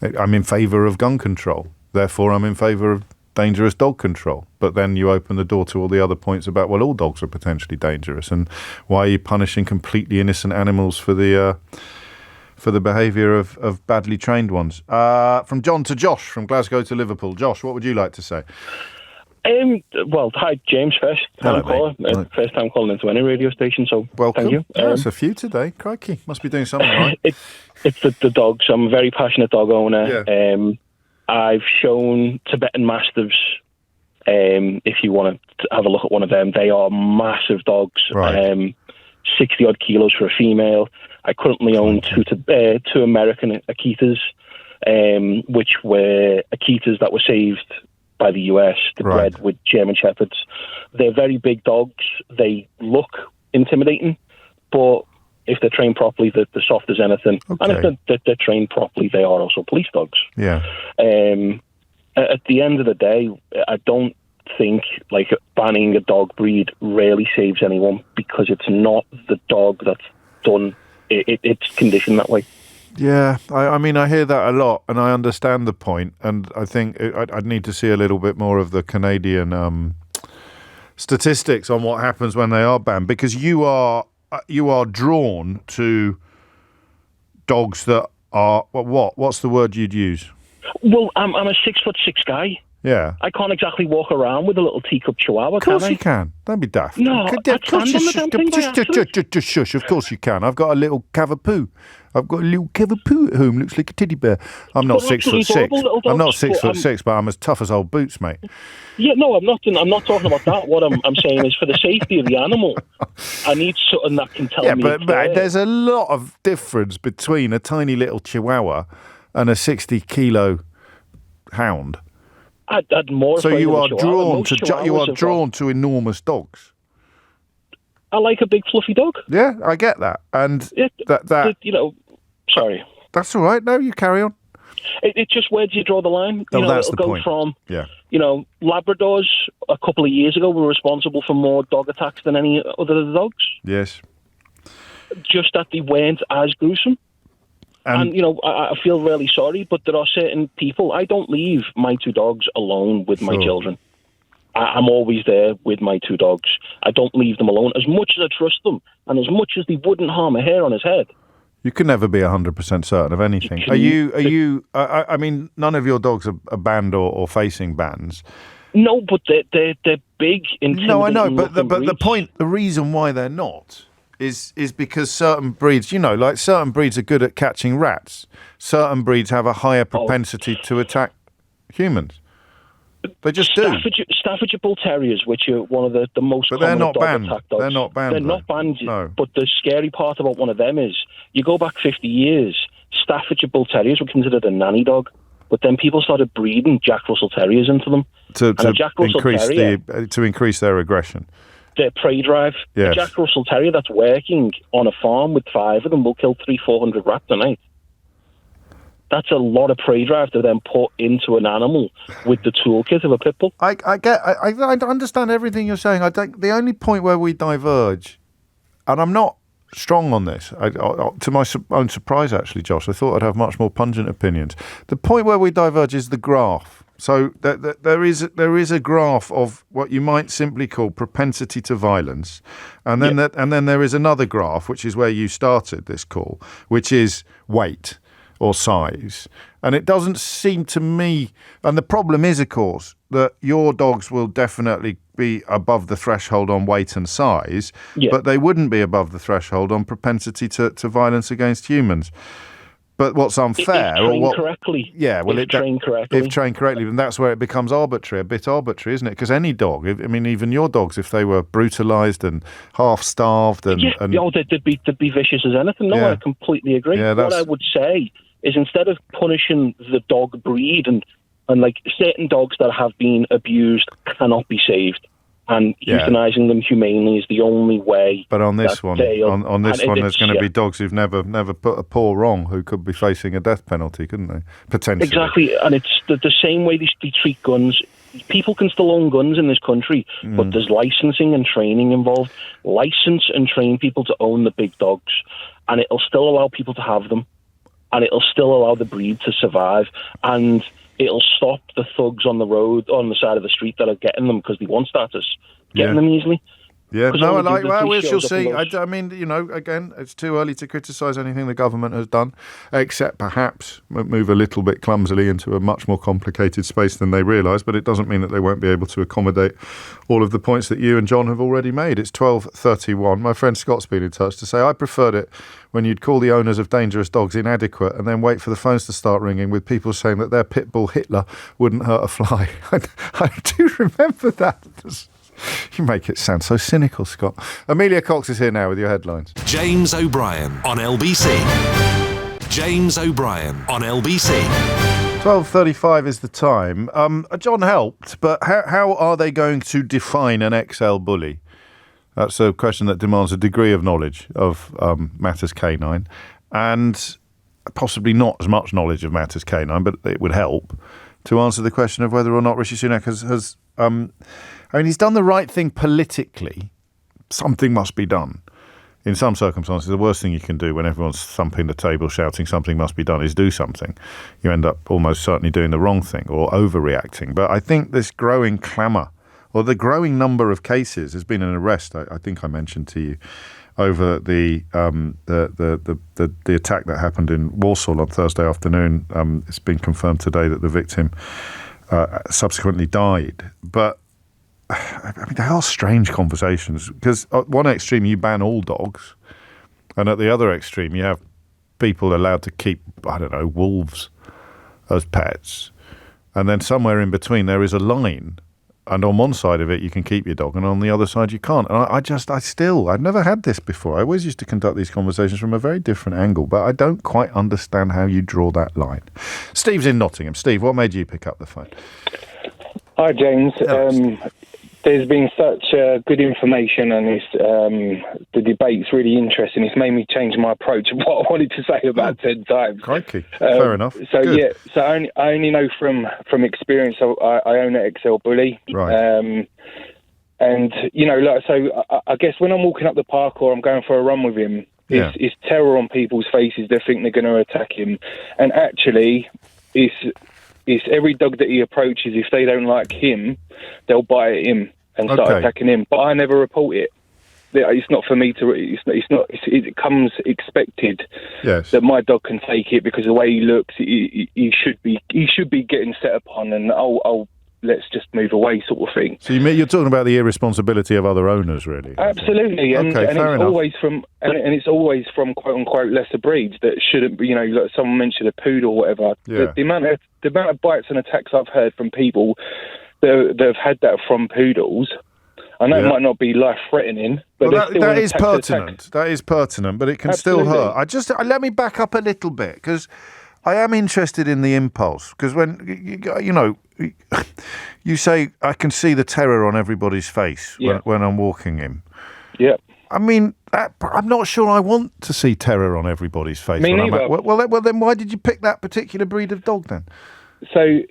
I'm in favour of gun control, therefore I'm in favour of dangerous dog control. But then you open the door to all the other points about, well, all dogs are potentially dangerous, and why are you punishing completely innocent animals for the behaviour of badly trained ones? From John to Josh, from Glasgow to Liverpool. Josh, what would you like to say? Well, hi, James, first time caller. First time calling into any radio station, so welcome. Thank you. There's a few today. Crikey, must be doing something right. It's the dogs. I'm a very passionate dog owner. Yeah. I've shown Tibetan Mastiffs. If you want to have a look at one of them, they are massive dogs. Right. 60 odd kilos for a female. I currently own two American Akitas, which were Akitas that were saved by the US to bred with German Shepherds. They're very big dogs. They look intimidating, but if they're trained properly, they're soft as anything. Okay. And if they're trained properly, they are also police dogs. Yeah. At the end of the day, I don't think banning a dog breed really saves anyone, because it's not the dog that's done. It's conditioned that way. Yeah, I mean, I hear that a lot, and I understand the point, and I think I'd need to see a little bit more of the Canadian statistics on what happens when they are banned, because you are drawn to dogs that are what's the word you'd use? Well, I'm a 6'6" guy. Yeah. I can't exactly walk around with a little teacup chihuahua, can I? Of course you can. Don't be daft. No, just shush. Of course you can. I've got a little cavapoo. At home. Looks like a teddy bear. I'm not 6'6". I'm not 6'6", but I'm as tough as old boots, mate. Yeah, no, I'm not talking about that. What I'm saying is, for the safety of the animal, I need something that can tell me. Yeah, but there's a lot of difference between a tiny little chihuahua and a 60-kilo hound. I'd more. So you are drawn to enormous dogs. I like a big fluffy dog. Yeah, I get that, and sorry. That's all right. No, you carry on. It's just, where do you draw the line? That's it'll the go point. From, yeah. Labradors a couple of years ago were responsible for more dog attacks than any other dogs. Yes. Just that they weren't as gruesome. And I feel really sorry, but there are certain people. I don't leave my 2 dogs alone with my children. I'm always there with my 2 dogs. I don't leave them alone. As much as I trust them, and as much as they wouldn't harm a hair on his head. You can never be 100% certain of anything. Are you? I mean, none of your dogs are banned or facing bans. No, but they're big. No, I know, but the reason why they're not is because certain breeds, like certain breeds are good at catching rats. Certain breeds have a higher propensity to attack humans. They just do. Staffordshire Bull Terriers, which are one of the most common dog attack dogs. They're not banned. They're not banned. No. But the scary part about one of them is, you go back 50 years, Staffordshire Bull Terriers were considered a nanny dog, but then people started breeding Jack Russell Terriers into them. To increase their aggression. Their prey drive. Yes. A Jack Russell Terrier that's working on a farm with 5 of them will kill 300-400 rats a night. That's a lot of prey drive to then put into an animal with the toolkit of a pit bull. I understand everything you're saying. I think the only point where we diverge, and I'm not strong on this, to my own surprise, actually, Josh, I thought I'd have much more pungent opinions. The point where we diverge is the graph. So there is a graph of what you might simply call propensity to violence, and then then there is another graph, which is where you started this call, which is weight or size. And it doesn't seem to me, and the problem is, of course, that your dogs will definitely be above the threshold on weight and size, but they wouldn't be above the threshold on propensity to violence against humans. But what's unfair, if trained correctly, if trained correctly, then that's where it becomes arbitrary, a bit arbitrary, isn't it? Because any dog, even your dogs, if they were brutalised and half-starved they'd be vicious as anything. No, I completely agree. What I would say is, instead of punishing the dog breed and like certain dogs that have been abused cannot be saved, and euthanizing them humanely is the only way. But on this one, on this one, there's going to be dogs who've never put a paw wrong, who could be facing a death penalty, couldn't they? Potentially. Exactly, and it's the same way they treat guns. People can still own guns in this country, but there's licensing and training involved. License and train people to own the big dogs, and it'll still allow people to have them, and it'll still allow the breed to survive, and it'll stop the thugs on the road, on the side of the street that are getting them because they want status, getting them easily. Yeah, no, we shall see. I mean, again, it's too early to criticise anything the government has done, except perhaps move a little bit clumsily into a much more complicated space than they realise, but it doesn't mean that they won't be able to accommodate all of the points that you and John have already made. It's 12:31. My friend Scott's been in touch to say, I preferred it when you'd call the owners of dangerous dogs inadequate and then wait for the phones to start ringing with people saying that their pit bull Hitler wouldn't hurt a fly. I do remember that. You make it sound so cynical, Scott. Amelia Cox is here now with your headlines. James O'Brien on LBC. James O'Brien on LBC. 12:35 is the time. John helped, but how are they going to define an XL bully? That's a question that demands a degree of knowledge of matters canine, and possibly not as much knowledge of matters canine, but it would help to answer the question of whether or not Rishi Sunak has he's done the right thing politically. Something must be done. In some circumstances, the worst thing you can do when everyone's thumping the table shouting something must be done is do something. You end up almost certainly doing the wrong thing or overreacting. But I think this growing clamour, or the growing number of cases, there's been an arrest, I think I mentioned to you, over the attack that happened in Walsall on Thursday afternoon. It's been confirmed today that the victim subsequently died. But I mean, they are strange conversations, because at one extreme you ban all dogs, and at the other extreme you have people allowed to keep, wolves as pets, and then somewhere in between there is a line, and on one side of it you can keep your dog and on the other side you can't. And I've never had this before. I always used to conduct these conversations from a very different angle, but I don't quite understand how you draw that line. Steve's in Nottingham. Steve, what made you pick up the phone? Hi, James. there's been such good information, and the debate's really interesting. It's made me change my approach of what I wanted to say about 10 times. Crikey. Fair enough. So, Good. yeah, so I only know from experience. I own an XL Bully. Right. And, I guess when I'm walking up the park or I'm going for a run with him, it's terror on people's faces. They think they're going to attack him. And actually, it's every dog that he approaches, if they don't like him, they'll bite at him and start attacking him. But I never report it. It's not for me to. It comes expected that my dog can take it because the way he looks, he should be getting set upon, and I'll let's just move away, sort of thing. So you're talking about the irresponsibility of other owners, really? Absolutely, and it's always from it's always from quote unquote lesser breeds that shouldn't be. Like someone mentioned a poodle or whatever. Yeah. The amount of bites and attacks I've heard from people that have had that from poodles. I know it might not be life-threatening, but that is pertinent. That is pertinent, but it can still hurt. Let me back up a little bit, because I am interested in the impulse. Because when you say I can see the terror on everybody's face when I'm walking him. Yeah. I mean, I'm not sure I want to see terror on everybody's face. Me neither. Well, then why did you pick that particular breed of dog then? So,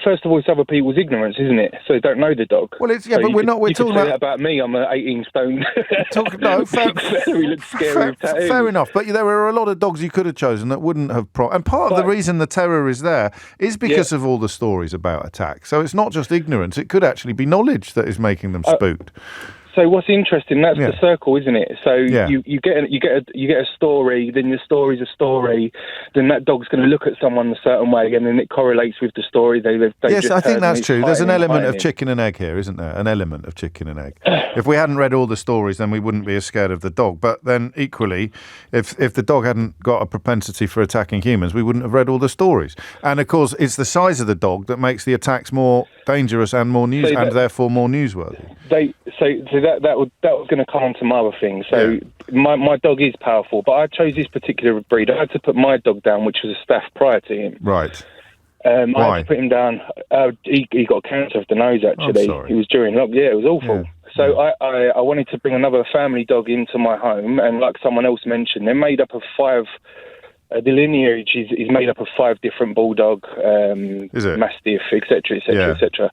first of all, it's other people's ignorance, isn't it? So they don't know the dog. Well, but we're talking about me. I'm an 18 stone. Fair enough. But there are a lot of dogs you could have chosen that wouldn't have. And part of the reason the terror is there is because of all the stories about attacks. So it's not just ignorance; it could actually be knowledge that is making them spooked. So what's interesting? That's the circle, isn't it? So you get a story, then your story's a story, then that dog's going to look at someone a certain way, and then it correlates with the story. Yes, I think that's true. There's an element of chicken and egg here, isn't there? An element of chicken and egg. If we hadn't read all the stories, then we wouldn't be as scared of the dog. But then equally, if the dog hadn't got a propensity for attacking humans, we wouldn't have read all the stories. And of course, it's the size of the dog that makes the attacks more dangerous and more therefore more newsworthy. That was going to come on to my other thing. So my dog is powerful, but I chose this particular breed. I had to put my dog down, which was a staff prior to him. Right. I had to put him down. He got cancer of the nose, actually. He was during lockdown. Yeah, it was awful. Yeah. So I wanted to bring another family dog into my home, and like someone else mentioned, they're made up of 5. The lineage is made up of 5 different bulldog, mastiff, etc., etc., etc.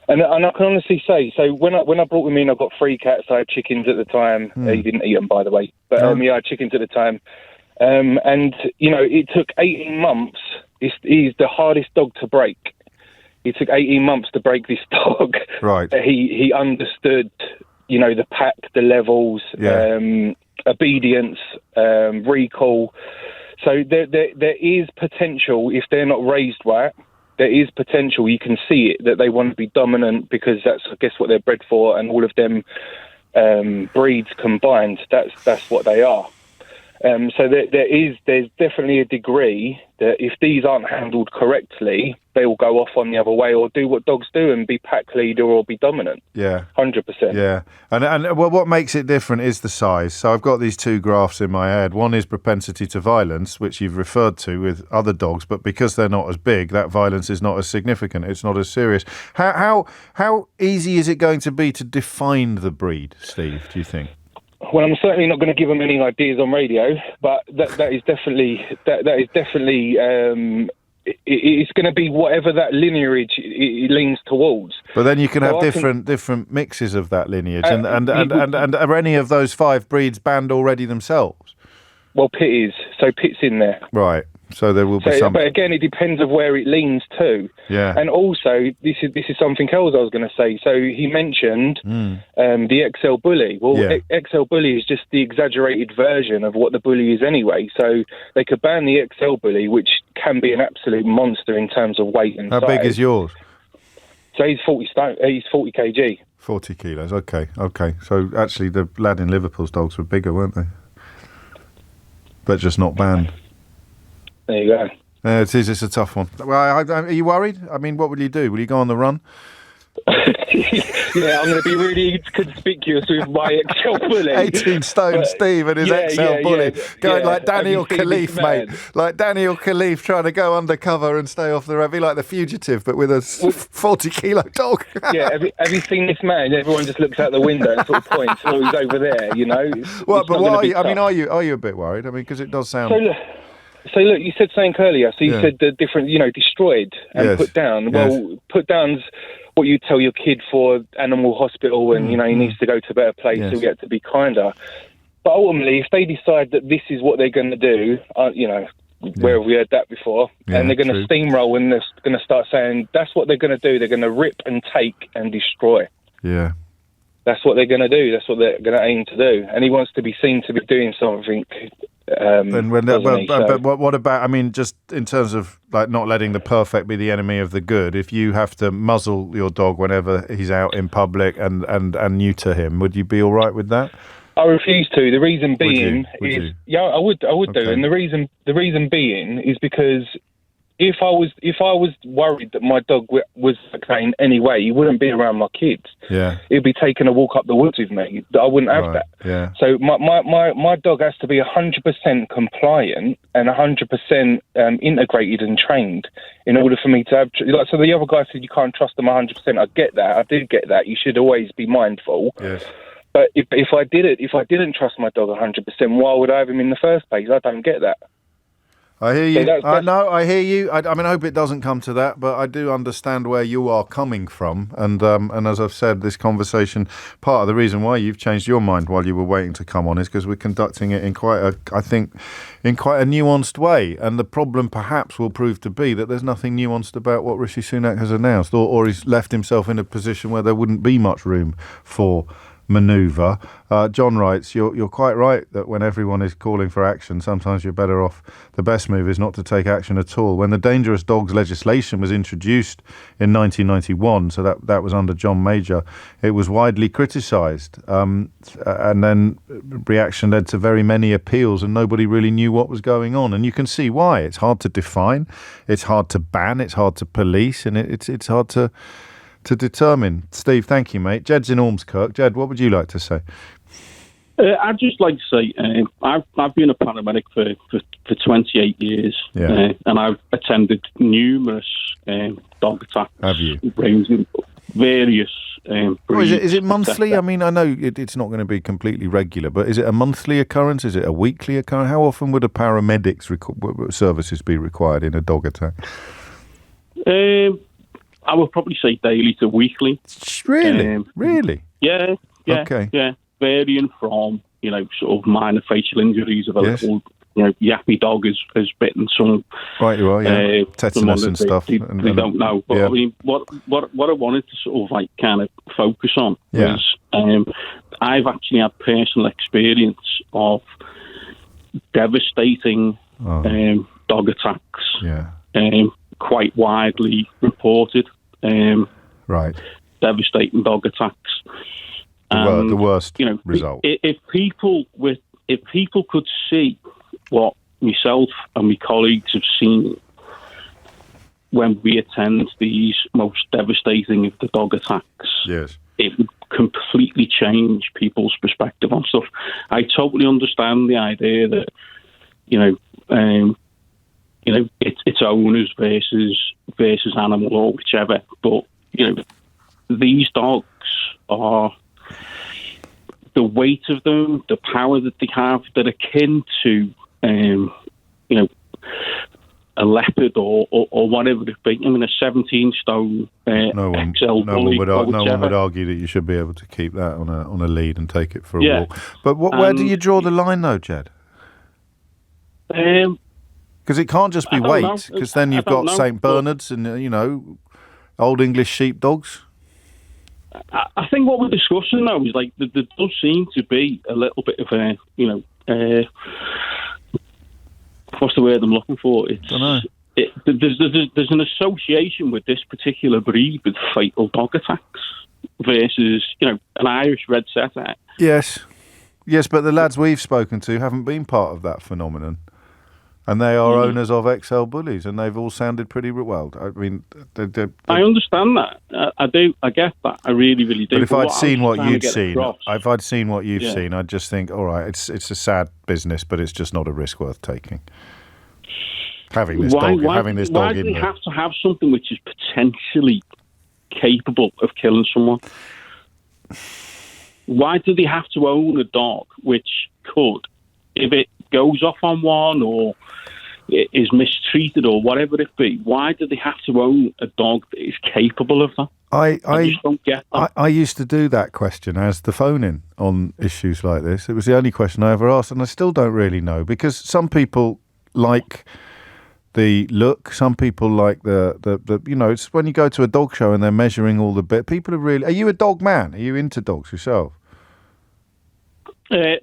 And I can honestly say, so when I brought him in, I got 3 cats. I had chickens at the time. He didn't eat them, by the way. But I had chickens at the time. And, it took 18 months. He's the hardest dog to break. It took 18 months to break this dog. Right. He understood, the pack, the levels, obedience, recall. So there is potential, if they're not raised right, there is potential, you can see it, that they want to be dominant because that's, I guess, what they're bred for, and all of them breeds combined, that's what they are. So there's definitely a degree that if these aren't handled correctly, they will go off on the other way or do what dogs do and be pack leader or be dominant. Yeah. 100%. Yeah. And what makes it different is the size. So I've got these 2 graphs in my head. One is propensity to violence, which you've referred to with other dogs, but because they're not as big, that violence is not as significant. It's not as serious. How easy is it going to be to define the breed, Steve, do you think? Well, I'm certainly not going to give them any ideas on radio, but that is definitely it's going to be whatever that lineage it leans towards. But then you can have different mixes of that lineage, and are any of those 5 breeds banned already themselves? Well, Pitt is, so Pitt's in there. Right. So there will be some. But again, it depends of where it leans to. Yeah. And also, this is something else I was going to say. So he mentioned the XL Bully. Well, XL Bully is just the exaggerated version of what the Bully is anyway. So they could ban the XL Bully, which can be an absolute monster in terms of weight and size. How big is yours? So he's 40 kg. 40 kilos. Okay. So actually, the lad in Liverpool's dogs were bigger, weren't they? But just not banned. There you go. It's a tough one. Well, are you worried? I mean, what will you do? Will you go on the run? Yeah, I'm going to be really conspicuous with my Excel bully. 18 stone Steve and his Excel bully. Going like Daniel Khalif, mate. Like Daniel Khalif trying to go undercover and stay off the road. Be like The Fugitive, but with a 40-kilo dog. Yeah, have you seen this man? Everyone just looks out the window and sort of points. Oh, he's over there, you know. Well, but what are you? I mean, are you a bit worried? I mean, because it does sound. So look, you said something earlier. So you said the different, destroyed and put down. Well, put down's what you tell your kid for animal hospital, and he needs to go to a better place to get to be kinder. But ultimately, if they decide that this is what they're going to do, where have we heard that before? And they're going to steamroll and they're going to start saying that's what they're going to do. They're going to rip and take and destroy. Yeah. That's what they're going to do. That's what they're going to aim to do. And he wants to be seen to be doing something. But what about, I mean, just in terms of like not letting the perfect be the enemy of the good, if you have to muzzle your dog whenever he's out in public and neuter him, would you be all right with that? I refuse to. The reason being is I would do. And the reason being is because if I was worried that my dog was okay in any way, he wouldn't be around my kids. Yeah, he'd be taking a walk up the woods with me. I wouldn't have that. Yeah. So my dog has to be 100% compliant and 100% integrated and trained in order for me to have. So the other guy said you can't trust them 100%. I get that. I do get that. You should always be mindful. Yes. But if I didn't trust my dog 100%, why would I have him in the first place? I don't get that. I hear you. I hear you. I mean, I hope it doesn't come to that, but I do understand where you are coming from. And as I've said, this conversation, part of the reason why you've changed your mind while you were waiting to come on is because we're conducting it in quite a nuanced way. And the problem perhaps will prove to be that there's nothing nuanced about what Rishi Sunak has announced, or he's left himself in a position where there wouldn't be much room for manoeuvre. John writes, you're quite right that when everyone is calling for action, sometimes you're better off. The best move is not to take action at all. When the dangerous dogs legislation was introduced in 1991, so that was under John Major, it was widely criticised, and then reaction led to very many appeals, and nobody really knew what was going on. And you can see why. It's hard to define, it's hard to ban, it's hard to police, and it's hard to determine. Steve, thank you, mate. Jed's in Ormskirk. Jed, what would you like to say? I'd just like to say I've been a paramedic for 28 years, and I've attended numerous dog attacks. Have you? Ranging various breeds. Is it monthly? I mean, I know it's not going to be completely regular, but is it a monthly occurrence? Is it a weekly occurrence? How often would a paramedic's services be required in a dog attack? I would probably say daily to weekly. Really? Really? Yeah. Okay. Yeah. Varying from, sort of minor facial injuries of a little, yappy dog has bitten some. Right, you are, yeah. Tetanus and stuff. They don't know. But I mean, what I wanted to sort of kind of focus on was I've actually had personal experience of devastating dog attacks. Yeah. Quite widely reported. Right. Devastating dog attacks. The worst result. If people could see what myself and my colleagues have seen when we attend these most devastating of the dog attacks, yes, it would completely change people's perspective on stuff. I totally understand the idea that it's owners versus animal or whichever. But these dogs are, the weight of them, the power that they have, they're akin to a leopard or whatever it be. I mean, a 17-stone XL bully. No one would argue that you should be able to keep that on a lead and take it for a walk. But where do you draw the line, though, Jed? Because it can't just be weight, because then you've got St. Bernards and, Old English sheepdogs. I think what we're discussing, though, is like there does seem to be a little bit of what's the word I'm looking for? There's an association with this particular breed with fatal dog attacks versus, an Irish red setter. Yes, but the lads we've spoken to haven't been part of that phenomenon. And they are owners of XL bullies, and they've all sounded pretty well. I mean, I understand that. I do. I get that. I really, really do. But if I'd seen what you'd seen, seen, I'd just think, all right, it's a sad business, but it's just not a risk worth taking. Having this dog in Why do they have to have something which is potentially capable of killing someone? Why do they have to own a dog which could, if it goes off on one or is mistreated or whatever it be, why do they have to own a dog that is capable of that? I just don't get that. I used to do that question as the phone-in on issues like this. It was the only question I ever asked, and I still don't really know, because some people like the look, some people like the it's when you go to a dog show and they're measuring all the bit. People are really... Are you a dog man? Are you into dogs yourself?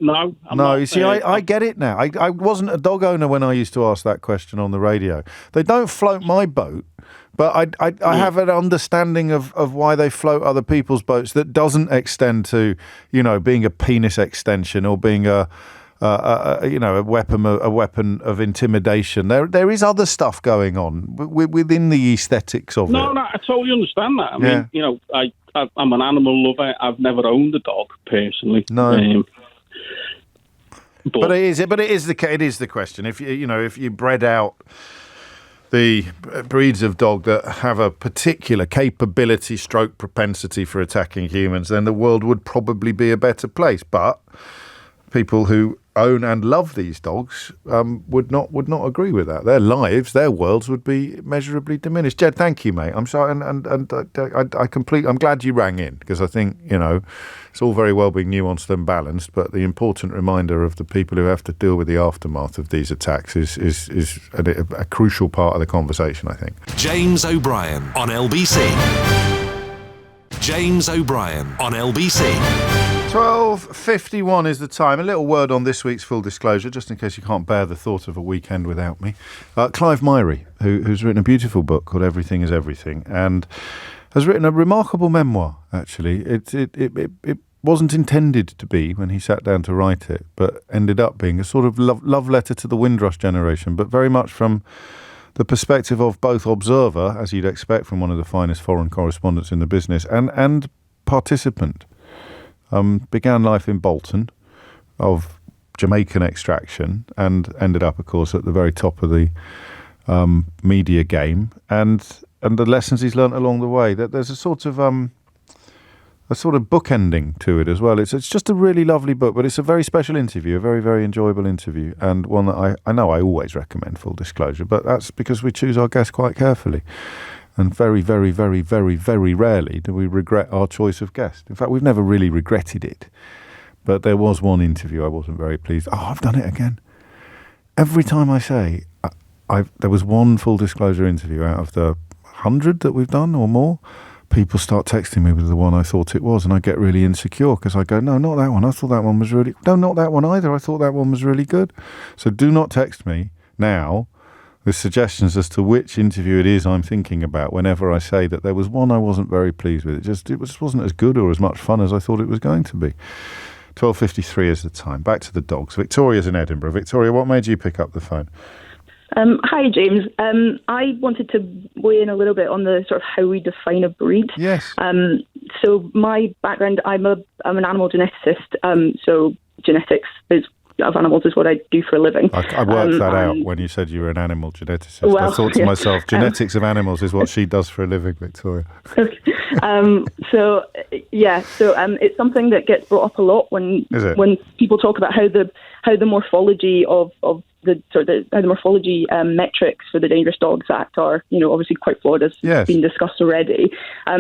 No. You see, I get it now. I wasn't a dog owner when I used to ask that question on the radio. They don't float my boat, but I have an understanding of why they float other people's boats that doesn't extend to, being a penis extension or being a weapon of intimidation. There is other stuff going on within the aesthetics of it. No, I totally understand that. I mean, I'm an animal lover. I've never owned a dog personally. No. But it is the question. If you bred out the breeds of dog that have a particular capability, propensity for attacking humans, then the world would probably be a better place. But people who own and love these dogs would not agree with that. Their lives, their worlds would be measurably diminished. Jed, thank you, mate. I'm sorry, and I'm glad you rang in, because I think it's all very well being nuanced and balanced, but the important reminder of the people who have to deal with the aftermath of these attacks is a crucial part of the conversation, I think. James O'Brien on LBC. James O'Brien on LBC. 12:51 is the time. A little word on this week's Full Disclosure, just in case you can't bear the thought of a weekend without me. Clive Myrie, who's written a beautiful book called Everything is Everything, and has written a remarkable memoir, actually. It wasn't intended to be when he sat down to write it, but ended up being a sort of love letter to the Windrush generation, but very much from the perspective of both observer, as you'd expect from one of the finest foreign correspondents in the business, and participant. Began life in Bolton, of Jamaican extraction, and ended up, of course, at the very top of the media game, and the lessons he's learnt along the way. That there's a sort of bookending to it as well. It's just a really lovely book, but it's a very special interview, a very, very enjoyable interview, and one that I know I always recommend, Full Disclosure, but that's because we choose our guests quite carefully. And very, very, very, very, very rarely do we regret our choice of guest. In fact, we've never really regretted it. But there was one interview I wasn't very pleased. I've done it again. Every time I say, there was one Full Disclosure interview out of the 100 that we've done or more, people start texting me with the one I thought it was, and I get really insecure because I go, no, not that one. I thought that one was really... No, not that one either. I thought that one was really good. So do not text me now with suggestions as to which interview it is I'm thinking about whenever I say that there was one I wasn't very pleased with. It just wasn't as good or as much fun as I thought it was going to be. 12:53 is the time. Back to the dogs. Victoria's in Edinburgh. Victoria, what made you pick up the phone? Hi, James. I wanted to weigh in a little bit on the sort of how we define a breed. Yes. So my background, I'm an animal geneticist. So genetics of animals is what I do for a living. I worked that out when you said you were an animal geneticist. Well, I thought to myself, genetics of animals is what she does for a living, Victoria. Okay. So it's something that gets brought up a lot when people talk about how the morphology of the morphology metrics for the Dangerous Dogs Act are, obviously quite flawed, as been discussed already.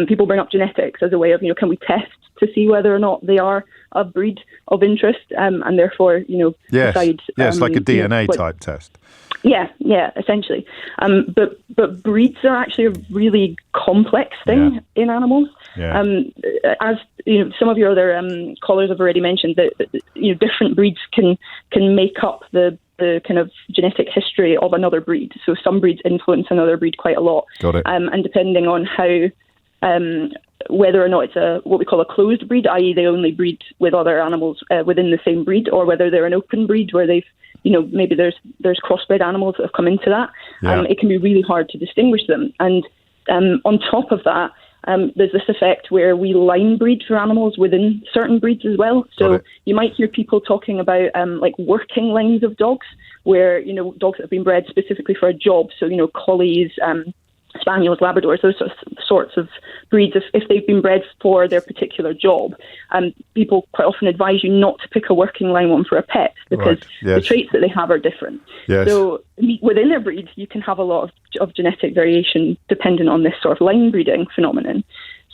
People bring up genetics as a way of, can we test to see whether or not they are a breed of interest, and therefore, decide. Yes, like a DNA type test. Yeah, essentially. But breeds are actually a really complex thing in animals. Yeah. As some of your other callers have already mentioned, that different breeds can make up the kind of genetic history of another breed. So some breeds influence another breed quite a lot. Got it. And depending on how, whether or not it's what we call a closed breed, i.e. they only breed with other animals within the same breed, or whether they're an open breed where they've maybe there's crossbred animals that have come into that. Yeah. It can be really hard to distinguish them. And on top of that, there's this effect where we line breed for animals within certain breeds as well. So you might hear people talking about like working lines of dogs, where, dogs that have been bred specifically for a job. So, collies, spaniels, Labradors, those sorts of breeds, if they've been bred for their particular job, people quite often advise you not to pick a working line one for a pet, because the traits that they have are different. Yes. So within a breed, you can have a lot of genetic variation dependent on this sort of line breeding phenomenon.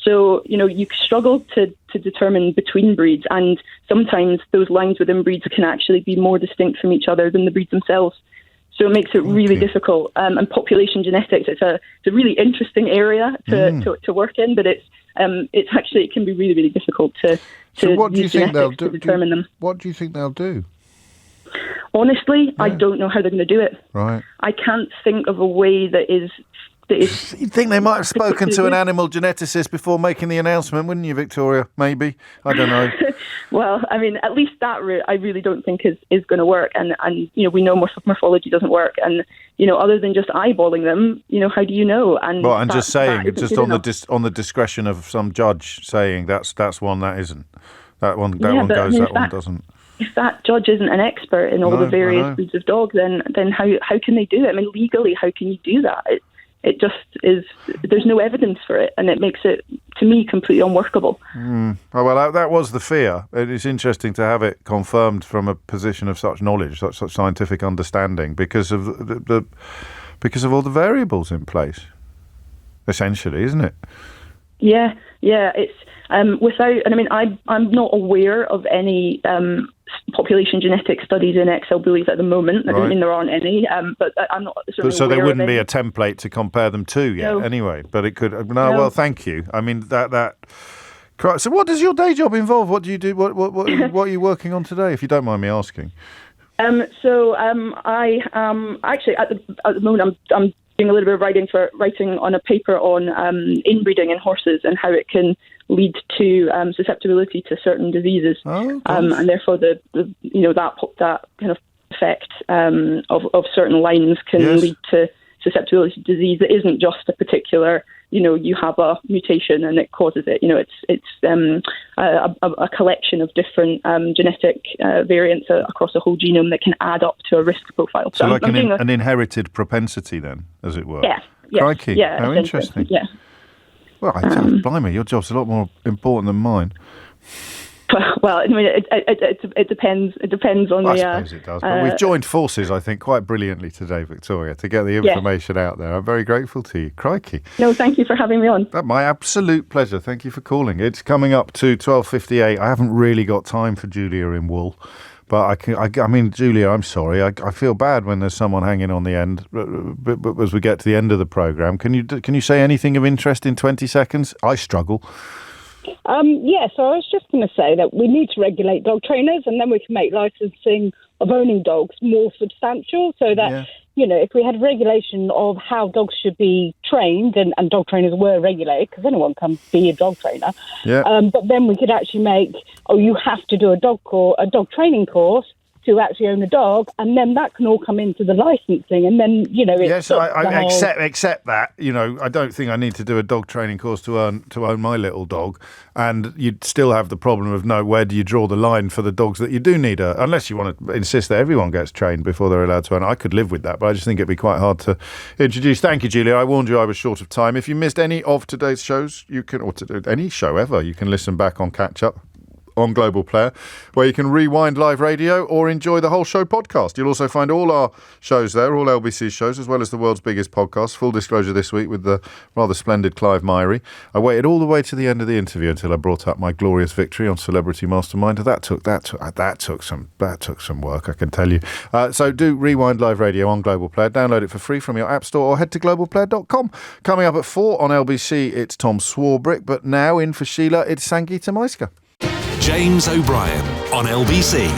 So, you struggle to determine between breeds, and sometimes those lines within breeds can actually be more distinct from each other than the breeds themselves. So it makes it really difficult. And population genetics, it's a really interesting area to work in, but it can be really, really difficult to what do you think they'll do? Determine them. What do you think they'll do? Honestly, I don't know how they're going to do it. Right. I can't think of a way that is. You'd think they might have spoken to an animal geneticist before making the announcement, wouldn't you, Victoria? Maybe. I don't know. Well, I mean, at least that route I really don't think is going to work. And we know morphology doesn't work. And, other than just eyeballing them, how do you know? And I'm just saying, just on the discretion of some judge saying that's one that isn't. That one goes, that one doesn't. If that judge isn't an expert in all the various breeds of dog, then how can they do it? I mean, legally, how can you do that? It just is, there's no evidence for it, and it makes it, to me, completely unworkable. Oh, well, that was the fear. It is interesting to have it confirmed from a position of such knowledge, such scientific understanding, because of all the variables in place, essentially, isn't it? Yeah, it's without, and I mean, I'm not aware of any population genetic studies in XL bullies at the moment. I don't mean there aren't any, but I'm not. So there wouldn't be a template to compare them to yet, anyway. But it could. No, well, thank you. I mean that. So, what does your day job involve? What do you do? What are you working on today, if you don't mind me asking? I actually at the moment I'm doing a little bit of writing on a paper on inbreeding in horses and how it can lead to susceptibility to certain diseases, and therefore that kind of effect of certain lines can lead to susceptibility to disease that isn't just a particular. You have a mutation and it causes it. It's a collection of different genetic variants across a whole genome that can add up to a risk profile. So like an inherited propensity then, as it were? Yeah. Crikey. Yeah. How interesting. Yeah. Well, blimey, your job's a lot more important than mine. Well, I mean, it depends. It depends on I suppose it does. But we've joined forces, I think, quite brilliantly today, Victoria, to get the information out there. I'm very grateful to you. Crikey. No, thank you for having me on. My absolute pleasure. Thank you for calling. It's coming up to 12:58. I haven't really got time for Julia in wool. But I mean, Julia, I'm sorry. I feel bad when there's someone hanging on the end. But as we get to the end of the programme, can you say anything of interest in 20 seconds? I struggle. So I was just going to say that we need to regulate dog trainers, and then we can make licensing of owning dogs more substantial, so that, if we had regulation of how dogs should be trained, and dog trainers were regulated, because anyone can be a dog trainer, but then we could actually make, you have to do a dog training course to actually own a dog, and then that can all come into the licensing, and then it's I accept that. I don't think I need to do a dog training course to own my little dog, and you'd still have the problem of where do you draw the line for the dogs that you do need unless you want to insist that everyone gets trained before they're allowed to own. I could live with that, but I just think it'd be quite hard to introduce. Thank you, Julia. I warned you I was short of time. If you missed any of today's shows, any show ever, you can listen back on Catch Up on Global Player, where you can rewind live radio or enjoy the whole show podcast. You'll also find all our shows there, all LBC shows, as well as the world's biggest podcast. Full disclosure this week with the rather splendid Clive Myrie. I waited all the way to the end of the interview until I brought up my glorious victory on Celebrity Mastermind. That took some work, I can tell you. So do rewind live radio on Global Player. Download it for free from your app store or head to globalplayer.com. Coming up at 4 on LBC, it's Tom Swarbrick, but now in for Sheila, it's Sangeeta Maiska. James O'Brien on LBC.